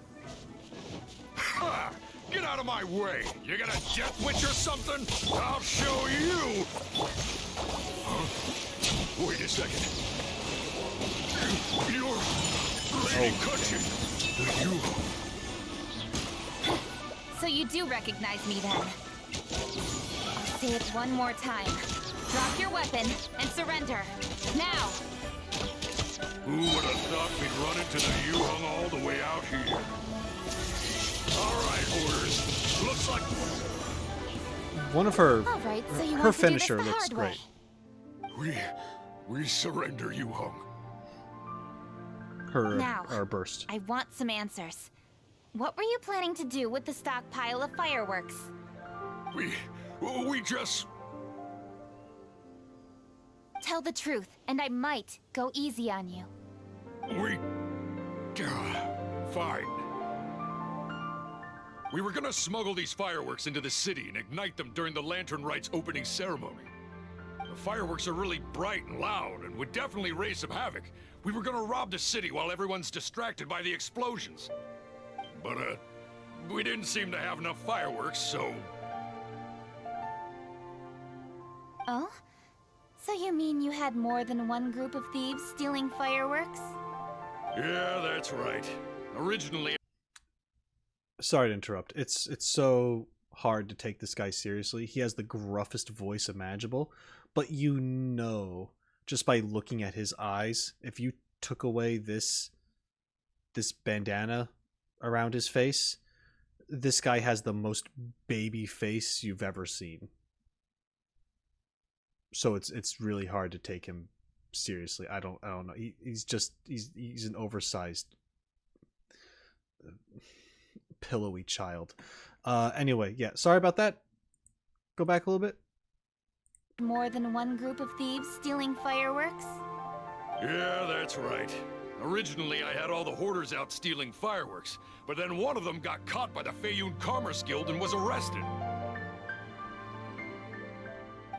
[SPEAKER 21] Ha! Get out of my way! You got a jet witch or something? I'll show you! Huh? Wait a second. You're Lady Keqing.
[SPEAKER 2] So you do recognize me then? I'll say it one more time. Drop your weapon and surrender. Now!
[SPEAKER 21] Who would have thought we'd run into the Yuhong all the way out here? Alright, hoarders. Looks like...
[SPEAKER 1] One of her...
[SPEAKER 2] All right, so you
[SPEAKER 1] her
[SPEAKER 2] want to do
[SPEAKER 1] finisher
[SPEAKER 2] this the
[SPEAKER 1] looks
[SPEAKER 2] hard
[SPEAKER 1] great.
[SPEAKER 21] We surrender, Yuhong.
[SPEAKER 1] Her
[SPEAKER 2] Now,
[SPEAKER 1] burst.
[SPEAKER 2] I want some answers. What were you planning to do with the stockpile of fireworks?
[SPEAKER 21] We just...
[SPEAKER 2] Tell the truth, and I might go easy on you.
[SPEAKER 21] Fine. We were gonna smuggle these fireworks into the city and ignite them during the Lantern Rite's opening ceremony. The fireworks are really bright and loud and would definitely raise some havoc. We were gonna rob the city while everyone's distracted by the explosions. But, we didn't seem to have enough fireworks, so...
[SPEAKER 2] Oh? So you mean you had more than one group of thieves stealing fireworks?
[SPEAKER 21] Yeah, that's right. Originally...
[SPEAKER 1] Sorry to interrupt. It's so hard to take this guy seriously. He has the gruffest voice imaginable, but you know, just by looking at his eyes, if you took away this bandana around his face, this guy has the most baby face you've ever seen. So it's really hard to take him seriously. I don't know. He's an oversized pillowy child. Anyway, yeah, sorry about that. Go back a little bit.
[SPEAKER 2] More than one group of thieves stealing fireworks?
[SPEAKER 21] Yeah, that's right. Originally, I had all the hoarders out stealing fireworks, but then one of them got caught by the Feiyun Commerce Guild and was arrested.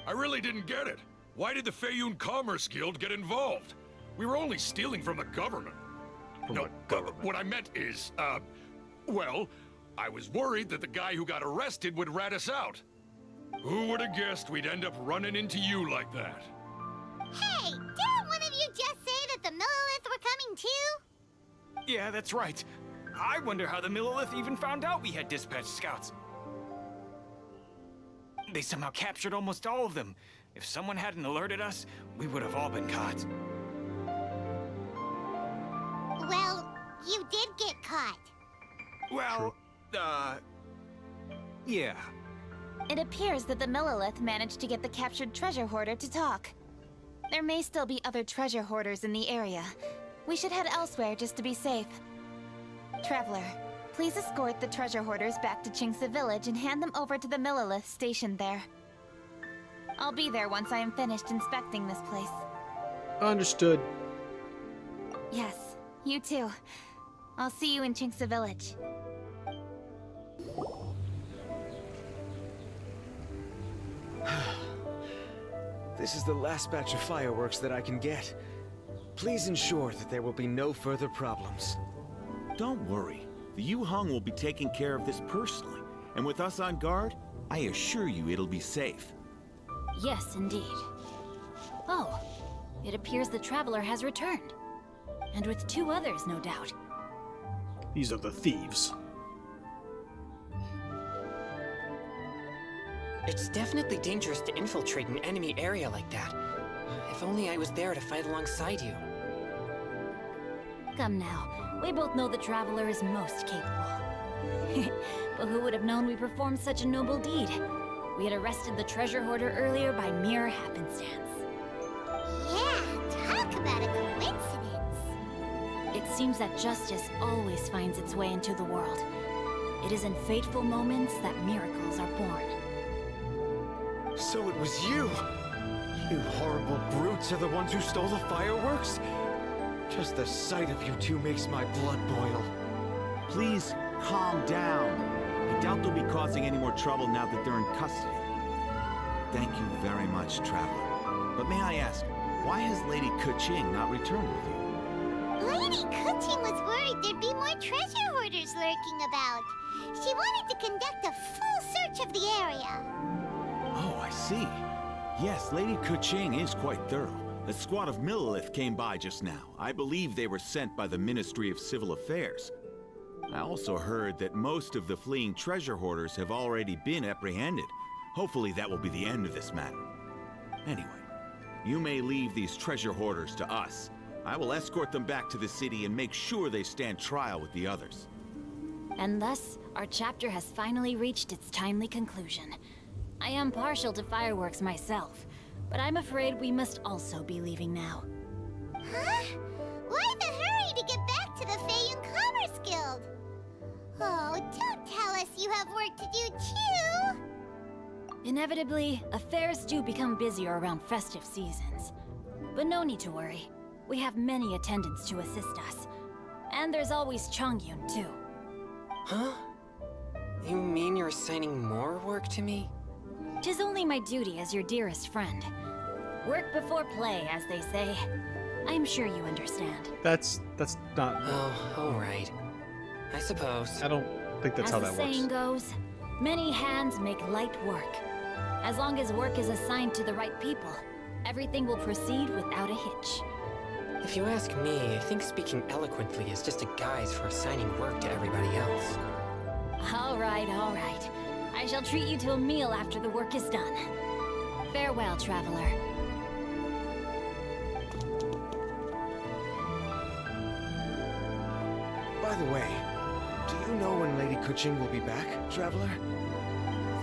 [SPEAKER 21] I really didn't get it. Why did the Feiyun Commerce Guild get involved? We were only stealing from the government. What I meant is, well, I was worried that the guy who got arrested would rat us out. Who would have guessed we'd end up running into you like that?
[SPEAKER 5] Hey, didn't one of you just say that the Millilith were coming too?
[SPEAKER 20] Yeah, that's right. I wonder how the Millilith even found out we had dispatched scouts. They somehow captured almost all of them. If someone hadn't alerted us, we would have all been caught.
[SPEAKER 5] Well, you did get caught.
[SPEAKER 20] Well, yeah.
[SPEAKER 2] It appears that the Millilith managed to get the captured treasure hoarder to talk. There may still be other treasure hoarders in the area. We should head elsewhere just to be safe. Traveler, please escort the treasure hoarders back to Qingce Village and hand them over to the Millilith stationed there. I'll be there once I am finished inspecting this place.
[SPEAKER 1] Understood.
[SPEAKER 2] Yes, you too. I'll see you in Qingce Village.
[SPEAKER 4] This is the last batch of fireworks that I can get. Please ensure that there will be no further problems.
[SPEAKER 3] Don't worry. The Yu-Hung will be taking care of this personally. And with us on guard, I assure you it'll be safe.
[SPEAKER 19] Yes, indeed. Oh, it appears the Traveler has returned. And with 2 others, no doubt.
[SPEAKER 1] These are the thieves.
[SPEAKER 17] It's definitely dangerous to infiltrate an enemy area like that. If only I was there to fight alongside you.
[SPEAKER 19] Come now, we both know the Traveler is most capable. But who would have known we performed such a noble deed? We had arrested the treasure hoarder earlier by mere happenstance.
[SPEAKER 5] Yeah, talk about a coincidence.
[SPEAKER 19] It seems that justice always finds its way into the world. It is in fateful moments that miracles are born.
[SPEAKER 4] So it was you! You horrible brutes are the ones who stole the fireworks? Just the sight of you two makes my blood boil.
[SPEAKER 3] Please, calm down. I doubt they'll be causing any more trouble now that they're in custody. Thank you very much, Traveler. But may I ask, why has Lady Keqing not returned with you?
[SPEAKER 5] Lady Keqing was worried there'd be more treasure hoarders lurking about. She wanted to conduct a full search of the area.
[SPEAKER 3] Oh, I see. Yes, Lady Keqing is quite thorough. A squad of Millilith came by just now. I believe they were sent by the Ministry of Civil Affairs. I also heard that most of the fleeing treasure hoarders have already been apprehended. Hopefully that will be the end of this matter. Anyway, you may leave these treasure hoarders to us. I will escort them back to the city and make sure they stand trial with the others.
[SPEAKER 19] And thus, our chapter has finally reached its timely conclusion. I am partial to fireworks myself, but I'm afraid we must also be leaving now.
[SPEAKER 5] Huh? Why the hurry to get back to the Feiyun Commerce Guild? Oh, don't tell us you have work to do too!
[SPEAKER 19] Inevitably, affairs do become busier around festive seasons. But no need to worry. We have many attendants to assist us. And there's always Chongyun, too.
[SPEAKER 17] Huh? You mean you're assigning more work to me?
[SPEAKER 19] 'Tis only my duty as your dearest friend. Work before play, as they say. I'm sure you understand.
[SPEAKER 1] That's not...
[SPEAKER 17] Oh, alright. I suppose.
[SPEAKER 1] I don't think that's how that
[SPEAKER 19] As
[SPEAKER 1] works.
[SPEAKER 19] the saying goes, many hands make light work. As long as work is assigned to the right people, everything will proceed without a hitch.
[SPEAKER 17] If you ask me, I think speaking eloquently is just a guise for assigning work to everybody else.
[SPEAKER 19] All right, all right. I shall treat you to a meal after the work is done. Farewell, traveler.
[SPEAKER 4] By the way, do you know when Lady Keqing will be back, Traveler?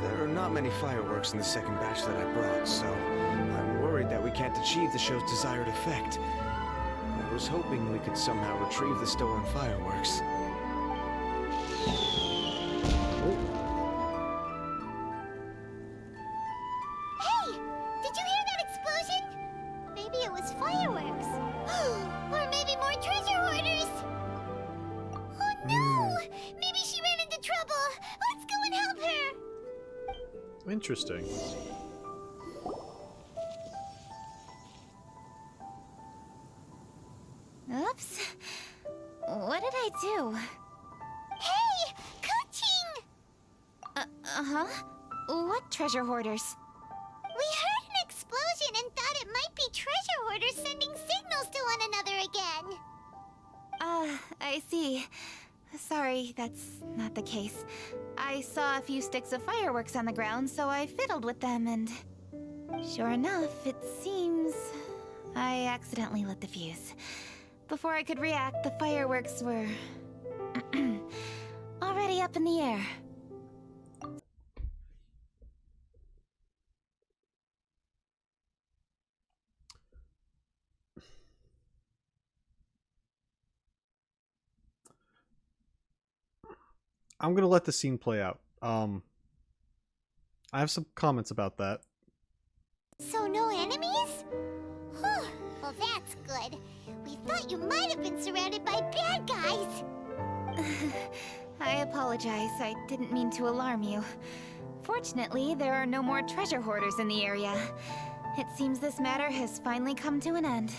[SPEAKER 4] There are not many fireworks in the second batch that I brought, so I'm worried that we can't achieve the show's desired effect. I was hoping we could somehow retrieve the stolen fireworks.
[SPEAKER 5] Hey! Did you hear that explosion? Maybe it was fireworks. Or maybe more treasure hoarders! Oh no! Maybe she ran into trouble! Let's go and help her!
[SPEAKER 1] Interesting.
[SPEAKER 2] Oops. What did I do?
[SPEAKER 5] Hey! Keqing!
[SPEAKER 2] Uh-huh. What treasure hoarders?
[SPEAKER 5] We heard an explosion and thought it might be treasure hoarders sending signals to one another again.
[SPEAKER 2] I see. Sorry, that's not the case. I saw a few sticks of fireworks on the ground, so I fiddled with them, and sure enough, it seems I accidentally lit the fuse. Before I could react, the fireworks were already up in the air.
[SPEAKER 1] I'm gonna let the scene play out. I have some comments about that.
[SPEAKER 5] So no enemies? Whew. Well, that's good. We thought you might have been surrounded by bad guys.
[SPEAKER 2] I apologize. I didn't mean to alarm you. Fortunately, there are no more treasure hoarders in the area. It seems this matter has finally come to an end.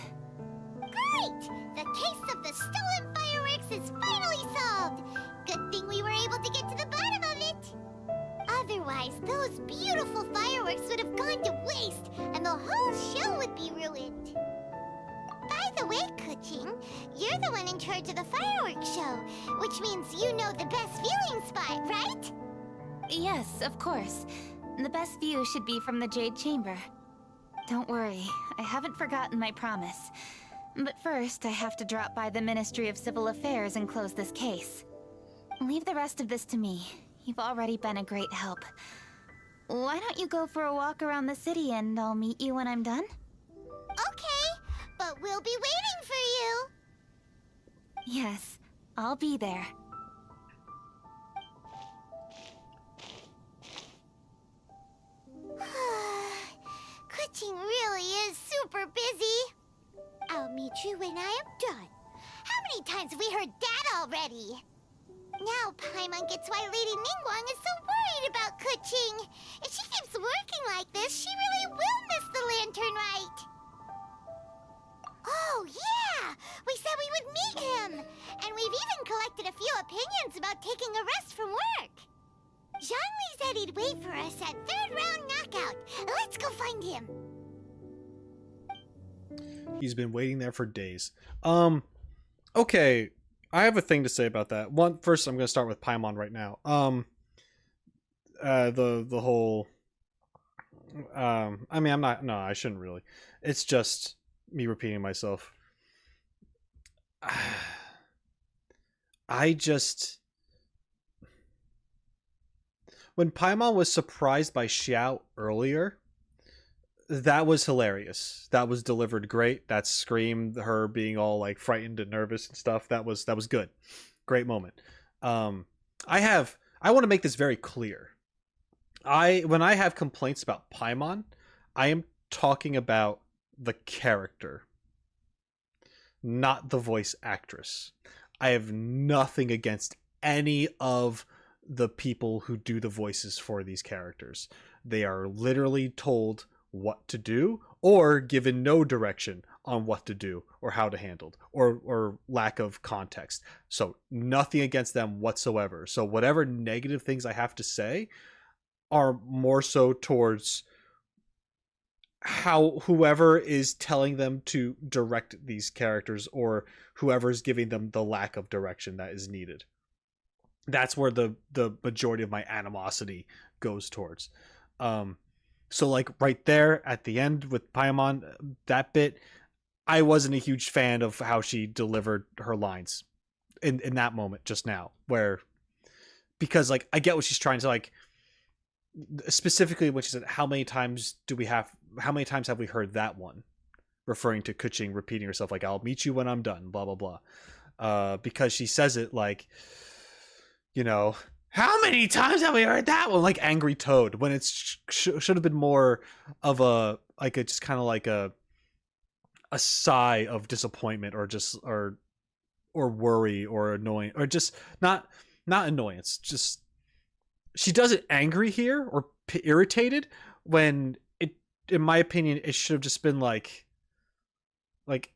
[SPEAKER 5] Great! The case of the stolen fireworks is finally solved. Good thing we were able to get to the bottom of it. Otherwise, those beautiful fireworks would have gone to waste, and the whole show would be ruined. By the way, Keqing, you're the one in charge of the fireworks show, which means you know the best viewing spot, right?
[SPEAKER 2] Yes, of course. The best view should be from the Jade Chamber. Don't worry, I haven't forgotten my promise. But first, I have to drop by the Ministry of Civil Affairs and close this case. Leave the rest of this to me. You've already been a great help. Why don't you go for a walk around the city and I'll meet you when I'm done?
[SPEAKER 5] Okay, but we'll be waiting for you.
[SPEAKER 2] Yes, I'll be there.
[SPEAKER 5] Keqing really is super busy. I'll meet you when I am done. How many times have we heard that already? Now Paimon gets why Lady Ningguang is so worried about Keqing. If she keeps working like this, she really will miss the lantern rite. Oh, yeah! We said we would meet him! And we've even collected a few opinions about taking a rest from work. Zhongli said he'd wait for us at third round knockout. Let's go find him.
[SPEAKER 1] He's been waiting there for days. Okay, I have a thing to say about that. First, I'm going to start with Paimon right now. The whole. I mean, I'm not. No, I shouldn't really. It's just me repeating myself. I just. When Paimon was surprised by Xiao earlier, that was hilarious. That was delivered great. That scream, her being all like frightened and nervous and stuff, that was good. Great moment. I want to make this very clear. When I have complaints about Paimon, I am talking about the character, not the voice actress. I have nothing against any of the people who do the voices for these characters. They are literally told what to do or given no direction on what to do or how to handle or lack of context. So nothing against them whatsoever. So whatever negative things I have to say are more so towards how whoever is telling them to direct these characters or whoever is giving them the lack of direction that is needed. That's where the majority of my animosity goes towards. So like right there at the end with Paimon, that bit, I wasn't a huge fan of how she delivered her lines in that moment just now, because like I get what she's trying to, like, specifically when she said, how many times have we heard that one, referring to Keqing repeating herself, like, I'll meet you when I'm done, blah, blah, blah. Because she says it like, you know, how many times have we heard that one? Like Angry Toad, when it should have been more of a just kind of like a sigh of disappointment or worry or annoying, or just not annoyance. Just, she does it angry here or irritated, when it, in my opinion, it should have just been like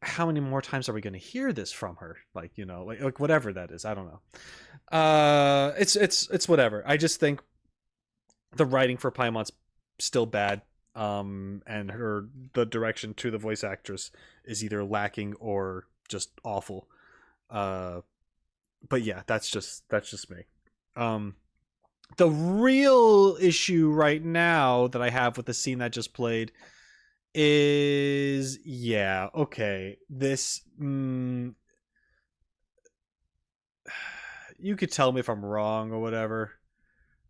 [SPEAKER 1] how many more times are we going to hear this from her? Like, you know, like whatever that is. I don't know. It's whatever. I just think The writing for Paimon's still bad. And the direction to the voice actress is either lacking or just awful. But yeah, that's just me. The real issue right now that I have with the scene that just played is, yeah, okay, this you could tell me if I'm wrong or whatever.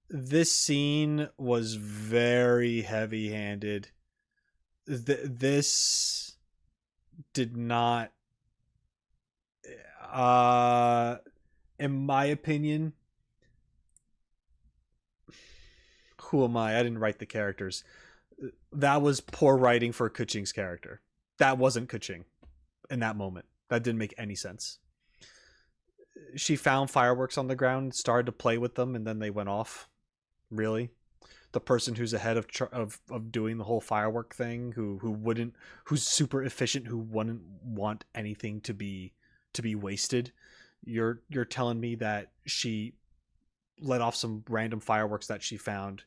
[SPEAKER 1] This scene was very heavy-handed. This did not, in my opinion, who am I? I didn't write the characters. That was poor writing for Keqing's character. That wasn't Keqing in that moment. That didn't make any sense. She found fireworks on the ground, started to play with them, and then they went off. Really? The person who's ahead of doing the whole firework thing, who's super efficient, who wouldn't want anything to be wasted. You're telling me that she let off some random fireworks that she found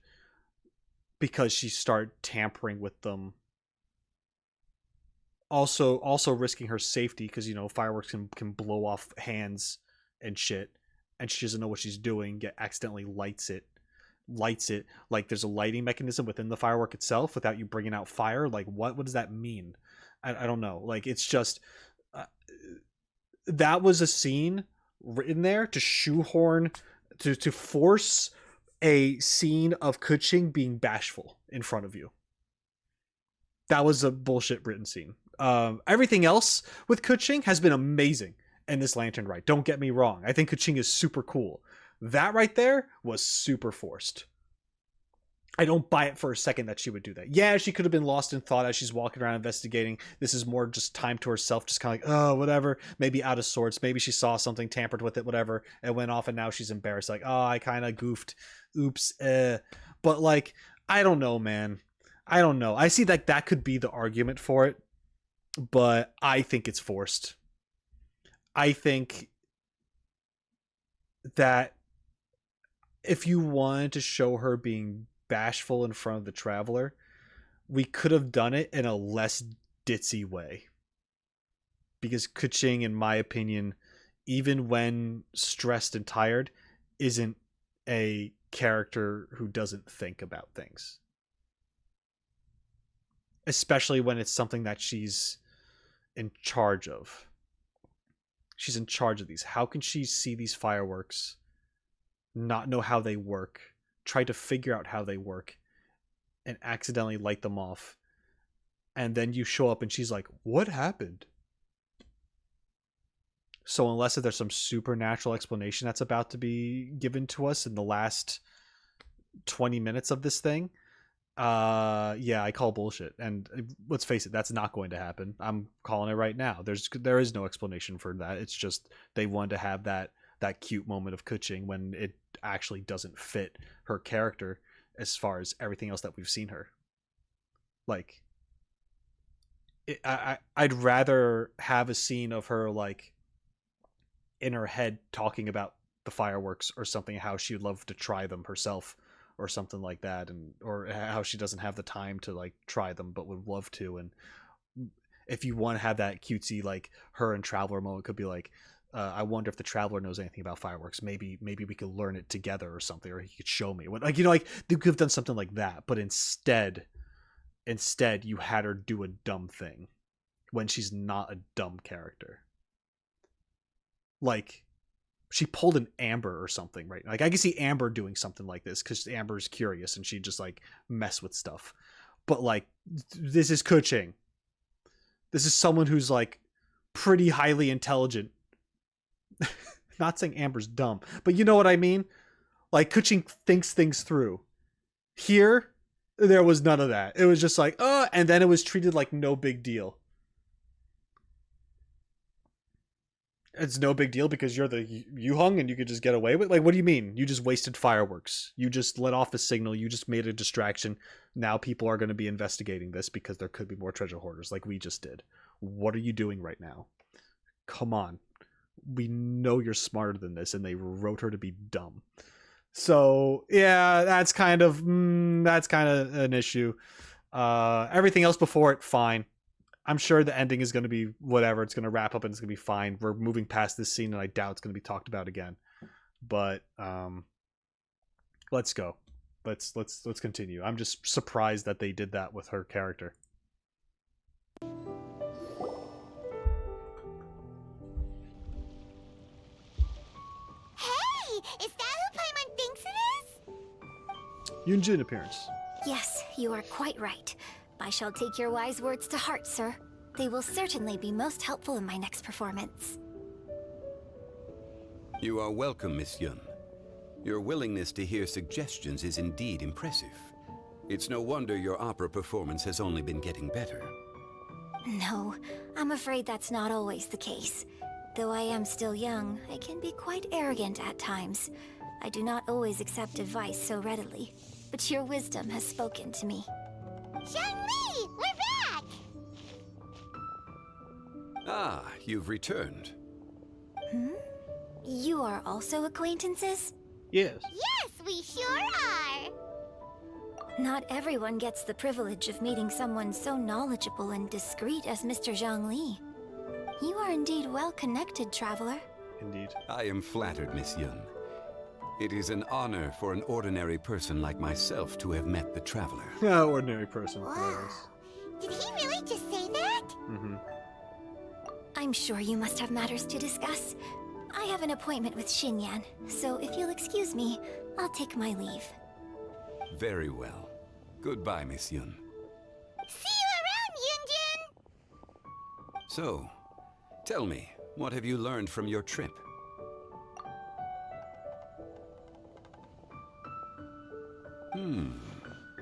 [SPEAKER 1] because she started tampering with them. Also risking her safety because, you know, fireworks can blow off hands and shit, and she doesn't know what she's doing, yet accidentally lights it like there's a lighting mechanism within the firework itself without you bringing out fire. Like, what does that mean? I don't know. Like, it's just that was a scene written there to shoehorn, to force a scene of Keqing being bashful in front of you. That was a bullshit written scene. Everything else with Keqing has been amazing in this Lantern Rite. Don't get me wrong. I think Keqing is super cool. That right there was super forced. I don't buy it for a second that she would do that. Yeah, she could have been lost in thought as she's walking around investigating. This is more just time to herself, just kind of like, oh, whatever. Maybe out of sorts. Maybe she saw something, tampered with it, whatever. It went off, and now she's embarrassed. Like, oh, I kind of goofed. Oops. But, like, I don't know, man. I don't know. I see that could be the argument for it, but I think it's forced. I think that if you wanted to show her being bashful in front of the Traveler, we could have done it in a less ditzy way. Because Keqing, in my opinion, even when stressed and tired, isn't a character who doesn't think about things. Especially when it's something that she's in charge of. She's in charge of these. How can she see these fireworks, not know how they work, try to figure out how they work, and accidentally light them off? And then you show up and she's like, what happened? So unless there's some supernatural explanation that's about to be given to us in the last 20 minutes of this thing, yeah, I call bullshit. And let's face it, that's not going to happen. I'm calling it right now. There is no explanation for that. It's just they wanted to have that cute moment of Keqing when it actually doesn't fit her character as far as everything else that we've seen her. Like, I'd rather have a scene of her, like, in her head talking about the fireworks or something, how she would love to try them herself or something like that, and or how she doesn't have the time to, like, try them but would love to. And if you want to have that cutesy, like, her and Traveler moment, could be like, I wonder if the Traveler knows anything about fireworks. Maybe we could learn it together or something, or he could show me. Like, you know, like, they could have done something like that, but instead you had her do a dumb thing when she's not a dumb character. Like, she pulled an Amber or something, right? Like, I can see Amber doing something like this because Amber's curious and she just, like, mess with stuff. But, like, this is Keqing. This is someone who's, like, pretty highly intelligent. Not saying Amber's dumb, but you know what I mean? Like, Keqing thinks things through. Here, there was none of that. It was just like, and then it was treated like no big deal. It's no big deal because you're the Yuheng and you could just get away with. Like, what do you mean? You just wasted fireworks. You just let off a signal. You just made a distraction. Now people are going to be investigating this because there could be more treasure hoarders like we just did. What are you doing right now? Come on. We know you're smarter than this, and they wrote her to be dumb. So yeah, that's kind of an issue. Everything else before it, fine. I'm sure the ending is going to be whatever. It's going to wrap up and it's going to be fine. We're moving past this scene, and I doubt it's going to be talked about again. But let's go. Let's continue. I'm just surprised that they did that with her character.
[SPEAKER 5] Hey, is that who Paimon thinks it is?
[SPEAKER 1] Yunjin appearance.
[SPEAKER 6] Yes, you are quite right. I shall take your wise words to heart, sir. They will certainly be most helpful in my next performance.
[SPEAKER 7] You are welcome, Miss Yun. Your willingness to hear suggestions is indeed impressive. It's no wonder your opera performance has only been getting better.
[SPEAKER 6] No, I'm afraid that's not always the case. Though I am still young, I can be quite arrogant at times. I do not always accept advice so readily, but your wisdom has spoken to me.
[SPEAKER 5] Zhongli, we're back!
[SPEAKER 7] Ah, you've returned.
[SPEAKER 6] Hmm? You are also acquaintances?
[SPEAKER 1] Yes.
[SPEAKER 5] Yes, we sure are!
[SPEAKER 6] Not everyone gets the privilege of meeting someone so knowledgeable and discreet as Mr. Zhongli. You are indeed well connected, traveler.
[SPEAKER 1] Indeed.
[SPEAKER 7] I am flattered, Miss Yun. It is an honor for an ordinary person like myself to have met the traveler.
[SPEAKER 1] Yeah, ordinary person.
[SPEAKER 5] Wow. Did he really just say that?
[SPEAKER 1] Mm-hmm.
[SPEAKER 6] I'm sure you must have matters to discuss. I have an appointment with Xinyan, so if you'll excuse me, I'll take my leave.
[SPEAKER 7] Very well. Goodbye, Miss Yun.
[SPEAKER 5] See you around, Yunjin!
[SPEAKER 7] So, tell me, what have you learned from your trip?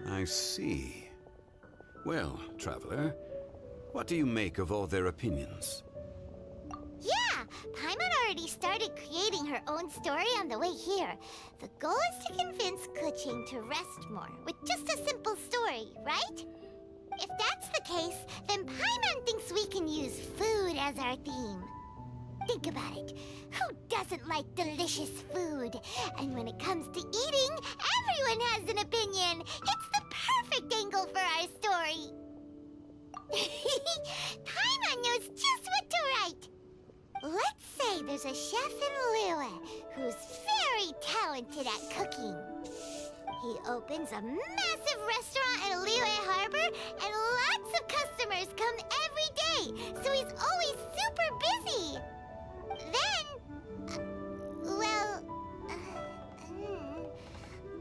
[SPEAKER 7] I see. Well, traveler, what do you make of all their opinions?
[SPEAKER 5] Yeah, Paimon already started creating her own story on the way here. The goal is to convince Keqing to rest more with just a simple story, right? If that's the case, then Paimon thinks we can use food as our theme. Think about it. Who doesn't like delicious food? And when it comes to eating, everyone has an opinion. It's the perfect angle for our story. Paimon knows just what to write. Let's say there's a chef in Liyue who's very talented at cooking. He opens a massive restaurant at Liyue Harbor, and lots of customers come every day, so he's always super busy. Then,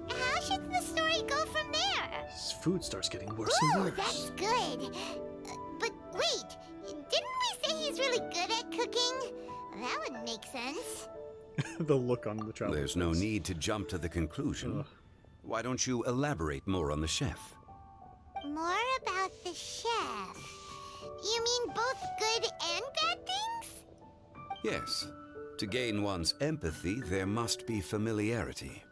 [SPEAKER 5] how should the story go from there?
[SPEAKER 1] His food starts getting worse
[SPEAKER 5] Ooh,
[SPEAKER 1] and worse.
[SPEAKER 5] that's good. But wait, didn't we say he's really good at cooking? That would make sense.
[SPEAKER 1] The look on the traveler.
[SPEAKER 7] There's no need to jump to the conclusion. Why don't you elaborate more on the chef?
[SPEAKER 5] More about the chef. You mean both good and bad things?
[SPEAKER 7] Yes. To gain one's empathy, there must be familiarity.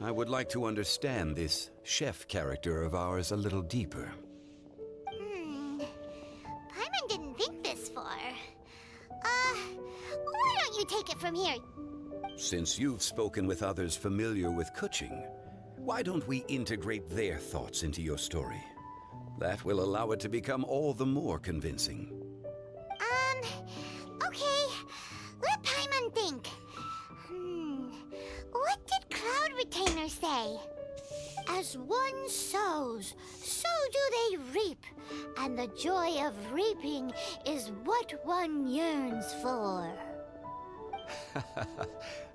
[SPEAKER 7] I would like to understand this chef character of ours a little deeper.
[SPEAKER 5] Paimon didn't think this far. Why don't you take it from here?
[SPEAKER 7] Since you've spoken with others familiar with Keqing, why don't we integrate their thoughts into your story? That will allow it to become all the more convincing.
[SPEAKER 5] Okay. Let Paimon think. What did Cloud Retainer say? As one sows, so do they reap. And the joy of reaping is what one yearns for.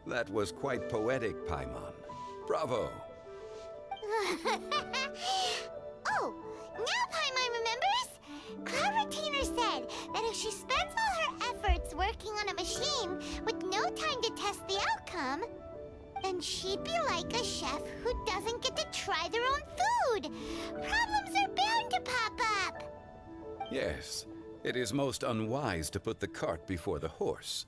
[SPEAKER 7] That was quite poetic, Paimon. Bravo!
[SPEAKER 5] Oh, now Paimon remembers? Cloud Retainer said that if she spends all her efforts working on a machine with no time to test the outcome, then she'd be like a chef who doesn't get to try their own food. Problems are bound to pop up.
[SPEAKER 7] Yes, it is most unwise to put the cart before the horse.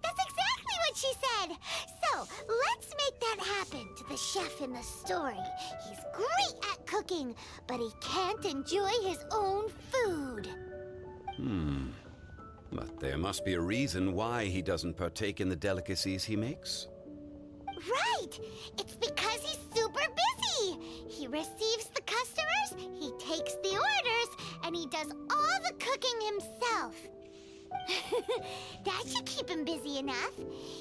[SPEAKER 5] That's exactly what she said. So, let's make that happen to the chef in the story. He's great at cooking, but he can't enjoy his own food.
[SPEAKER 7] But there must be a reason why he doesn't partake in the delicacies he makes.
[SPEAKER 5] Right! It's because he's super busy! He receives the customers, he takes the orders, and he does all the cooking himself. That should keep him busy enough.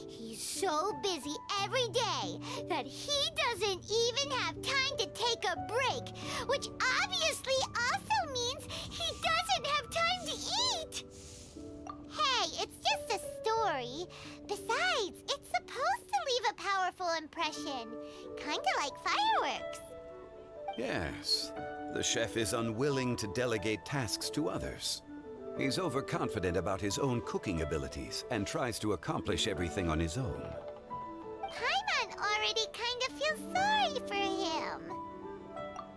[SPEAKER 5] He's so busy every day that he doesn't even have time to take a break, which obviously also means he doesn't have time to eat. Hey, it's just a story. Besides, it's supposed to leave a powerful impression. Kinda like fireworks.
[SPEAKER 7] Yes, the chef is unwilling to delegate tasks to others. He's overconfident about his own cooking abilities and tries to accomplish everything on his own.
[SPEAKER 5] Paimon already kind of feels sorry for him.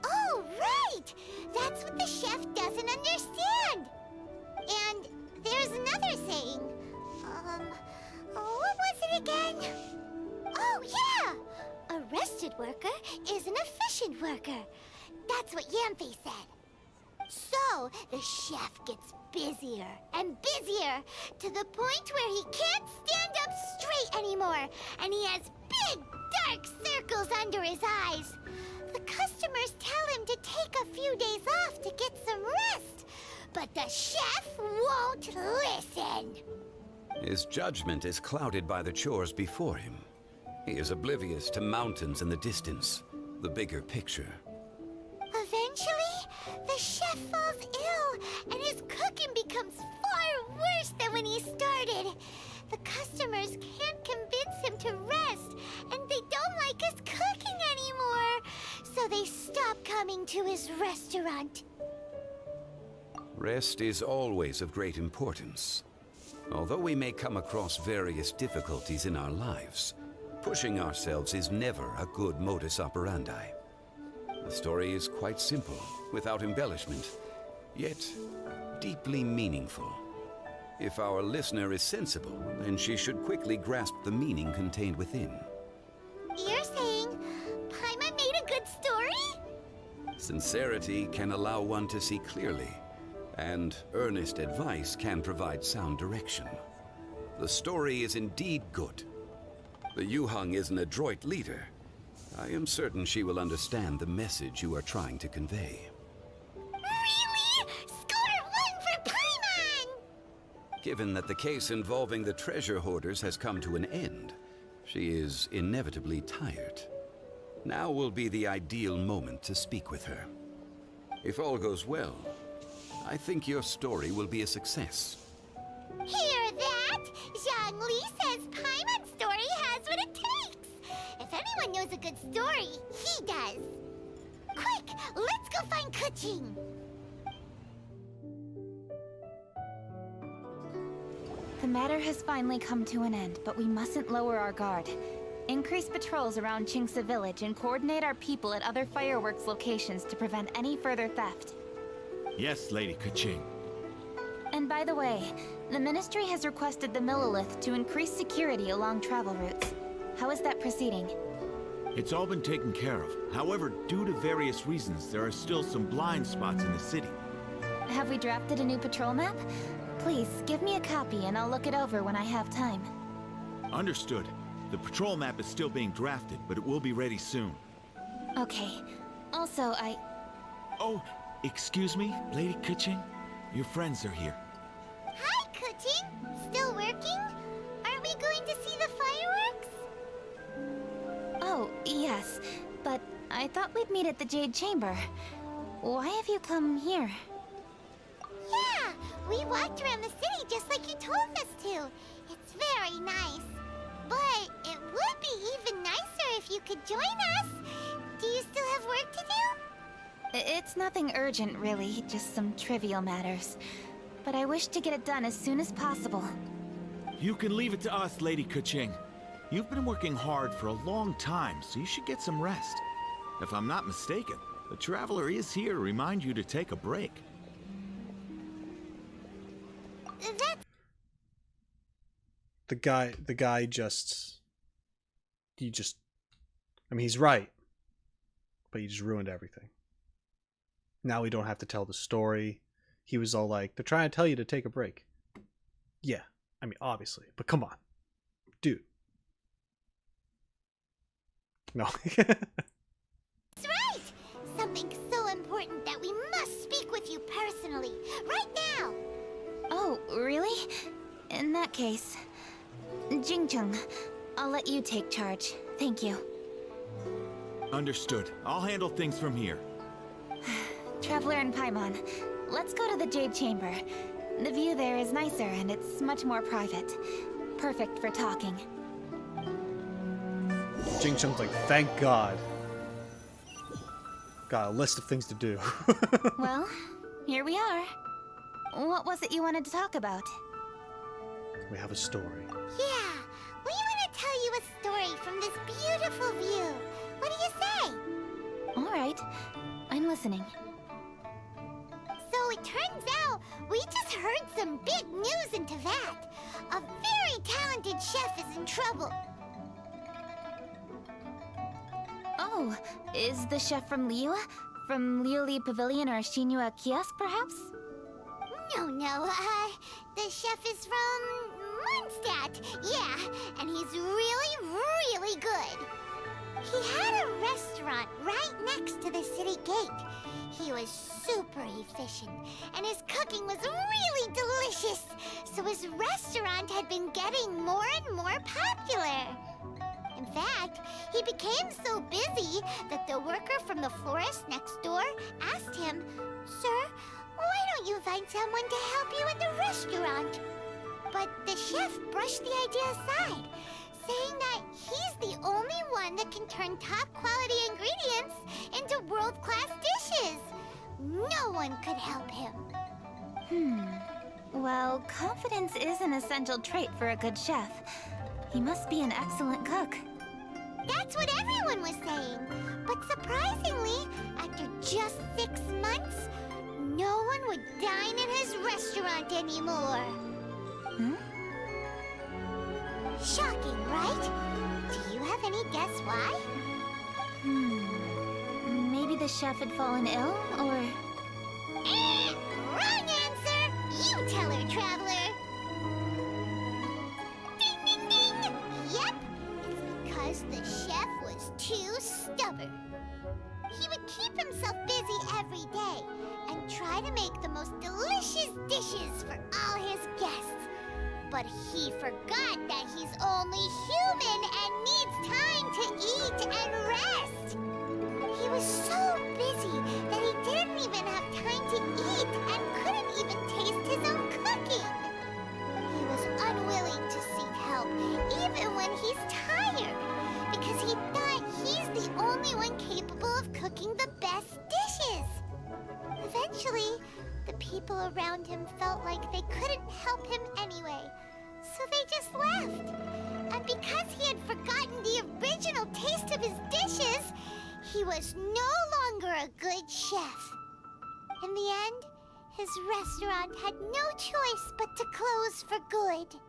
[SPEAKER 5] Oh, right! That's what the chef doesn't understand. And there's another saying. What was it again? Oh, yeah! A rested worker is an efficient worker. That's what Yamfe said. So, the chef gets busier and busier to the point where he can't stand up straight anymore, and he has big dark circles under his eyes. The customers tell him to take a few days off to get some rest, but the chef won't listen.
[SPEAKER 7] His judgment is clouded by the chores before him. He is oblivious to mountains in the distance, the bigger picture.
[SPEAKER 5] Eventually, the chef falls ill, and his cooking becomes far worse than when he started. The customers can't convince him to rest, and they don't like his cooking anymore, so they stop coming to his restaurant.
[SPEAKER 7] Rest is always of great importance. Although we may come across various difficulties in our lives, pushing ourselves is never a good modus operandi. The story is quite simple, without embellishment, yet deeply meaningful. If our listener is sensible, then she should quickly grasp the meaning contained within.
[SPEAKER 5] You're saying Paimon made a good story?
[SPEAKER 7] Sincerity can allow one to see clearly, and earnest advice can provide sound direction. The story is indeed good. The Yuhang is an adroit leader. I am certain she will understand the message you are trying to convey.
[SPEAKER 5] Really? Score 1 for Paimon!
[SPEAKER 7] Given that the case involving the treasure hoarders has come to an end, she is inevitably tired. Now will be the ideal moment to speak with her. If all goes well, I think your story will be a success.
[SPEAKER 5] Hear that? Zhongli says Paimon's story has what it takes. If anyone knows a good story, he does. Quick, let's go find Keqing.
[SPEAKER 2] The matter has finally come to an end, but we mustn't lower our guard. Increase patrols around Qingce Village and coordinate our people at other fireworks locations to prevent any further theft.
[SPEAKER 3] Yes, Lady Keqing.
[SPEAKER 2] And by the way, the Ministry has requested the Millilith to increase security along travel routes. How is that proceeding?
[SPEAKER 3] It's all been taken care of. However, due to various reasons, there are still some blind spots in the city.
[SPEAKER 2] Have we drafted a new patrol map? Please, give me a copy and I'll look it over when I have time.
[SPEAKER 3] Understood. The patrol map is still being drafted, but it will be ready soon.
[SPEAKER 2] Okay. Also,
[SPEAKER 3] Oh, excuse me, Lady Keqing? Your friends are here.
[SPEAKER 5] Hi, Keqing. Still working? Aren't we going to see the fireworks?
[SPEAKER 2] Oh, yes. But I thought we'd meet at the Jade Chamber. Why have you come here?
[SPEAKER 5] Yeah, we walked around the city just like you told us to. It's very nice. But it would be even nicer if you could join us. Do you still have work to do?
[SPEAKER 2] It's nothing urgent, really. Just some trivial matters. But I wish to get it done as soon as possible.
[SPEAKER 3] You can leave it to us, Lady Keqing. You've been working hard for a long time, so you should get some rest. If I'm not mistaken, the Traveler is here to remind you to take a break.
[SPEAKER 1] The guy just... I mean, he's right. But he just ruined everything. Now we don't have to tell the story. He was all like, they're trying to tell you to take a break. Yeah, I mean, obviously. But come on. Dude. No.
[SPEAKER 5] That's right! Something so important that we must speak with you personally, right now!
[SPEAKER 2] Oh, really? In that case, Jingcheng, I'll let you take charge. Thank you.
[SPEAKER 3] Understood. I'll handle things from here.
[SPEAKER 2] Traveler and Paimon, let's go to the Jade Chamber. The view there is nicer and it's much more private. Perfect for talking.
[SPEAKER 1] Jingcheng's like, thank God. Got a list of things to do.
[SPEAKER 2] Well, here we are. What was it you wanted to talk about?
[SPEAKER 1] We have a story.
[SPEAKER 5] Yeah, we want to tell you a story from this beautiful view. What do you say?
[SPEAKER 2] Alright, I'm listening.
[SPEAKER 5] So it turns out we just heard some big news in Teyvat. A very talented chef is in trouble.
[SPEAKER 2] Oh, is the chef from Liyue? From Liuli Pavilion or Shinua Kiosk, perhaps?
[SPEAKER 5] No, the chef is from Mondstadt. Yeah, and he's really, really good. He had a restaurant right next to the city gate. He was super efficient, and his cooking was really delicious. So his restaurant had been getting more and more popular. In fact, he became so busy that the worker from the florist next door asked him, "Sir, why don't you find someone to help you in the restaurant?" But the chef brushed the idea aside, saying that he's the only one that can turn top-quality ingredients into world-class dishes. No one could help him.
[SPEAKER 2] Well, confidence is an essential trait for a good chef. He must be an excellent cook.
[SPEAKER 5] That's what everyone was saying. But surprisingly, after just 6 months, no one would dine in his restaurant anymore. Shocking, right? Do you have any guess why?
[SPEAKER 2] Maybe the chef had fallen ill, or...
[SPEAKER 5] Wrong answer! You tell her, Traveler! Ding, ding, ding! Yep, it's because the chef was too stubborn. He would keep himself busy every day and try to make the most delicious dishes for all his guests. But he forgot that he's only human and needs time to eat and rest. He was so busy that he didn't even have time to eat and couldn't even taste his own cooking. He was unwilling to seek help even when he's tired, because he thought he's the only one capable of cooking the best dishes. Eventually, the people around him felt like they couldn't help him anyway, so they just left. And because he had forgotten the original taste of his dishes, he was no longer a good chef. In the end, his restaurant had no choice but to close for good.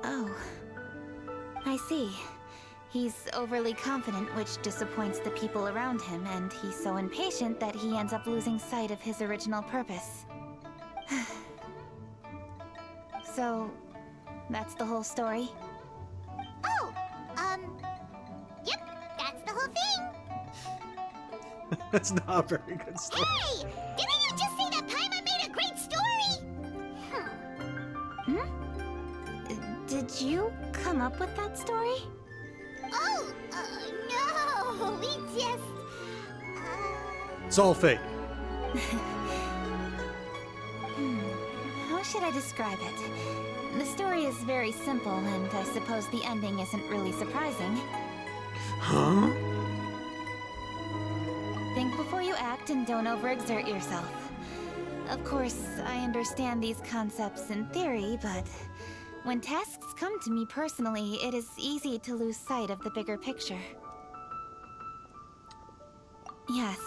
[SPEAKER 2] Oh. I see. He's overly confident, which disappoints the people around him, and he's so impatient that he ends up losing sight of his original purpose. So, that's the whole story?
[SPEAKER 5] Oh, yep, that's the whole thing.
[SPEAKER 1] That's not a very good story.
[SPEAKER 5] Hey, didn't you just say that Paimon made a great story?
[SPEAKER 2] Did you come up with that story?
[SPEAKER 5] Oh, no, we just...
[SPEAKER 1] It's all fake.
[SPEAKER 2] How should I describe it? The story is very simple, and I suppose the ending isn't really surprising.
[SPEAKER 1] Huh?
[SPEAKER 2] Think before you act and don't overexert yourself. Of course, I understand these concepts in theory, but when tasks come to me personally, it is easy to lose sight of the bigger picture. Yes.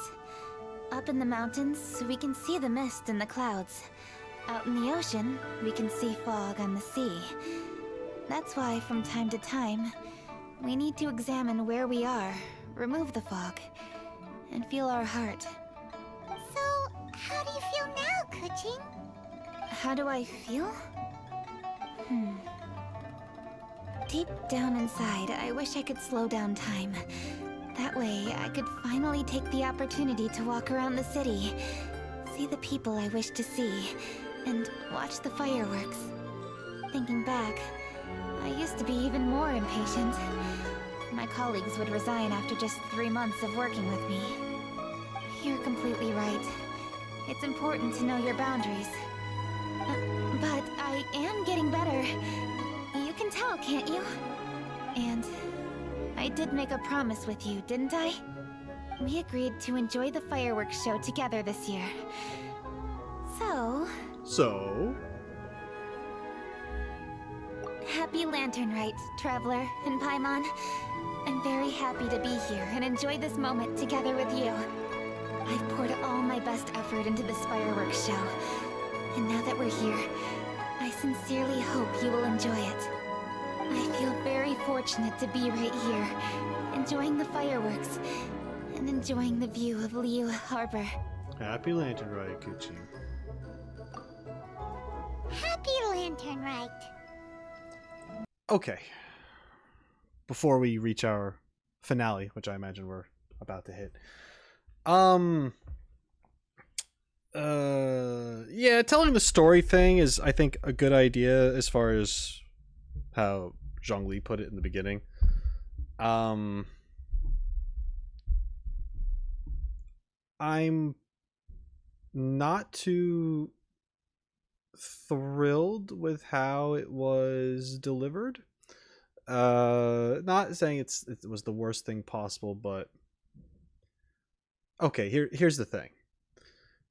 [SPEAKER 2] Up in the mountains, we can see the mist and the clouds. Out in the ocean, we can see fog on the sea. That's why, from time to time, we need to examine where we are, remove the fog, and feel our heart.
[SPEAKER 5] So, how do you feel now, Keqing?
[SPEAKER 2] How do I feel? Deep down inside, I wish I could slow down time. That way, I could finally take the opportunity to walk around the city, see the people I wish to see, and watch the fireworks. Thinking back, I used to be even more impatient. My colleagues would resign after just 3 months of working with me. You're completely right. It's important to know your boundaries. But I am getting better. You can tell, can't you? And I did make a promise with you, didn't I? We agreed to enjoy the fireworks show together this year.
[SPEAKER 1] So?
[SPEAKER 2] Happy Lantern Rite, Traveler and Paimon. I'm very happy to be here and enjoy this moment together with you. I've poured all my best effort into this fireworks show. And now that we're here, I sincerely hope you will enjoy it. I feel very fortunate to be right here, enjoying the fireworks, and enjoying the view of Liyue Harbor.
[SPEAKER 1] Happy Lantern Rite, Keqing.
[SPEAKER 5] Happy Lantern Rite.
[SPEAKER 1] Okay. Before we reach our finale, which I imagine we're about to hit. Yeah, telling the story thing is, I think, a good idea as far as how Zhongli put it in the beginning. I'm not too thrilled with how it was delivered. Not saying it was the worst thing possible, but okay, here's the thing.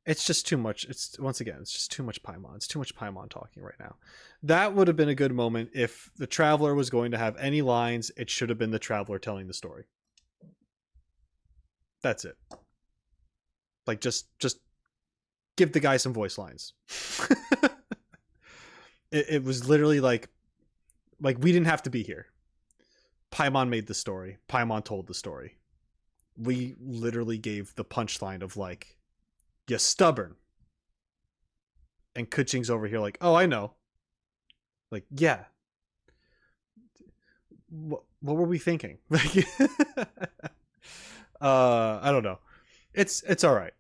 [SPEAKER 1] It's just too much. It's just too much Paimon. It's too much Paimon talking right now. That would have been a good moment if the Traveler was going to have any lines. It should have been the Traveler telling the story. That's it. Like, just give the guy some voice lines. It was literally like we didn't have to be here. Paimon made the story. Paimon told the story. We literally gave the punchline of like, "You're stubborn." And Keqing's over here like, "Oh, I know." Like, yeah. What were we thinking? Like, I don't know. It's all right.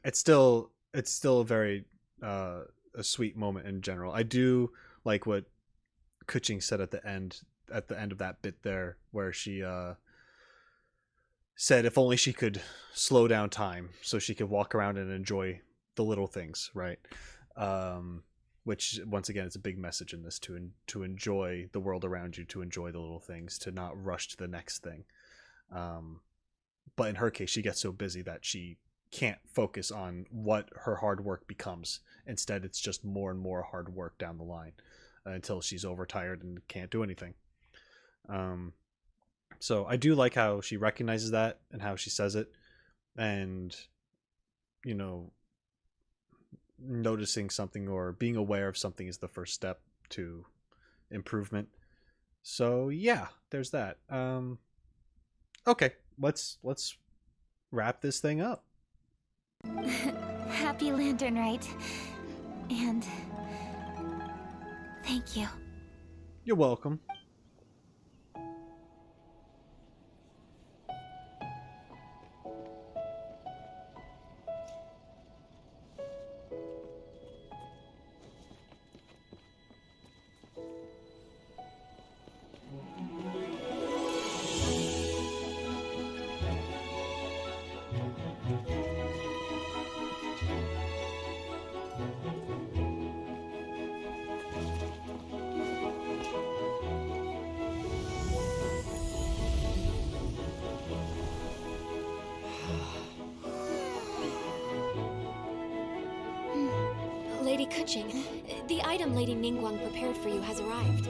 [SPEAKER 1] It's still a very a sweet moment in general. I do like what Keqing said at the end of that bit there, where she said if only she could slow down time so she could walk around and enjoy the little things, right? Which once again is a big message in this, to enjoy the world around you, to enjoy the little things, to not rush to the next thing. But in her case, she gets so busy that she can't focus on what her hard work becomes. Instead, it's just more and more hard work down the line until she's overtired and can't do anything. So I do like how she recognizes that and how she says it, and noticing something or being aware of something is the first step to improvement. So yeah, there's that. Okay, let's wrap this thing up.
[SPEAKER 2] Happy Lantern Rite. And thank you.
[SPEAKER 1] You're welcome.
[SPEAKER 10] Lady Keqing, the item Lady Ningguang prepared for you has arrived.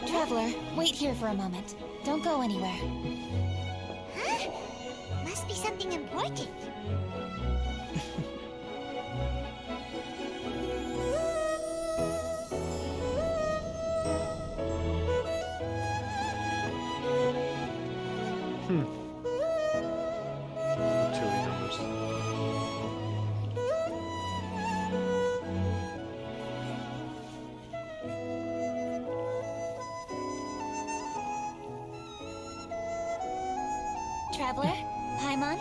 [SPEAKER 2] Traveler, wait here for a moment. Don't go anywhere.
[SPEAKER 5] Huh? Must be something important.
[SPEAKER 2] Traveler, Paimon?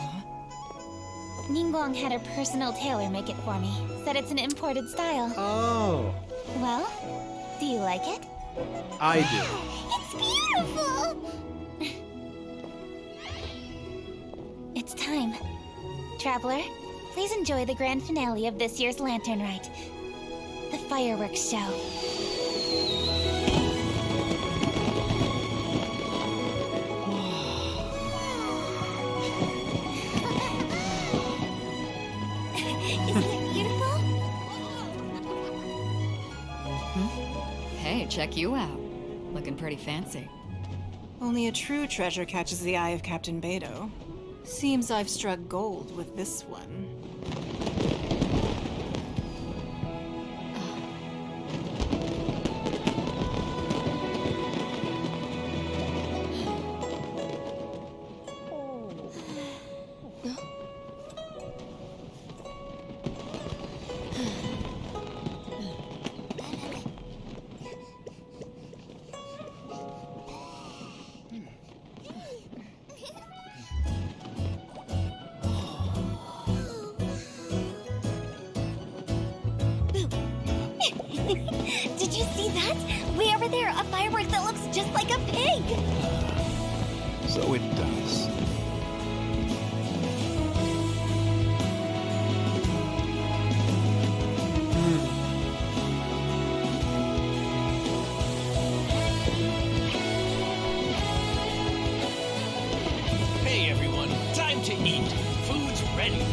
[SPEAKER 2] Ningguang had her personal tailor make it for me. Said it's an imported style.
[SPEAKER 1] Oh.
[SPEAKER 2] Well, do you like it?
[SPEAKER 1] I do.
[SPEAKER 2] It's beautiful! It's time. Traveler, please enjoy the grand finale of this year's Lantern Rite. The fireworks show.
[SPEAKER 8] Hey, check you out. Looking pretty fancy.
[SPEAKER 22] Only a true treasure catches the eye of Captain Beidou. Seems I've struck gold with this one.
[SPEAKER 6] Did you see that? Way over there, a firework that looks just like a pig!
[SPEAKER 21] So it does.
[SPEAKER 23] Hey everyone, time to eat. Food's ready.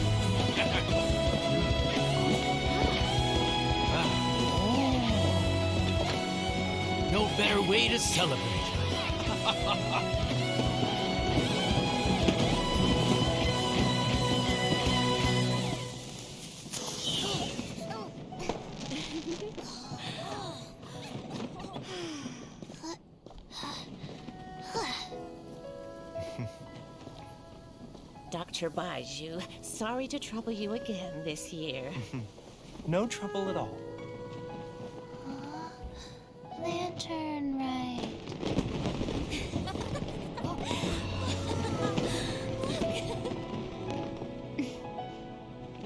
[SPEAKER 23] No better way to celebrate.
[SPEAKER 15] Dr. Baiju, sorry to trouble you again this year.
[SPEAKER 12] No trouble at all.
[SPEAKER 2] Lantern Rite.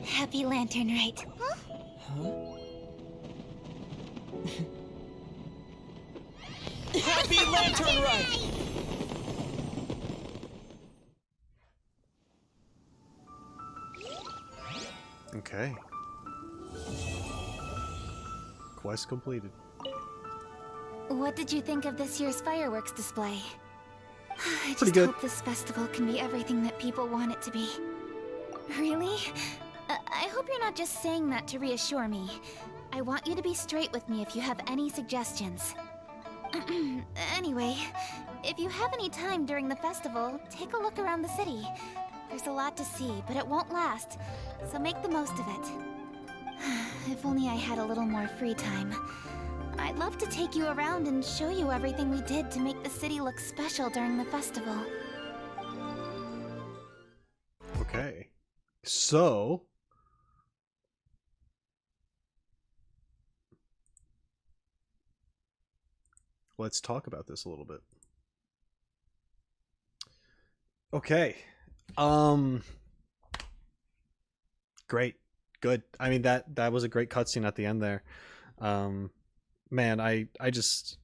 [SPEAKER 2] Happy Lantern Rite.
[SPEAKER 23] Happy Lantern Rite!
[SPEAKER 1] Okay. Quest completed.
[SPEAKER 2] What did you think of this year's fireworks display? I
[SPEAKER 1] Pretty
[SPEAKER 2] just
[SPEAKER 1] good.
[SPEAKER 2] hope this festival can be everything that people want it to be. Really? I hope you're not just saying that to reassure me. I want you to be straight with me if you have any suggestions. Anyway, if you have any time during the festival, take a look around the city. There's a lot to see, but it won't last, so make the most of it. If only I had a little more free time. I'd love to take you around and show you everything we did to make the city look special during the festival.
[SPEAKER 1] Okay. So... let's talk about this a little bit. Okay. Great. Good. I mean, that was a great cutscene at the end there. Man, I just...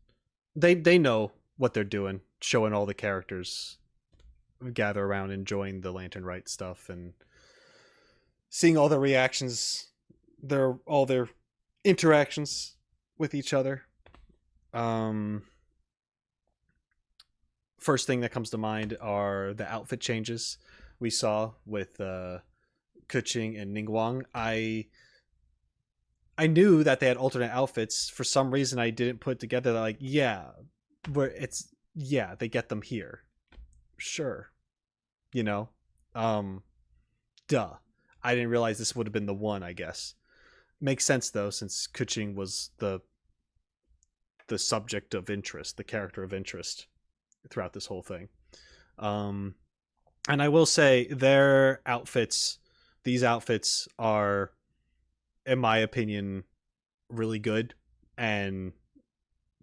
[SPEAKER 1] They know what they're doing, showing all the characters gather around enjoying the Lantern Rite stuff and seeing all their reactions, all their interactions with each other. First thing that comes to mind are the outfit changes we saw with Keqing and Ningguang. I knew that they had alternate outfits. For some reason, I didn't put together that, like, they get them here. Sure. You know? Duh. I didn't realize this would have been the one, I guess. Makes sense, though, since Keqing was the subject of interest, the character of interest throughout this whole thing. And I will say these outfits are, in my opinion, really good and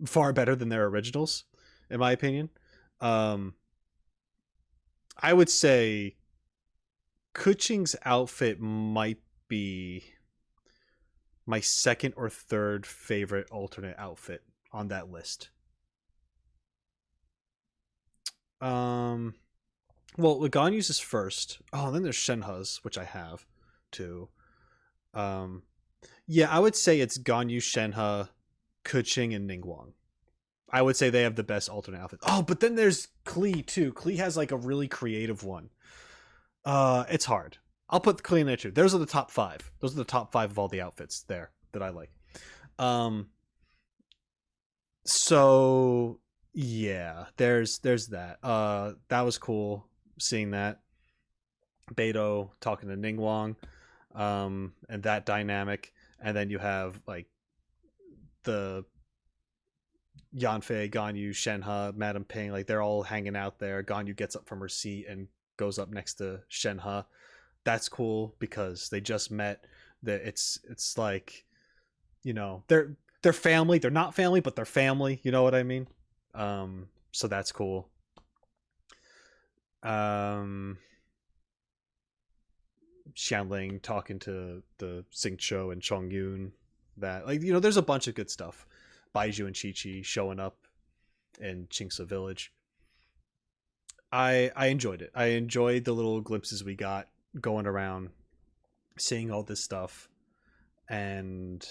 [SPEAKER 1] far better than their originals, in my opinion. I would say Keqing's outfit might be my second or third favorite alternate outfit on that list. Well, Ganyu's is first. Oh, and then there's Shenhe's, which I have too. Um, yeah, I would say it's Ganyu, Shenhe, Keqing, and Ningguang. I would say they have the best alternate outfit. Oh, but then there's Klee too. Klee has like a really creative one. It's hard. I'll put Klee in there too. Those are the top 5. Those are the top 5 of all the outfits there that I like. So yeah, there's that. That was cool seeing that. Beidou talking to Ningguang, and that dynamic, and then you have like the Yanfei, Ganyu, Shenhe, Madame Ping, like they're all hanging out there. Ganyu gets up from her seat and goes up next to Shenhe. That's cool because they just met. That it's like, you know, they're family. They're not family, but they're family. You know what I mean? So that's cool. Xianling talking to the Xingqiu and Chongyun. That, like, you know, there's a bunch of good stuff. Baizhu and Chi-Chi showing up in Qingce Village. I enjoyed it. I enjoyed the little glimpses we got going around, seeing all this stuff, and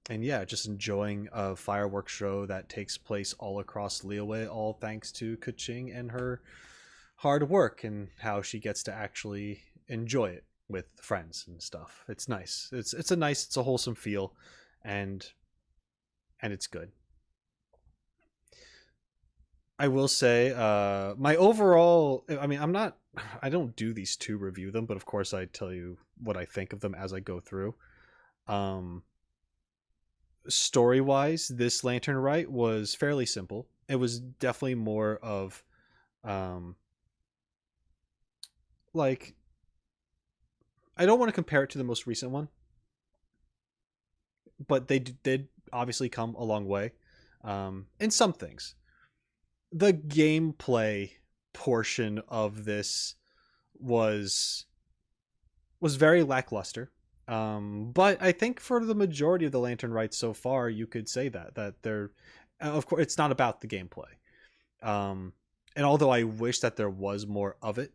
[SPEAKER 1] yeah, just enjoying a fireworks show that takes place all across Liyue, all thanks to Keqing and her hard work and how she gets to actually enjoy it with friends and stuff. It's nice. It's a wholesome feel, and it's good. I will say, my overall, I mean, I don't do these to review them, but of course I tell you what I think of them as I go through. Story-wise, this Lantern Rite was fairly simple. It was definitely more of, like, I don't want to compare it to the most recent one, but they did obviously come a long way in some things. The gameplay portion of this was very lackluster, but I think for the majority of the Lantern Rites so far, you could say that they're, of course, it's not about the gameplay, and although I wish that there was more of it,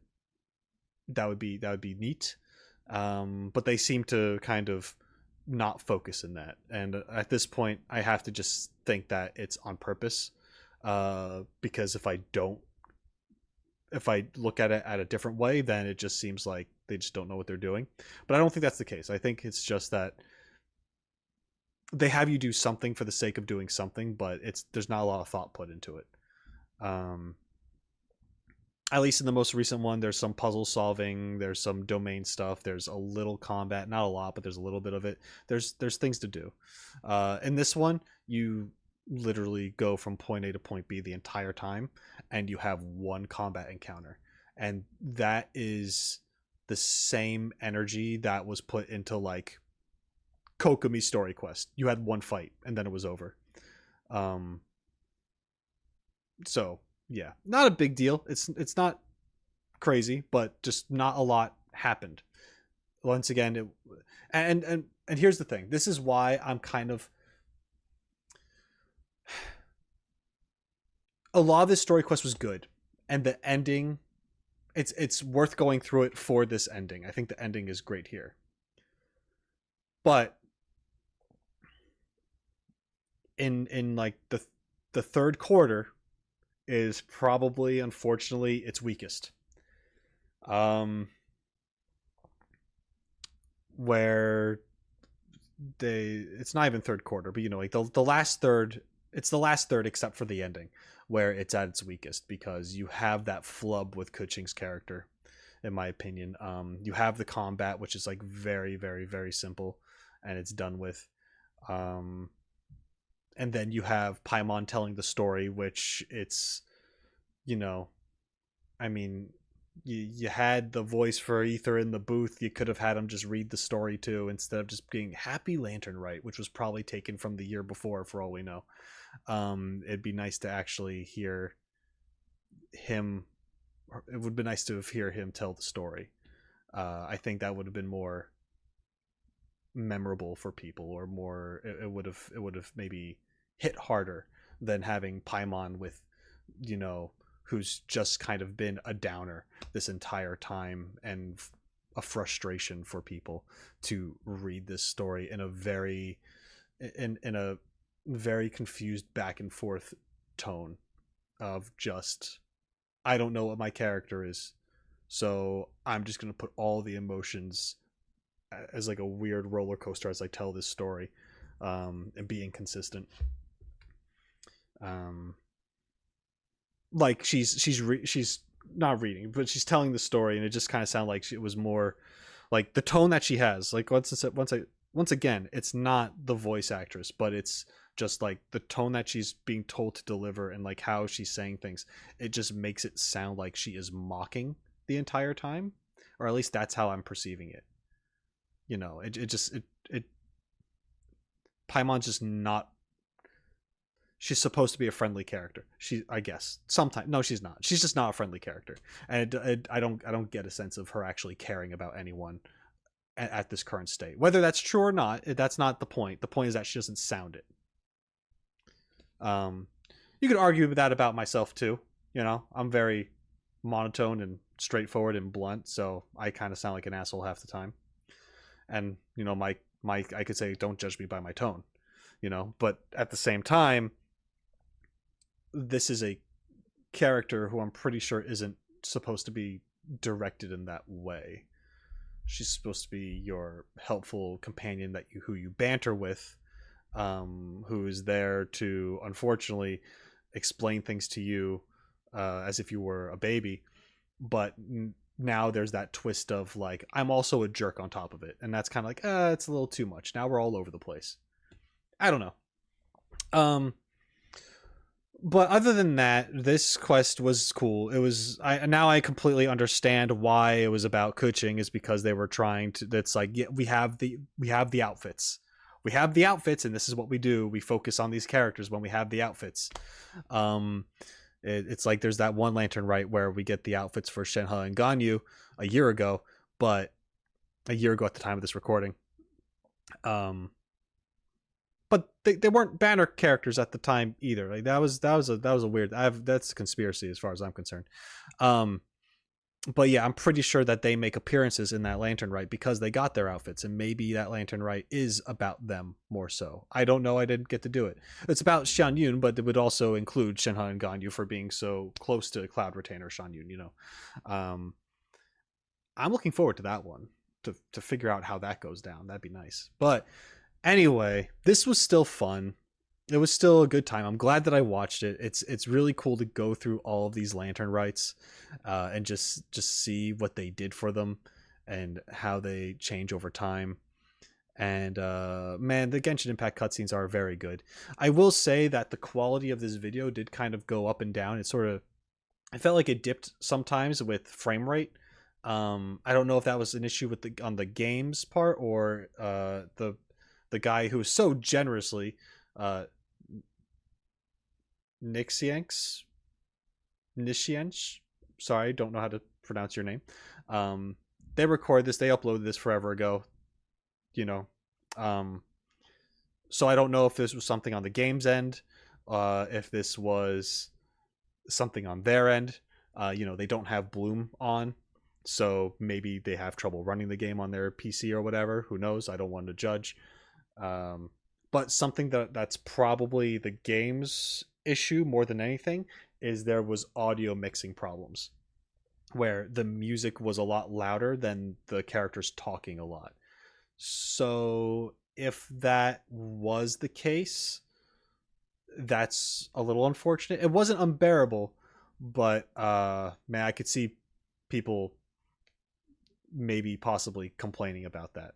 [SPEAKER 1] that would be neat, but they seem to kind of not focus in that, and at this point I have to just think that it's on purpose, because if I look at it at a different way, then it just seems like they just don't know what they're doing. But I don't think that's the case. I think it's just that they have you do something for the sake of doing something, but there's not a lot of thought put into it. At least in the most recent one, there's some puzzle solving, there's some domain stuff, there's a little combat, not a lot, but there's a little bit of it. There's things to do. In this one, you literally go from point A to point B the entire time, and you have one combat encounter, and that is the same energy that was put into like Kokomi's story quest. You had one fight and then it was over. So yeah, not a big deal. It's not crazy, but just not a lot happened. Once again, and here's the thing. This is why I'm kind of, a lot of this story quest was good, and the ending, it's worth going through it for this ending. I think the ending is great here, but in like the third quarter is probably, unfortunately, its weakest. Where it's not even third quarter, but you know, like the last third, it's the last third except for the ending where it's at its weakest, because you have that flub with Keqing's character, in my opinion. You have the combat, which is like very, very, very simple, and it's done with. And then you have Paimon telling the story, which it's, you know, I mean, you had the voice for Ether in the booth. You could have had him just read the story too, instead of just being Happy Lantern Rite, which was probably taken from the year before, for all we know. It'd be nice to actually hear him it would be nice to hear him tell the story. I think that would have been more memorable for people, or more, it would have maybe hit harder than having Paimon with, you know, who's just kind of been a downer this entire time and a frustration for people, to read this story in a very confused back and forth tone of just, I don't know what my character is, so I'm just going to put all the emotions as like a weird roller coaster as I tell this story, and be inconsistent. Like she's not reading, but she's telling the story, and it just kind of sounded like it was more like the tone that she has. Like once again, it's not the voice actress, but it's just like the tone that she's being told to deliver, and like how she's saying things. It just makes it sound like she is mocking the entire time, or at least that's how I'm perceiving it. You know, it Paimon's just not. She's supposed to be a friendly character. I guess sometimes, no, she's not. She's just not a friendly character, and I don't get a sense of her actually caring about anyone at this current state. Whether that's true or not, that's not the point. The point is that she doesn't sound it. You could argue that about myself too. You know, I'm very monotone and straightforward and blunt, so I kind of sound like an asshole half the time. And you know, my I could say, don't judge me by my tone. You know, but at the same time, this is a character who I'm pretty sure isn't supposed to be directed in that way. She's supposed to be your helpful companion who you banter with, who is there to, unfortunately, explain things to you as if you were a baby. But now there's that twist of like, I'm also a jerk on top of it, and that's kind of like, it's a little too much. Now we're all over the place. I don't know. But other than that, this quest was cool. It was, now I completely understand why it was about Keqing, is because they were trying to, that's like, yeah, we have the outfits. We have the outfits, and this is what we do. We focus on these characters when we have the outfits. It's like there's that one lantern, right, where we get the outfits for Shenhe and Ganyu a year ago at the time of this recording. But they weren't banner characters at the time either. Like that was a weird. That's a conspiracy as far as I'm concerned. But yeah, I'm pretty sure that they make appearances in that lantern rite because they got their outfits, and maybe that lantern rite is about them more so. I don't know. I didn't get to do it. It's about Xianyun, but it would also include Shenhe and Ganyu for being so close to Cloud Retainer Xianyun. You know, I'm looking forward to that one to figure out how that goes down. That'd be nice. But anyway, this was still fun. It was still a good time. I'm glad that I watched it. It's really cool to go through all of these lantern rites and just see what they did for them and how they change over time. And man, the Genshin Impact cutscenes are very good. I will say that the quality of this video did kind of go up and down. I felt like it dipped sometimes with frame rate. I don't know if that was an issue with on the game's part, or the guy who was so generously Nishiench, sorry, don't know how to pronounce your name. They recorded this, they uploaded this forever ago, you know. So I don't know if this was something on the game's end, if this was something on their end. You know, they don't have Bloom on, so maybe they have trouble running the game on their PC or whatever. Who knows? I don't want to judge. But something that's probably the game's issue more than anything is there was audio mixing problems where the music was a lot louder than the characters talking a lot. So if that was the case, that's a little unfortunate. It wasn't unbearable, but man, I could see people maybe possibly complaining about that.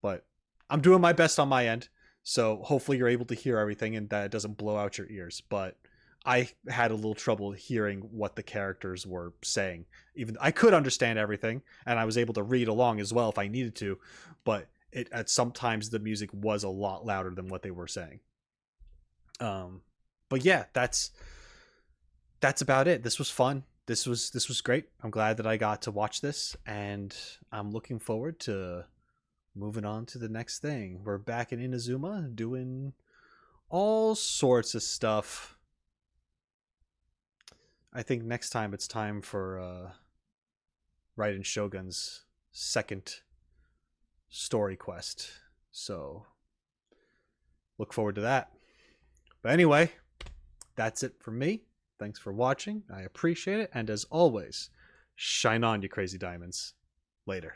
[SPEAKER 1] But I'm doing my best on my end, so hopefully you're able to hear everything and that it doesn't blow out your ears. But I had a little trouble hearing what the characters were saying. Even I could understand everything, and I was able to read along as well if I needed to, but at sometimes the music was a lot louder than what they were saying. But yeah, that's about it. This was fun. this was great. I'm glad that I got to watch this, and I'm looking forward to moving on to the next thing. We're back in Inazuma doing all sorts of stuff. I think next time it's time for Raiden Shogun's second story quest. So look forward to that. But anyway, that's it for me. Thanks for watching. I appreciate it. And as always, shine on, you crazy diamonds. Later.